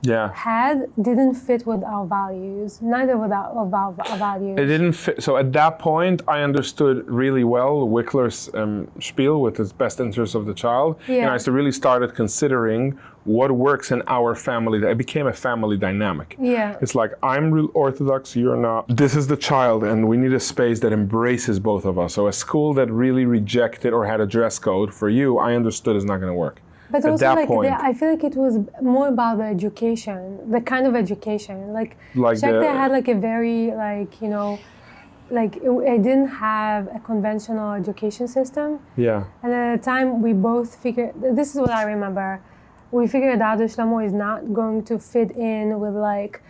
didn't fit with our values. Neither with our values. It didn't fit. So at that point, I understood really well Wickler's spiel with his best interest of the child. And I really started considering what works in our family. It became a family dynamic. It's like, I'm Orthodox, you're not. This is the child, and we need a space that embraces both of us. So a school that really rejected or had a dress code for you, I understood is not going to work. But at also, that like, point, I feel like it was more about the education, the kind of education. Like Shakhtar had, like, a very, like, like, it didn't have a conventional education system. And at the time, we both figured, this is what I remember, we figured out that Shlomo is not going to fit in with, like,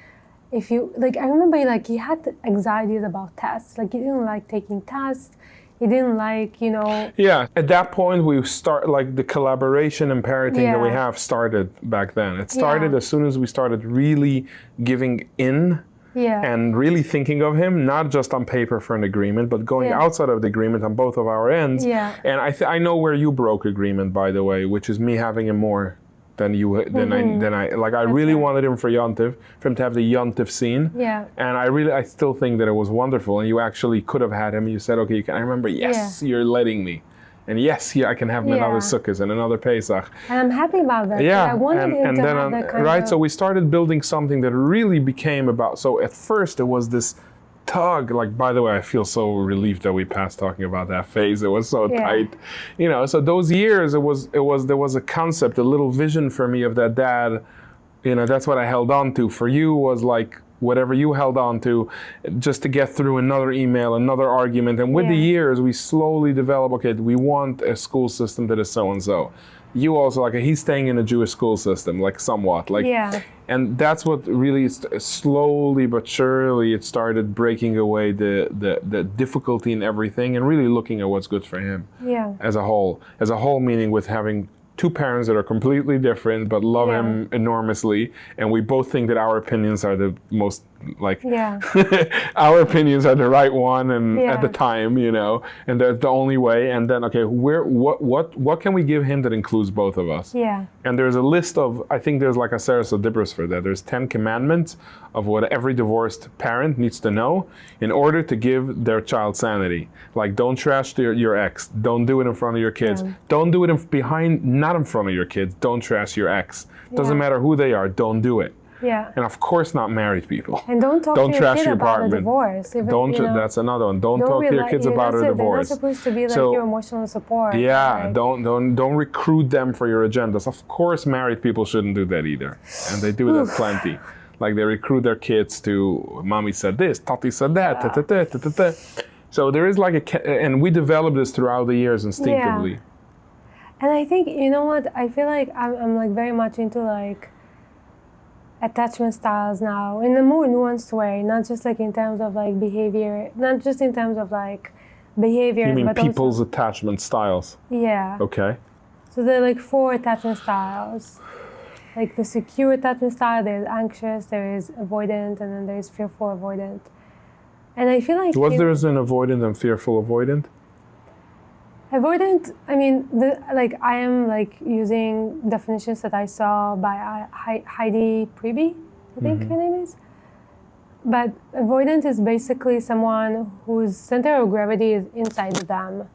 if you like, I remember like he had anxieties about tests. Like he didn't like taking tests. He didn't like, you know. Yeah, at that point we start like the collaboration and parenting that we Yeah. have started back then. It started Yeah. as soon as we started really giving in Yeah. and really thinking of him, not just on paper for an agreement, but going Yeah. outside of the agreement on both of our ends. Yeah. And I know where you broke agreement, by the way, which is me having him more than you than I like. I really right. wanted him for Yontif, for him to have the Yontif scene. Yeah. And I still think that it was wonderful. And you actually could have had him. You said, okay, you can. I remember, yes, you're letting me. And yes, I can have another Yeah. Sukkot and another Pesach. And I'm happy about that. Yeah, I wanted him to have on- that kind right. of. So we started building something that really became about. So at first it was this tug. Like, by the way, I feel so relieved that we passed talking about that phase. It was so Yeah. tight, you know. So those years, there was a concept, a little vision for me of that dad. You know, that's what I held on to. For you was like whatever you held on to, just to get through another email, another argument. And with the Yeah. years, we slowly develop. Okay, we want a school system that is so and so. You also like he's staying in a Jewish school system, like somewhat, like. Yeah. And that's what really slowly but surely it started breaking away the difficulty in everything and really looking at what's good for him Yeah. as a whole. As a whole, meaning with having two parents that are completely different but love Yeah. him enormously, and we both think that our opinions are the most like Yeah. our opinions are the right one and Yeah. at the time, you know, and that's the only way. And then okay, what can we give him that includes both of us? Yeah. And there's a list of, I think there's like a Seres Dibros for that. There's 10 commandments of what every divorced parent needs to know in order to give their child sanity. Like, don't trash your ex. Don't do it in front of your kids. Yeah. Don't do it not in front of your kids. Don't trash your ex. Doesn't Yeah. matter who they are. Don't do it. Yeah. And of course, not married people. And don't talk Don't to your trash kid your about a apartment. divorce. Even, Don't. you know, That's another one. Don't talk to your kids about a They're divorce. not supposed to be like So- your emotional support. Yeah, like, don't recruit them for your agendas. Of course, married people shouldn't do that either, and they do that plenty. Like they recruit their kids to, mommy said this, tati said that, ta, ta, ta, ta, ta, ta. So there is like and we developed this throughout the years instinctively. And I think, you know what, I feel like I'm like very much into like attachment styles now in a more nuanced way, not just like in terms of like behavior, not just in terms of like behaviors, You mean but people's also, attachment styles? yeah. Okay. So there are like 4 attachment styles. Like the secure attachment style, there's anxious, there is avoidant, and then there is fearful avoidant. And I feel like There is an avoidant and fearful avoidant? avoidant, I mean, I am like using definitions that I saw by Heidi Priebe, I think her name is. But avoidant is basically someone whose center of gravity is inside them.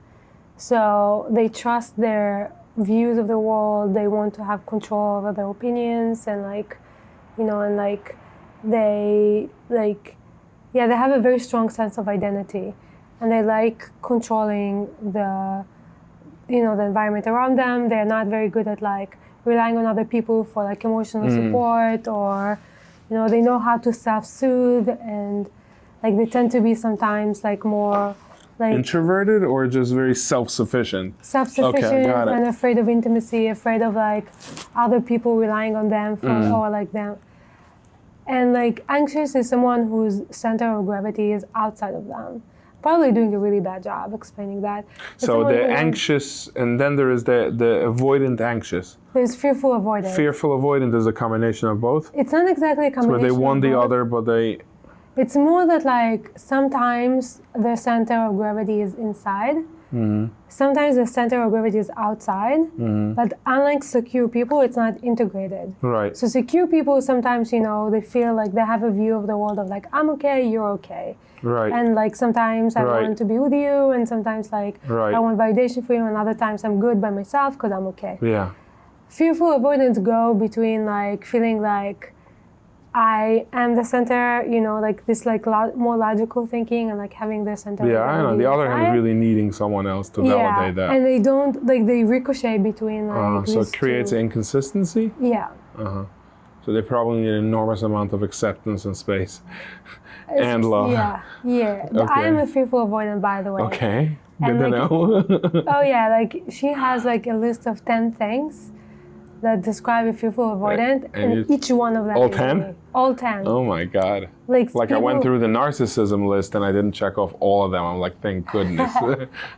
So they trust their views of the world, they want to have control over their opinions, and like, you know, and like they have a very strong sense of identity. And they like controlling the environment around them. They're not very good at like relying on other people for like emotional support, or, you know, they know how to self-soothe, and like they tend to be sometimes like more like Introverted or just very self-sufficient? self-sufficient Okay, got it. and afraid of intimacy, afraid of like other people relying on them for or like them. And like anxious is someone whose center of gravity is outside of them. Probably doing a really bad job explaining that. But So someone the who- anxious, and then there is the avoidant anxious. There's fearful avoidance. Fearful avoidant is a combination of both. It's not exactly a Where combination. they want of the both. other, but they. It's more that like sometimes the center of gravity is inside. Sometimes the center of gravity is outside. But unlike secure people, it's not integrated. Right. So secure people sometimes, you know, they feel like they have a view of the world of like, I'm okay, you're okay. Right. And like sometimes I Right. want to be with you, and sometimes like Right. I want validation from you, and other times I'm good by myself because I'm okay. Yeah. Fearful avoidance go between like feeling like I am the center, you know, like this like more logical thinking, and like having the center. Yeah, I know. The other hand is really needing someone else to validate that. And they don't like they ricochet between like. So these it creates two. inconsistency. Yeah. So they probably need an enormous amount of acceptance and space and love. Yeah, yeah. Okay. I am a fearful avoidant, by the way. Okay, good And to like- know. Oh yeah, like she has like a list of 10 things that describe if you feel avoidant, and you- each one of them. all is 10? me. All 10. Oh my God. Like I went people- through the narcissism list and I didn't check off all of them. I'm like, thank goodness.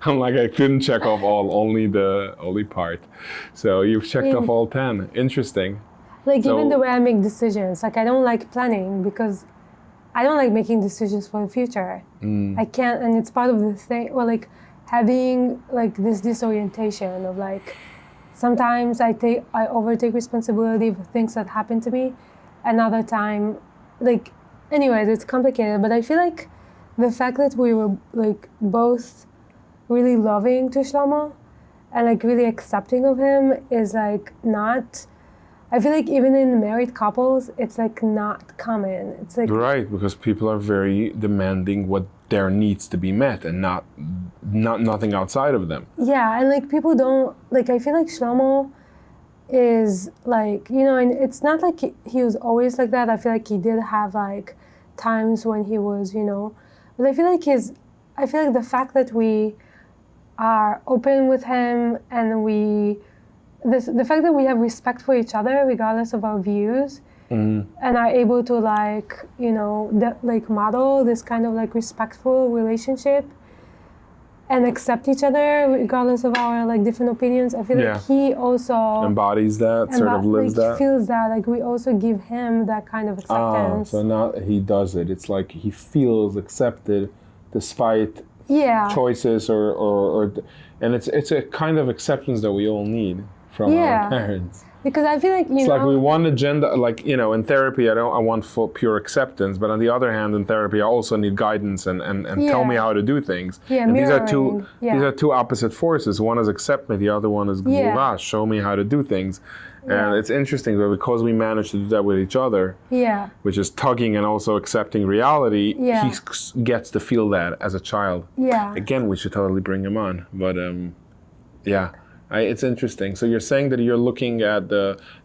I'm like, I didn't check off only the only part. So you've checked off all 10. Interesting. Like So- even the way I make decisions, like I don't like planning because I don't like making decisions for the future. I can't, and it's part of the thing. Well, like having like this disorientation of like sometimes I overtake responsibility for things that happen to me, another time, like anyways, it's complicated. But I feel like the fact that we were like both really loving to Shlomo and like really accepting of him is like not. I feel like even in married couples, it's like not common. It's like Right, because people are very demanding what there needs to be met and not nothing outside of them. yeah, and like people don't like. I feel like Shlomo is like and it's not like he was always like that. I feel like he did have like times when he was but I feel like the fact that we are open with him and the fact that we have respect for each other regardless of our views and are able to model this kind of like respectful relationship and accept each other regardless of our like different opinions. I feel Yeah. like he also Embodies that, sort of lives that. feels that like we also give him that kind of acceptance. So now he does it. It's like he feels accepted despite yeah. choices or and it's a kind of acceptance that we all need from Yeah. our parents. Because I feel like It's like we want agenda, like in therapy I want full pure acceptance, but on the other hand in therapy I also need guidance and tell me Yeah. how to do things. Yeah, and these are mirroring. Yeah. two opposite forces. One is accept me, the other one is Yeah. show me how to do things. And Yeah. it's interesting that because we manage to do that with each other, yeah. which is tugging and also accepting reality, Yeah. he gets to feel that as a child. Yeah. Again, we should totally bring him on. But it's interesting. So you're saying that you're looking at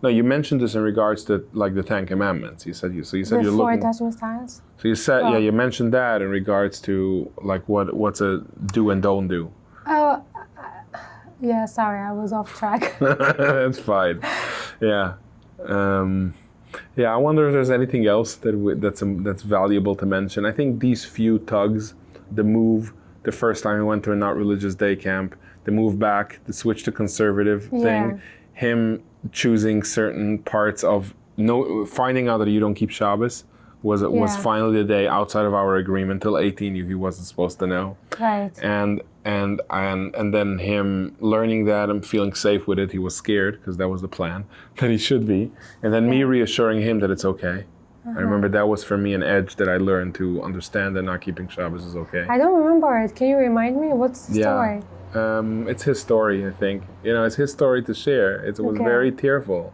you mentioned this in regards to like the Ten Commandments. You said The you're 4 looking. attachment styles. So you said Oh. you mentioned that in regards to like what's a do and don't do. Oh, yeah. Sorry, I was off track. That's fine. Yeah. I wonder if there's anything else that's valuable to mention. I think these few tugs, the move, the first time we went to a not religious day camp, the move back, the switch to conservative thing, him choosing certain parts of finding out that you don't keep Shabbos was finally the day outside of our agreement. Till 18 he wasn't supposed to know. Right. And then him learning that and feeling safe with it. He was scared because that was the plan that he should be. And then me reassuring him that it's okay. I remember that was for me an edge that I learned to understand that not keeping Shabbos is okay. I don't remember it. Can you remind me? What's the story? It's his story, I think. It's his story to share. It was Okay. very tearful.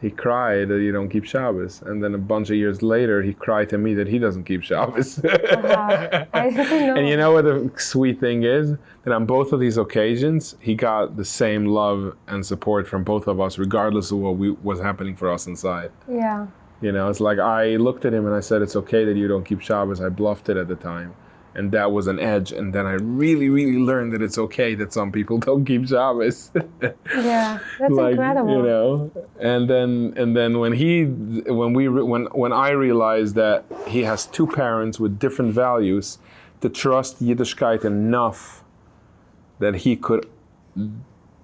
He cried that you don't keep Shabbos. And then a bunch of years later, he cried to me that he doesn't keep Shabbos. I didn't know. And you know what the sweet thing is? That on both of these occasions, he got the same love and support from both of us, regardless of what was happening for us inside. Yeah. It's like I looked at him and I said, it's okay that you don't keep Shabbos. I bluffed it at the time. And that was an edge. And then I really, really learned that it's okay that some people don't keep Shabbos. Yeah. That's incredible. And then when I realized that he has two parents with different values, to trust Yiddishkeit enough that he could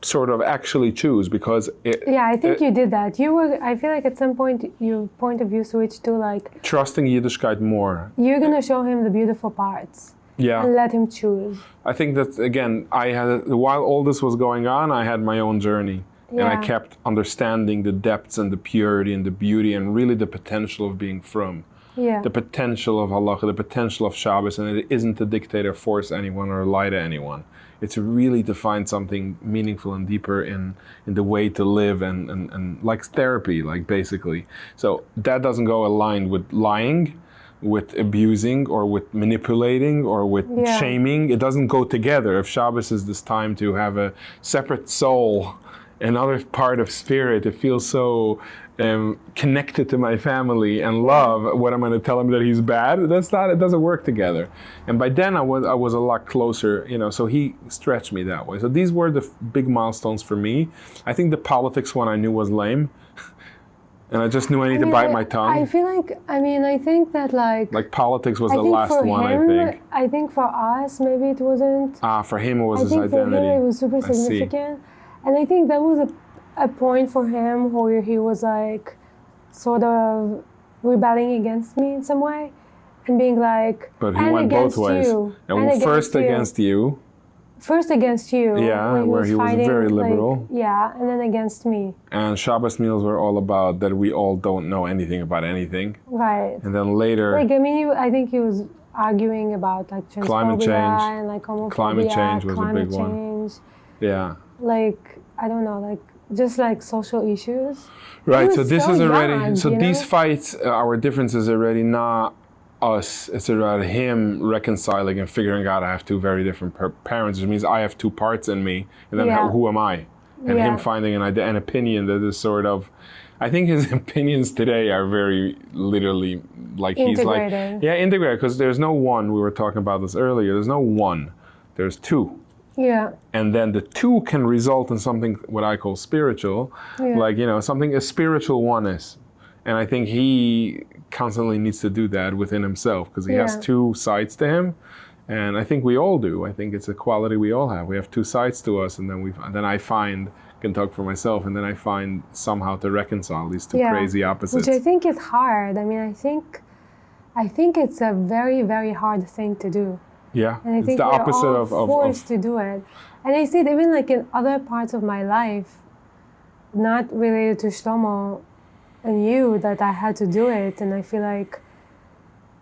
sort of actually choose, because I think you did that. I feel like at some point your point of view switched to like trusting Yiddishkeit more. you're gonna show him the beautiful parts and let him choose. I think that again, while all this was going on, I had my own journey. And I kept understanding the depths and the purity and the beauty and really the potential of being frum. Yeah. The potential of halacha, the potential of Shabbos, and it isn't to dictate or force anyone or lie to anyone. It's really to find something meaningful and deeper in the way to live and like therapy, like basically. So that doesn't go aligned with lying, with abusing, or with manipulating, or with shaming. It doesn't go together. If Shabbos is this time to have a separate soul, another part of spirit, it feels so connected to my family and love, what I'm going to tell him that he's bad? That's not. It doesn't work together. And by then I was a lot closer, So he stretched me that way. So these were the big milestones for me. I think the politics one I knew was lame, and I just knew I need to bite my tongue. I feel like I think that like politics was the last one. I think for us maybe it wasn't. For him it was his identity. I think for him it was super significant, and I think that was a point for him where he was like sort of rebelling against me in some way and being like, but he went both ways. And first against you. First against you. Yeah, where he was very liberal. And then against me. And Shabbos meals were all about that we all don't know anything about anything. Right. And then later. I think he was arguing about like transphobia climate change and like homophobia. Climate change was a big one. Yeah. I don't know, just like social issues. Right, so this is already, young, these fights, our differences are already not us, it's about him reconciling and figuring out I have two very different parents, which means I have two parts in me, and then who am I? And him finding an opinion that is sort of, I think his opinions today are very literally like integrated. He's like, integrated, because there's no one, we were talking about this earlier, there's no one, there's two. Yeah. And then the two can result in something what I call spiritual, something a spiritual oneness. And I think he constantly needs to do that within himself because he has two sides to him. And I think we all do. I think it's a quality we all have. We have two sides to us, and then I can talk for myself, and then I find somehow to reconcile these two crazy opposites. Which I think is hard. I think it's a very, very hard thing to do. Yeah, and I think the opposite all forced to do it. And I see it even like in other parts of my life, not related to Shlomo and you, that I had to do it. And I feel like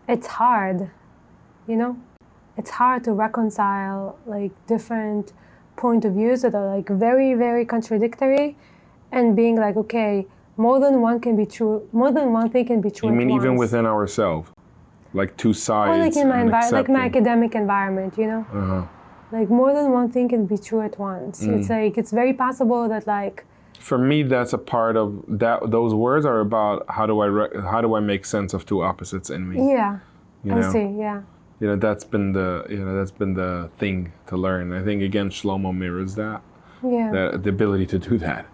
it's hard, It's hard to reconcile like different point of views that are like very, very contradictory, and being like, okay, more than one thing can be true You mean even within ourselves? Like two sides. Or like in my academic environment, Uh-huh. Like more than one thing can be true at once. It's like it's very possible that like. For me, that's a part of that. Those words are about how do I make sense of two opposites in me. Yeah, I see. Yeah. That's been the thing to learn. I think again, Shlomo mirrors that. Yeah. The ability to do that.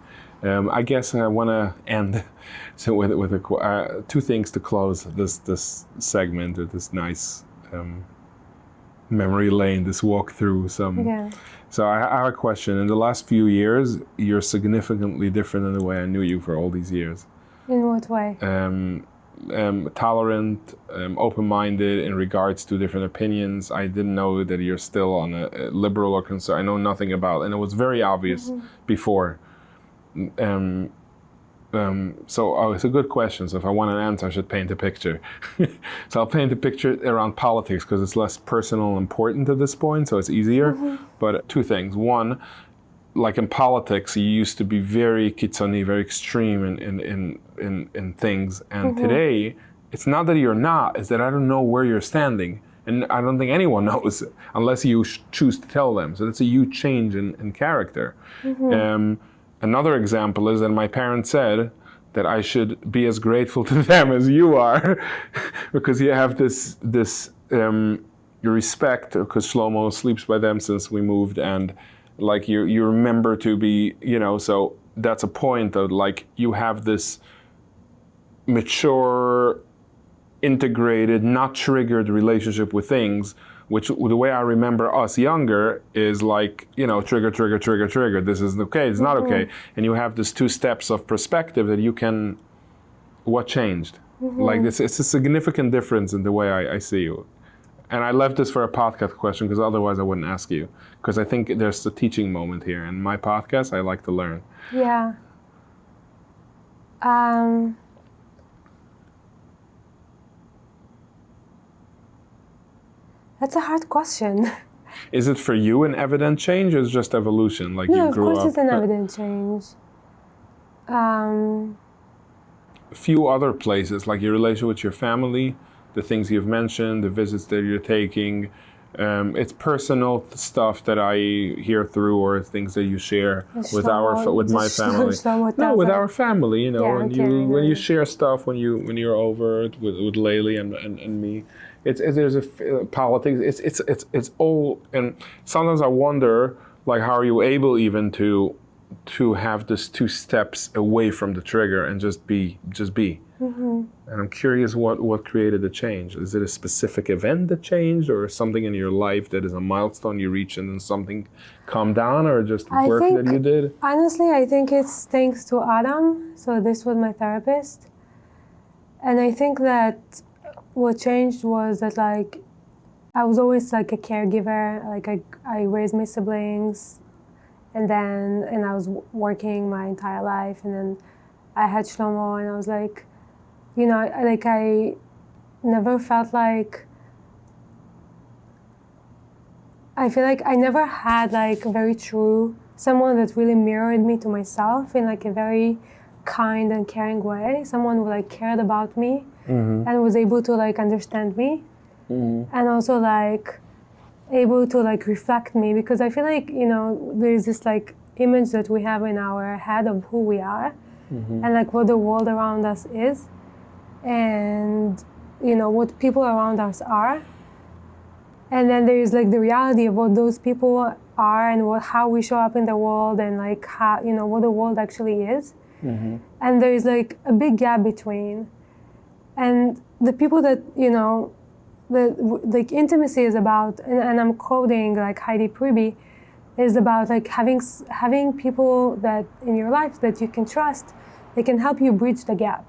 I guess I want to end with two things to close this segment, or this nice memory lane, this walk through some. Yeah. So I have a question. In the last few years, you're significantly different in the way I knew you for all these years. In what way? Tolerant, open-minded in regards to different opinions. I didn't know that you're still on a liberal or conservative. I know nothing about, and it was very obvious before. It's a good question. So if I want an answer, I should paint a picture. So I'll paint a picture around politics because it's less personal and important at this point, so it's easier. But two things. One, like in politics, you used to be very kitzoni, very extreme in things. And today, it's not that you're not, it's that I don't know where you're standing. And I don't think anyone knows unless you choose to tell them. So that's a huge change in character. Another example is that my parents said that I should be as grateful to them as you are, because you have this respect, because Shlomo sleeps by them since we moved, and like you remember to be, so that's a point of like you have this mature, integrated, not triggered relationship with things, which the way I remember us younger is like, trigger, trigger, trigger, trigger. This is okay, it's not okay. And you have these two steps of perspective that you can, what changed? Like it's a significant difference in the way I see you. And I left this for a podcast question because otherwise I wouldn't ask you. Because I think there's a teaching moment here. And my podcast, I like to learn. Yeah. That's a hard question. Is it for you an evident change, or is it just evolution? Like no, you grew up. of course it's an evident change. A few other places, like your relation with your family, the things you've mentioned, the visits that you're taking, It's personal stuff that I hear through, or things that you share with my family. No, with our family, you know, when you share stuff, when you're over it with Layli and me, there's politics. It's all, and sometimes I wonder, like, how are you able even to have this 2 steps away from the trigger and just be. Mm-hmm. And I'm curious what created the change. Is it a specific event that changed, or something in your life that is a milestone you reach and then something calmed down, or just work that you did? Honestly, I think it's thanks to Adam. So this was my therapist. And I think that what changed was that, like, I was always like a caregiver. Like I raised my siblings, and I was working my entire life, and then I had Shlomo, and I was like, you know, I never felt like, I feel like I never had like very true someone that really mirrored me to myself in like a very kind and caring way. Someone who like cared about me and was able to like understand me and also like able to like reflect me, because I feel like, you know, there's this like image that we have in our head of who we are and like what the world around us is, and you know what people around us are, and then there is like the reality of what those people are and how we show up in the world, and like how, you know, what the world actually is. And there is like a big gap between, and the people that, you know, the intimacy is about, and I'm quoting like Heidi Priebe, is about like having people that in your life that you can trust, they can help you bridge the gap.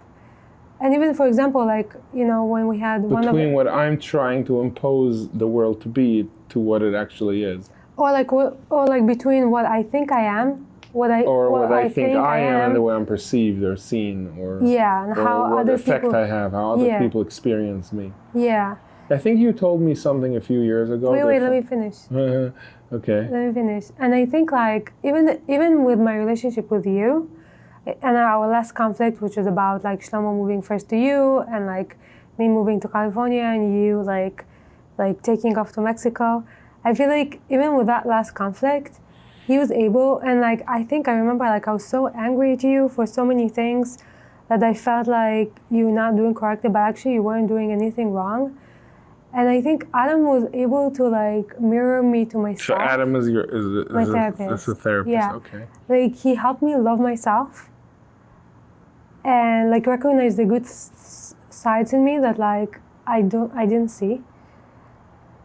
And even, for example, like, you know, when we had between what I'm trying to impose the world to be to what it actually is, or like between what I think I am, what I think I am, and the way I'm perceived or seen, or and how what other effect people, I have, how other people experience me. Yeah. I think you told me something a few years ago. Wait, let me finish. Okay. Let me finish. And I think like even with my relationship with you, and our last conflict, which was about like Shlomo moving first to you, and like me moving to California, and you like taking off to Mexico. I feel like even with that last conflict, he was able, and like I remember like I was so angry at you for so many things that I felt like you're not doing correctly, but actually you weren't doing anything wrong. And I think Adam was able to like mirror me to myself. So Adam is my therapist. Is a therapist. Yeah. Okay. Like he helped me love myself and like recognize the good sides in me that like I didn't see,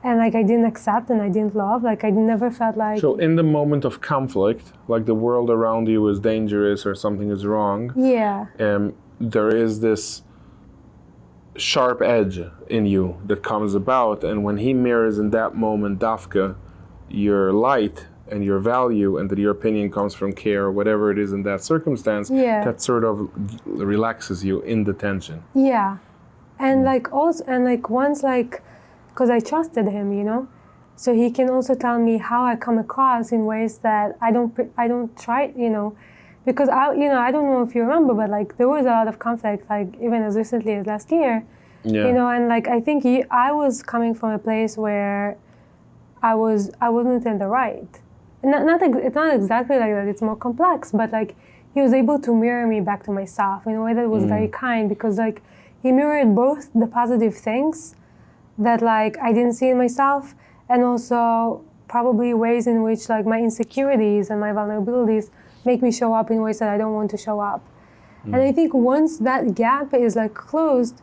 and like I didn't accept and I didn't love. Like I never felt like. So in the moment of conflict, like the world around you is dangerous or something is wrong. Yeah. There is this sharp edge in you that comes about, and when he mirrors in that moment dafka your light and your value, and that your opinion comes from care or whatever it is in that circumstance, that sort of relaxes you in the tension. Yeah. And like also, and like once like, because I trusted him, you know, so he can also tell me how I come across in ways that I don't try, you know, because I don't know if you remember, but like there was a lot of conflict, like even as recently as last year, you know, and like I think I was coming from a place where I wasn't in the right. It's not exactly like that. It's more complex, but like he was able to mirror me back to myself in a way that was very kind, because like he mirrored both the positive things that like I didn't see in myself, and also probably ways in which like my insecurities and my vulnerabilities make me show up in ways that I don't want to show up. And I think once that gap is like closed,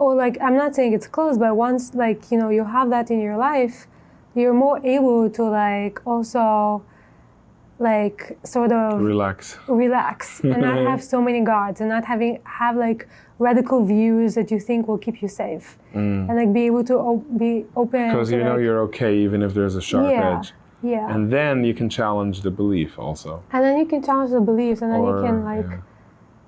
or like I'm not saying it's closed, but once like, you know, you have that in your life, you're more able to like also like sort of relax and not have so many guards, and not have like radical views that you think will keep you safe, and like be able to be open, because you know like, you're okay even if there's a sharp edge. Yeah. And then you can challenge the belief also. And then you can challenge the beliefs, and then you can like. Yeah.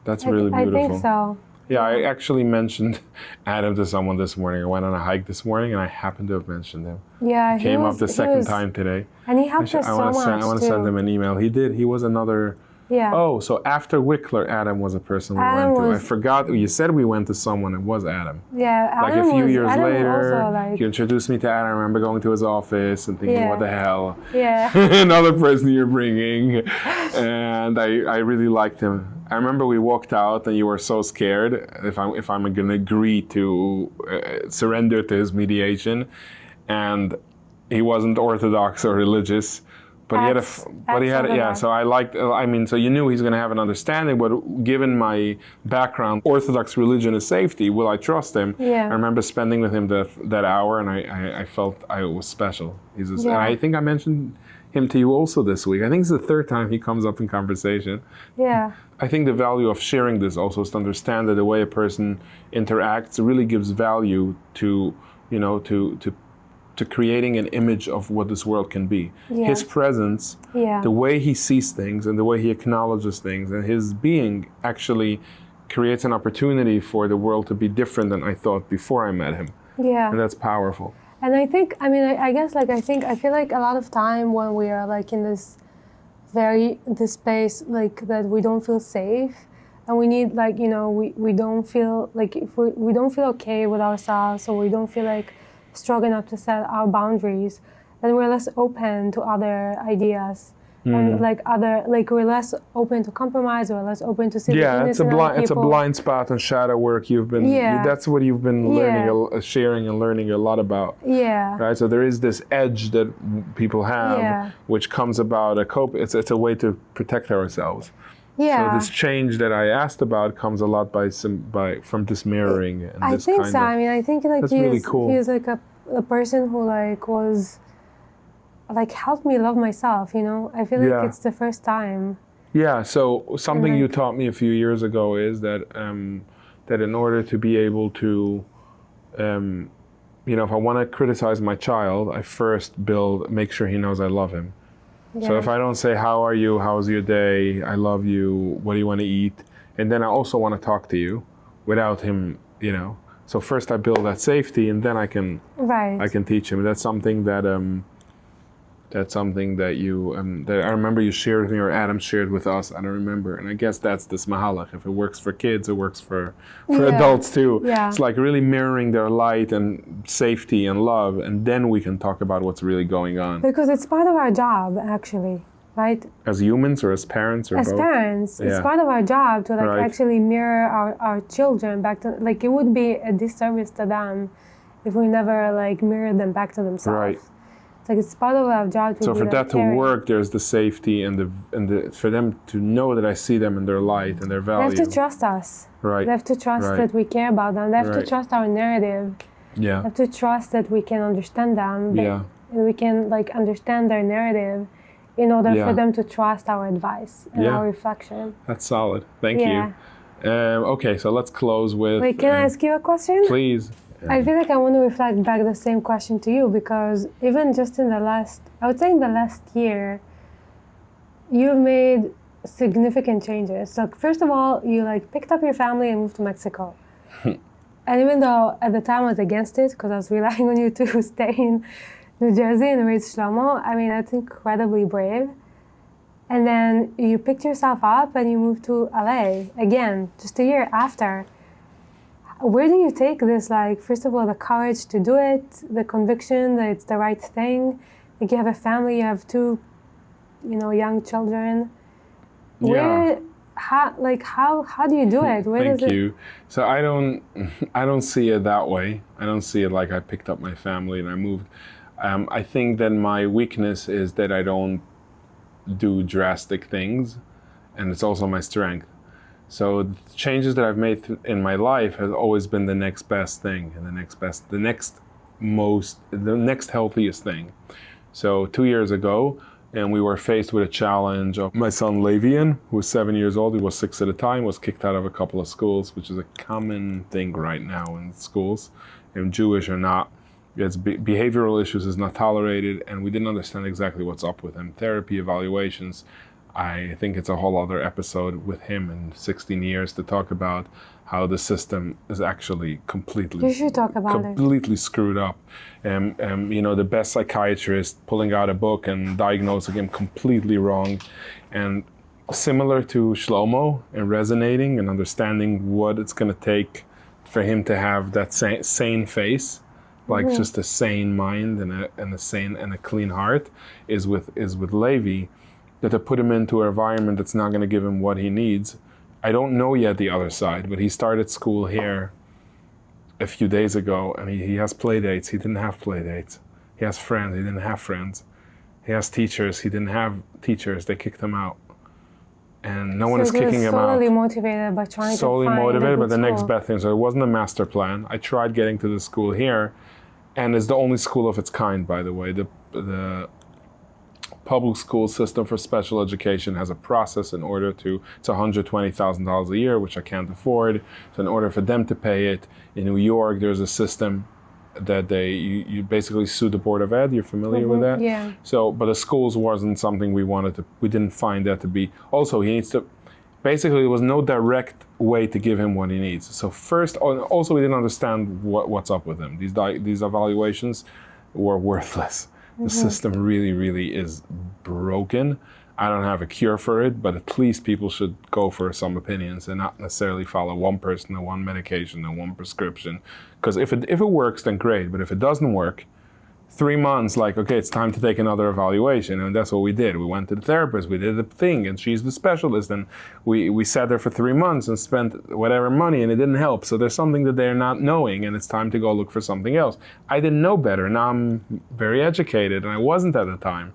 That's really beautiful. I think so. Yeah, I actually mentioned Adam to someone this morning. I went on a hike this morning, and I happened to have mentioned him. Yeah, he came up the second time today. And he helped us so much. I want to send him an email. He did. He was another Yeah. Oh, so after Wickler, Adam was a person we Adam went to. I was- forgot, you said we went to someone, it was Adam. Yeah, Like Adam a few was, years Adam later, also, like, you introduced me to Adam. I remember going to his office and thinking, Yeah. what the hell? yeah, Another person you're bringing. And I really liked him. I remember we walked out and you were so scared if I'm going to agree to surrender to his mediation. And he wasn't Orthodox or religious. But he had so I liked, so you knew he's going to have an understanding, but given my background, Orthodox religion is safety, will I trust him? Yeah. I remember spending with him that hour, and I felt I was special. And Yeah. I think I mentioned him to you also this week. I think it's the third time he comes up in conversation. yeah, I think the value of sharing this also is to understand that the way a person interacts really gives value to, to creating an image of what this world can be. Yeah. His presence, yeah, the way he sees things and the way he acknowledges things, and his being actually creates an opportunity for the world to be different than I thought before I met him. yeah. And that's powerful. And I think, I guess, I feel like a lot of time when we are like in this space, like that we don't feel safe, and we need, like, we don't feel like, if we don't feel okay with ourselves, or we don't feel like strong enough to set our boundaries, then we're less open to other ideas. And we're less open to compromise, or less open to see the goodness in other it's a people. blind spot and shadow work. That's what you've been learning, sharing and learning a lot about. Yeah. Right, so there is this edge that people have, Yeah. which comes about it's a way to protect ourselves. Yeah. So this change that I asked about comes a lot from this mirroring and I this think kind so. of. I think like That's really cool. he's like a person who was like helped me love myself. I feel like Yeah. it's the first time. Yeah. So something you like- taught me a few years ago is that that in order to be able to, if I want to criticize my child, I first make sure he knows I love him. Yeah. So if I don't say, how are you, how's your day, I love you, what do you want to eat, and then I also want to talk to you without him, So first I build that safety, and then I can teach him. That's something that that I remember you shared with me, or Adam shared with us. I don't remember, and I guess that's this mahalach. If it works for kids, it works for adults too. Yeah. It's like really mirroring their light and safety and love, and then we can talk about what's really going on. Because it's part of our job, actually, right? As humans, or as parents, or As both? parents, it's Yeah. part of our job to Right. actually mirror our children back to, it would be a disservice to them if we never mirror them back to themselves. Right. It's part of our job to So be for that to caring. work, there's the safety and the for them to know that I see them in their light and their They value. have to trust us. Right. They have to trust Right. that we care about them. They have to Right. trust our narrative. They Yeah. have to trust that we can understand them. Yeah. And we can understand their narrative in order Yeah. for them to trust our advice and Yeah. our reflection. That's solid. Thank Yeah. you. Okay, so let's close with. Wait, can I ask you a question? Please. I feel like I want to reflect back the same question to you, because even just in the last year, you've made significant changes. So first of all, you picked up your family and moved to Mexico. And even though at the time I was against it, because I was relying on you to stay in New Jersey and raise Shlomo, that's incredibly brave. And then you picked yourself up and you moved to LA again, just a year after. Where do you take this, first of all, the courage to do it, the conviction that it's the right thing? You have a family, you have two, young children. Yeah. How do you do it? Thank you. So I don't see it that way. I don't see it like I picked up my family and I moved. I think that my weakness is that I don't do drastic things, and it's also my strength. So the changes that I've made in my life has always been the next best thing, and the next healthiest thing. So 2 years ago, and we were faced with a challenge of my son Lavian, who was 7 years old. He was 6 at the time, was kicked out of a couple of schools, which is a common thing right now in schools, and Jewish or not. It's behavioral issues is not tolerated, and we didn't understand exactly what's up with him. Therapy, evaluations. I think it's a whole other episode with him in 16 years to talk about how the system is actually completely You should talk about completely screwed up. The best psychiatrist pulling out a book and diagnosing him completely wrong, and similar to Shlomo and resonating and understanding what it's going to take for him to have that sane face, like just a sane mind and a clean heart, is with Levi, that to put him into an environment that's not going to give him what he needs. I don't know yet the other side, but he started school here a few days ago, and he has play dates. He didn't have play dates. He has friends. He didn't have friends. He has teachers. He didn't have teachers. They kicked him out. And no one is kicking him out. Solely motivated by trying solely to find motivated by the school. next best thing. So it wasn't a master plan. I tried getting to the school here, and it's the only school of its kind, by the way. The public school system for special education has a process in order to, it's $120,000 a year, which I can't afford. So in order for them to pay it, in New York, there's a system that you basically sue the Board of Ed. You're familiar with that? Yeah. So, but the schools wasn't something we didn't find that to be. Also, he needs to, basically there was no direct way to give him what he needs. So first, also we didn't understand what's up with him. These evaluations were worthless. The system really, really is broken. I don't have a cure for it, but at least people should go for some opinions and not necessarily follow one person and one medication and one prescription. Because if it works, then great. But if it doesn't work, 3 months, like, okay, it's time to take another evaluation. And that's what we did. We went to the therapist, we did the thing, and she's the specialist. And we sat there for 3 months and spent whatever money, and it didn't help. So there's something that they're not knowing, and it's time to go look for something else. I didn't know better. Now I'm very educated, and I wasn't at the time.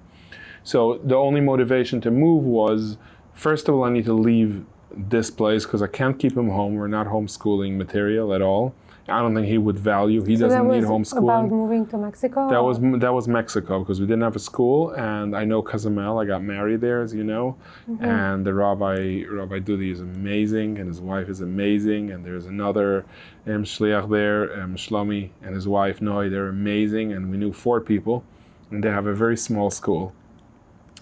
So the only motivation to move was, first of all, I need to leave this place because I can't keep him home. We're not homeschooling material at all. I don't think he would value. He doesn't need homeschooling. About moving to Mexico? That was Mexico because we didn't have a school, and I know Cozumel. I got married there, as you know, and the Rabbi Dudi is amazing, and his wife is amazing, and there's another shliach there, Shlomi, and his wife Noi. They're amazing, and we knew 4 people, and they have a very small school.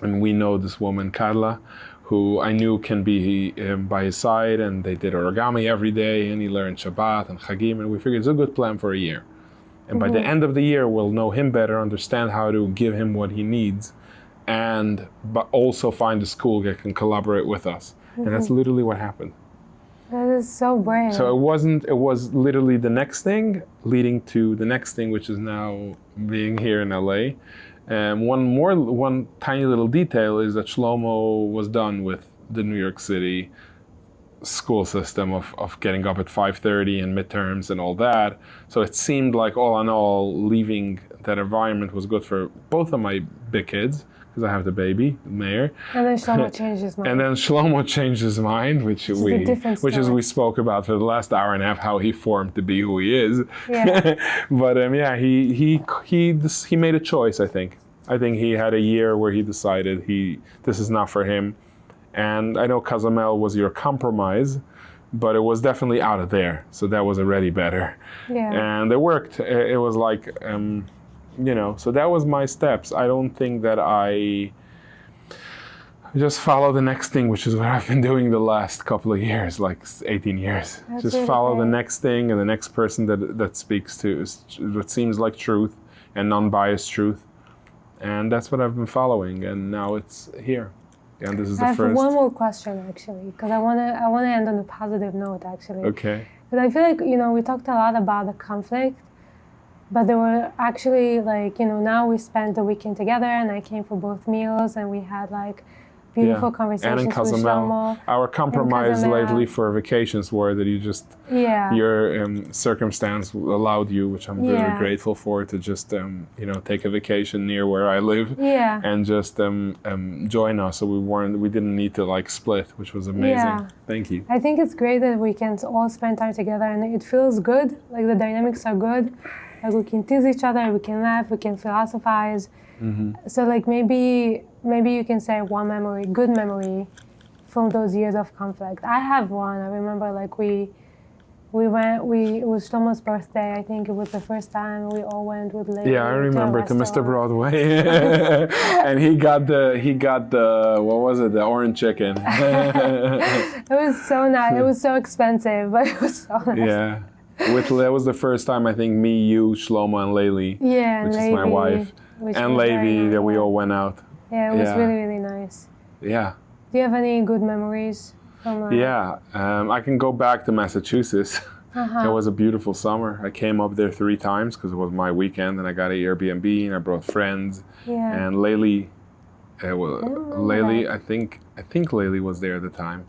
And we know this woman, Carla, who I knew can be by his side, and they did origami every day, and he learned Shabbat and Chagim, and we figured it's a good plan for a year. And by the end of the year, we'll know him better, understand how to give him what he needs, but also find a school that can collaborate with us. And that's literally what happened. That is so brave. So it was literally the next thing, leading to the next thing, which is now being here in LA. One tiny little detail is that Shlomo was done with the New York City school system of getting up at 5:30 and midterms and all that. So it seemed like all in all, leaving that environment was good for both of my big kids, because I have the baby, Meir. And then Shlomo changed his mind. And then Shlomo changed his mind, which we spoke about for the last hour and a half, how he formed to be who he is. Yeah. But he made a choice. I think he had a year where he decided this is not for him. And I know Cozumel was your compromise, but it was definitely out of there. So that was already better. Yeah. And it worked. It was like, so that was my steps. I don't think that I just follow the next thing, which is what I've been doing the last couple of years, like 18 years. That's just really follow the great. next thing and the next person that speaks to what seems like truth and non-biased truth. And that's what I've been following. And now it's here. And this is the I have first. one more question, actually, because I wanna end on a positive note, actually. Okay. Because I feel like, we talked a lot about the conflict, but there were actually, now we spent the weekend together, and I came for both meals, and we had, beautiful conversations and in with Cozumel. Shlomo. Our compromise Cozumel. lately for vacations were that your circumstance allowed you, which I'm very grateful for, to just take a vacation near where I live and just join us. So we didn't need to split, which was amazing. Yeah. Thank you. I think it's great that we can all spend time together, and it feels good. Like the dynamics are good. Like we can tease each other, we can laugh, we can philosophize. So maybe you can say one memory, good memory, from those years of conflict. I have one. I remember it was Shlomo's birthday. I think it was the first time we all went with Levi. Yeah, I remember to Mr. restaurant. Broadway, and he got the what was it? The orange chicken. It was so nice. It was so expensive, but it was so nice. Yeah. That was the first time, I think, me, you, Shlomo, and Leili, Yeah, which and is my Levi, wife, which and was very Levi, nice. that we all went out. Yeah, it was Yeah. really, really nice. Yeah. Do you have any good memories from? Yeah, I can go back to Massachusetts. Uh-huh. It was a beautiful summer. I came up there 3 times because it was my weekend, and I got an Airbnb, and I brought friends. Yeah. And Laylee, Laylee, that. I think Laylee was there at the time.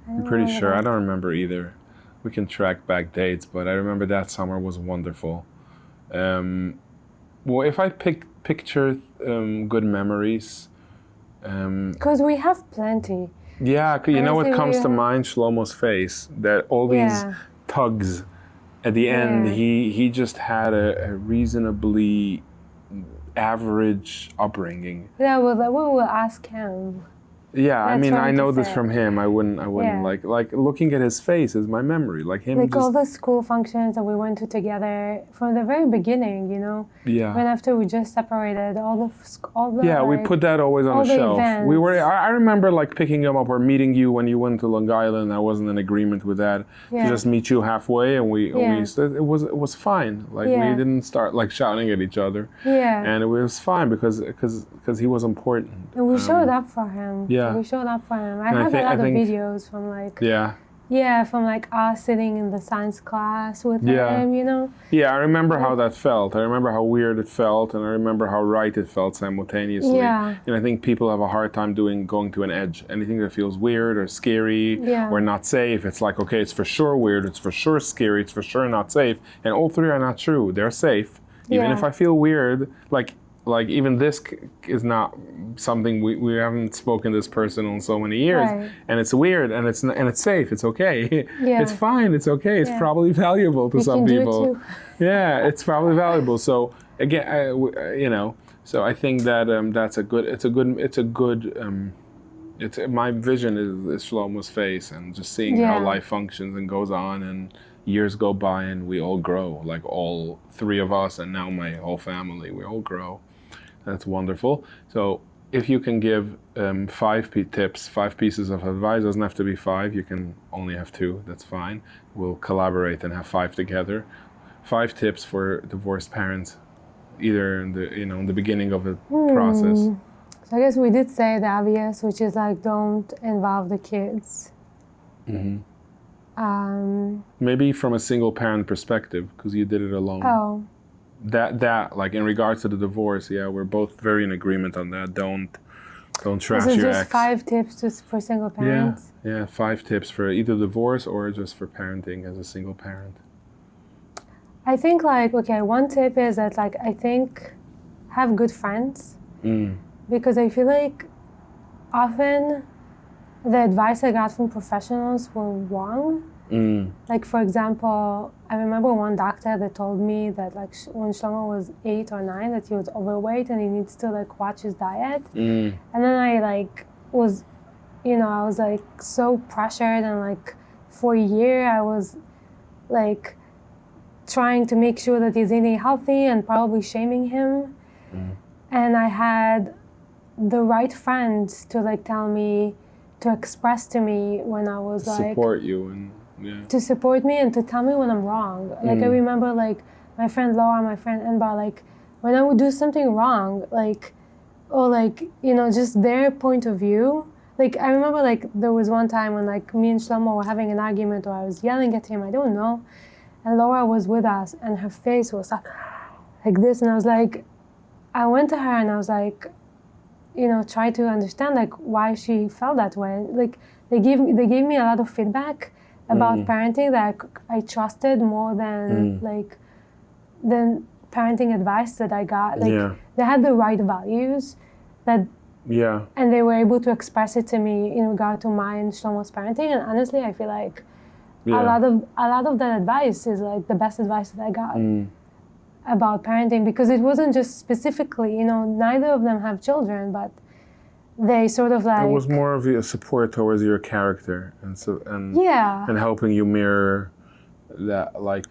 I'm don't pretty remember sure. I that. don't remember either. We can track back dates, but I remember that summer was wonderful. Well, if I picture good memories, Because we have plenty. yeah, you know what Honestly, comes to we- mind? Shlomo's face. That all these Yeah. tugs. At the end, Yeah. he just had a reasonably average upbringing. Yeah, we will ask him. Yeah, I That's mean, what I I'm know to this say. from him. I wouldn't Yeah. like looking at his face is my memory. Like him Like all just, the school functions that we went to together from the very beginning, you know. yeah. When after we just separated, all the Yeah, we like, put that always on all a the shelf. We were. events. I remember like picking him up or meeting you when you went to Long Island. I wasn't in agreement with that. Yeah. To just meet you halfway, and Yeah. it was fine. Like Yeah. we didn't start like shouting at each other, Yeah. and it was fine because he was important. And we showed up for him. yeah. We showed up for him. I And I have thi- a I lot of think- videos from like Yeah, from like us sitting in the science class with Yeah. him, you know. yeah. I remember how that felt. I remember how weird it felt, and I remember how right it felt simultaneously. Yeah. And I think people have a hard time going to an edge. Anything that feels weird or scary Yeah. or not safe, it's like, okay, it's for sure weird, it's for sure scary, it's for sure not safe. And all 3 are not true. They're safe. Even Yeah. if I feel weird, like even this is not something we haven't spoken to this person in so many years, Right. and it's weird, and it's safe. It's okay. Yeah. It's fine. It's okay. It's Yeah. probably valuable to You some can do it people. too. Yeah, it's probably valuable. So again, you know, so I think that that's a good. It's my vision is Shlomo's face, and just seeing how Yeah. life functions and goes on, and years go by, and we all grow. Like all 3 of us, and now my whole family, we all grow. That's wonderful. So if you can give 5 tips, 5 pieces of advice, doesn't have to be 5. You can only have 2. That's fine. We'll collaborate and have 5 together. 5 tips for divorced parents, either in the beginning of the process. So I guess we did say the obvious, which is like don't involve the kids. Mm-hmm. Um, Maybe from a single parent perspective, because you did it alone. oh, That like in regards to the divorce, yeah, we're both very in agreement on that. Don't trash this is your just ex. 5 tips for single parents. Yeah, 5 tips for either divorce or just for parenting as a single parent. I think like, okay, one tip is that like, I think have good friends. Because I feel like often the advice I got from professionals were wrong. Like for example, I remember one doctor that told me that like when Shlomo was 8 or 9 that he was overweight and he needs to like watch his diet. And then I like was, you know, I was like so pressured, and like for a year I was like trying to make sure that he's eating healthy and probably shaming him. And I had the right friends to like tell me, to express to me when I was like Support you and yeah. to support me and to tell me when I'm wrong. Like I remember like my friend Laura, my friend Enba, like when I would do something wrong, like or like, you know, just their point of view. Like I remember like there was one time when like me and Shlomo were having an argument, or I was yelling at him, I don't know. And Laura was with us and her face was like this, and I was like, I went to her and I was like, you know, try to understand like why she felt that way. Like they gave me a lot of feedback about parenting that I trusted more than like than parenting advice that I got. Like they had the right values that and they were able to express it to me in regard to my and Shlomo's parenting. And honestly, I feel like a lot of that advice is like the best advice that I got about parenting, because it wasn't just specifically, you know, neither of them have children, but they sort of like it was more of a support towards your character and helping you mirror that, like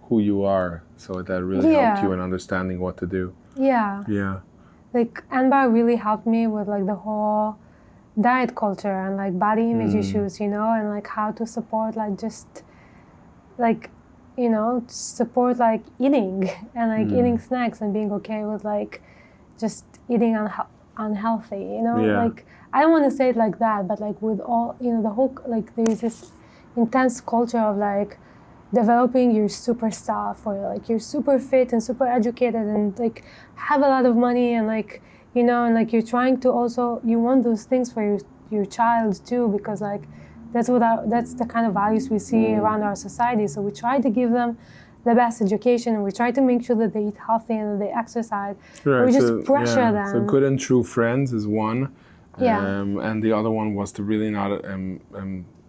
who you are, so that really helped you in understanding what to do. Like Anbar really helped me with like the whole diet culture and like body image issues, you know, and like how to support like just like, you know, support like eating and like eating snacks and being okay with like just eating unhealthy, you know? Yeah. Like, I don't want to say it like that, but like with all, you know, the whole, like there's this intense culture of like developing your super self, or like you're super fit and super educated and like have a lot of money and like, you know, and like you're trying to also, you want those things for your child too, because like that's the kind of values we see around our society. So we try to give them the best education, and we try to make sure that they eat healthy and that they exercise. Right. We just pressure them. So good and true friends is one. Yeah. And the other one was to really not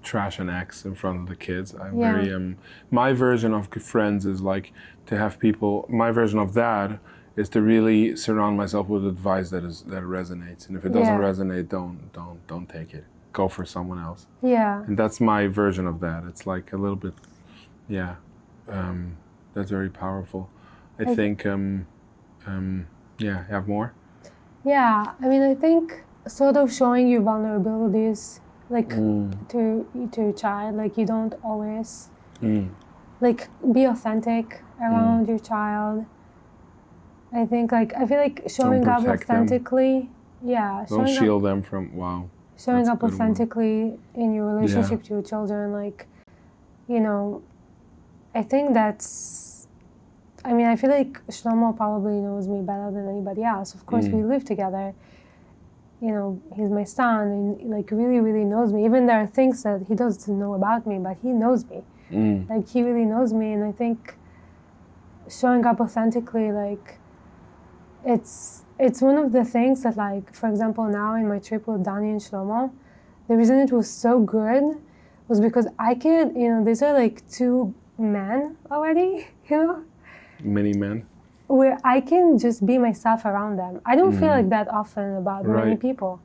trash an ex in front of the kids. I'm very my version of friends is like to have people. My version of that is to really surround myself with advice that resonates. And if it doesn't resonate, don't take it. Go for someone else. Yeah. And that's my version of that. It's like a little bit, that's very powerful. I think, have more? Yeah, I mean, I think sort of showing your vulnerabilities, like to your child, like you don't always, like be authentic around your child. I think like, I feel like showing up authentically, Don't shield them from, showing up authentically in your relationship to your children, like, you know, I think that's, I mean, I feel like Shlomo probably knows me better than anybody else. Of course, we live together. You know, he's my son, and like really, really knows me. Even there are things that he doesn't know about me, but he knows me. Like he really knows me, and I think showing up authentically, like, it's one of the things that, like, for example, now in my trip with Danny and Shlomo, the reason it was so good was because I could, you know, these are like two men already, you know? Many men. Where I can just be myself around them. I don't feel like that often about many people.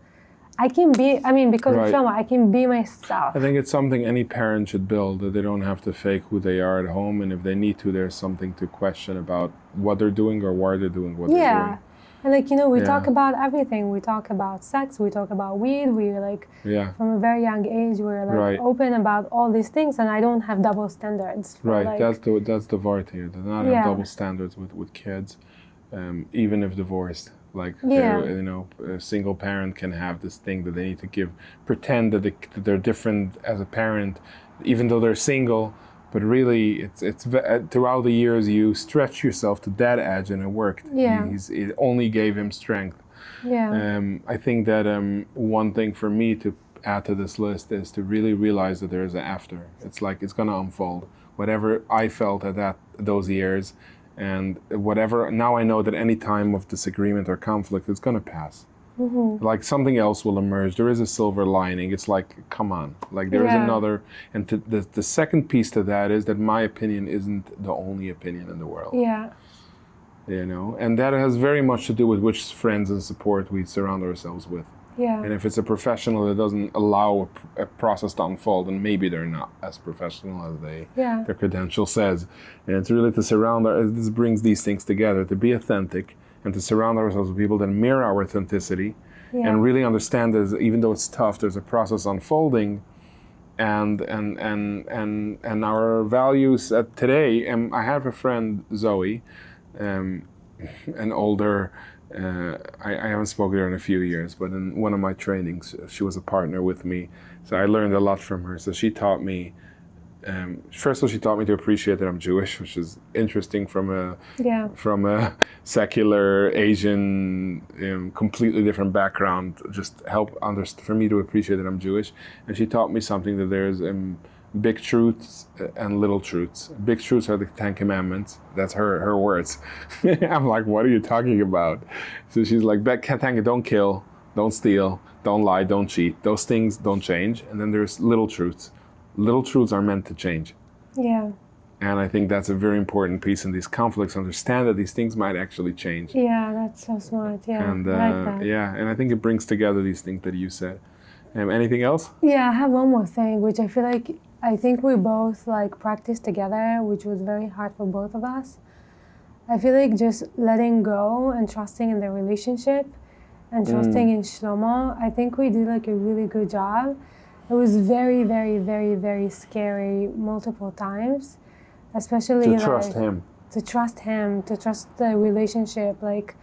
I can be, I mean, because of Shlomo, I can be myself. I think it's something any parent should build, that they don't have to fake who they are at home, and if they need to, there's something to question about what they're doing or why they're doing what they're doing. And like, you know, we talk about everything. We talk about sex, we talk about weed, we're like, from a very young age, we're like open about all these things, and I don't have double standards. Like, that's the part here, to not have double standards with kids, even if divorced. Like, you know, a single parent can have this thing that they need to pretend that they're different as a parent, even though they're single. But really, it's throughout the years, you stretch yourself to that edge, and it worked. It only gave him strength. I think that one thing for me to add to this list is to really realize that there is an after. It's like it's going to unfold. Whatever I felt at those years, and whatever, now I know that any time of disagreement or conflict, it's going to pass. Like something else will emerge. There is a silver lining. It's like, come on, like there is another. And the second piece to that is that my opinion isn't the only opinion in the world. You know, and that has very much to do with which friends and support we surround ourselves with. And if it's a professional that doesn't allow a process to unfold, then maybe they're not as professional as their credential says. And it's really to surround this brings these things together, to be authentic, and to surround ourselves with people that mirror our authenticity, and really understand that even though it's tough, there's a process unfolding, and our values today. And I have a friend, Zoe, an older. I haven't spoken to her in a few years, but in one of my trainings, she was a partner with me, so I learned a lot from her. So she taught me. First of all, she taught me to appreciate that I'm Jewish, which is interesting from a secular Asian, completely different background. Just for me to appreciate that I'm Jewish. And she taught me something, that there's big truths and little truths. Big truths are the 10 Commandments. That's her words. I'm like, what are you talking about? So she's like, don't kill, don't steal, don't lie, don't cheat. Those things don't change. And then there's little truths. Little truths are meant to change. And I think that's a very important piece in these conflicts. Understand that these things might actually change. That's so smart. And I like that. and I think it brings together these things that you said. Anything else? I have one more thing, which I think we both like practiced together, which was very hard for both of us. I feel like just letting go and trusting in the relationship and trusting in Shlomo. I think we did like a really good job. It was very, very, very, very scary multiple times, especially to trust him, to trust the relationship, like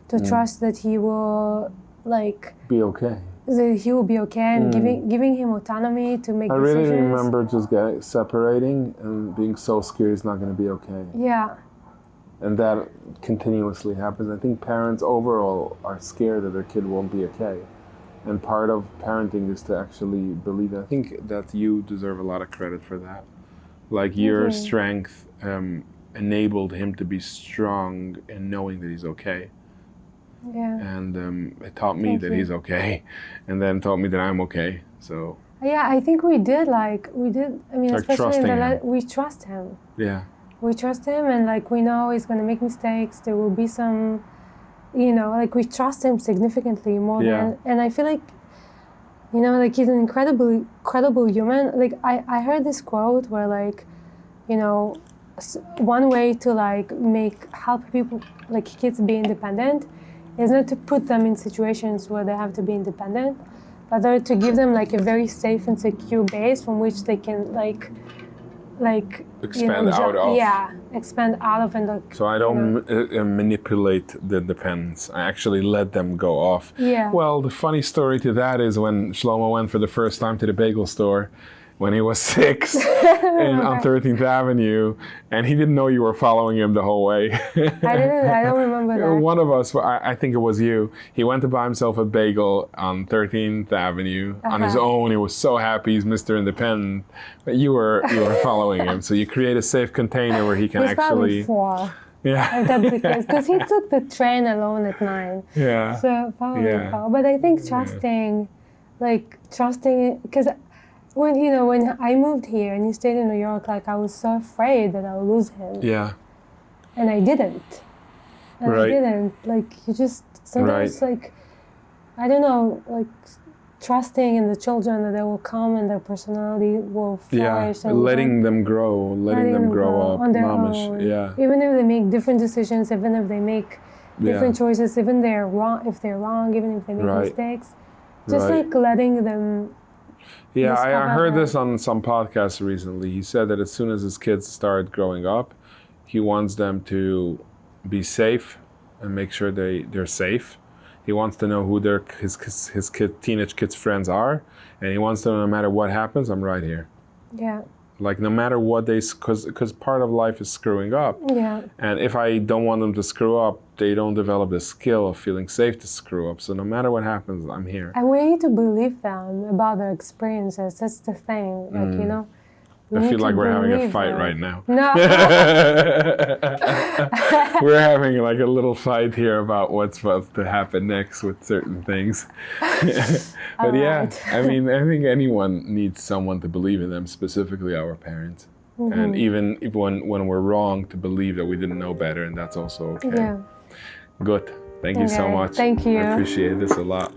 to trust that he will like Be okay. that he will be okay, and giving him autonomy to make I decisions. really remember just separating and being so scared he's not going to be okay. Yeah. And that continuously happens. I think parents overall are scared that their kid won't be okay. And part of parenting is to actually believe it. I think that you deserve a lot of credit for that. Like your strength enabled him to be strong in knowing that he's okay. Yeah. And it taught me Thank that you. he's okay, and then taught me that I'm okay. So Yeah, I think we did. I mean, Like especially in trusting him. we trust him. yeah, We trust him, and like we know he's gonna make mistakes. There will be some, you know, like we trust him significantly more than. And I feel like, you know, like he's an incredible human. Like I heard this quote where like, you know, one way to like help people like kids be independent is not to put them in situations where they have to be independent, but to give them like a very safe and secure base from which they can like expand out of. Yeah, expand out of and like. So I don't manipulate the dependents. I actually let them go off. Yeah. Well, the funny story to that is when Shlomo went for the first time to the bagel store, when he was 6 on 13th Avenue, and he didn't know you were following him the whole way. I don't remember that. One of us, I think it was you, he went to buy himself a bagel on 13th Avenue on his own. He was so happy, he's Mr. Independent. But you were following him. So you create a safe container where he can He's actually... probably 4. Yeah. If that's the case, because he took the train alone at 9. Yeah. So probably 4. But I think trusting, because when I moved here and he stayed in New York, like I was so afraid that I would lose him. Yeah. And I didn't. And Right. I didn't. Like you just sometimes like I don't know, like trusting in the children that they will come and their personality will flourish. Yeah. And Letting them grow, letting them grow up. on their Mamish. own. Yeah. Even if they make different decisions, even if they make different Yeah. choices, even they're wrong, even if they make Right. mistakes, just Right. like letting them. Yeah, I discover heard that. this on some podcasts recently. He said that as soon as his kids start growing up, he wants them to be safe and make sure they're safe. He wants to know who his teenage kids' friends are, and he wants to know no matter what happens, I'm right here. Yeah. Like no matter what because part of life is screwing up. Yeah. And if I don't want them to screw up, they don't develop the skill of feeling safe to screw up. So no matter what happens, I'm here. And we need to believe them about their experiences. That's the thing. Like, you know. I feel like we're having a fight them. right now. No. We're having like a little fight here about what's supposed to happen next with certain things. But yeah, Alright. I mean, I think anyone needs someone to believe in them, specifically our parents. And even if when we're wrong, to believe that we didn't know better, and that's also okay. Yeah. Good. Thank you so Okay, much. thank you. I appreciate this a lot.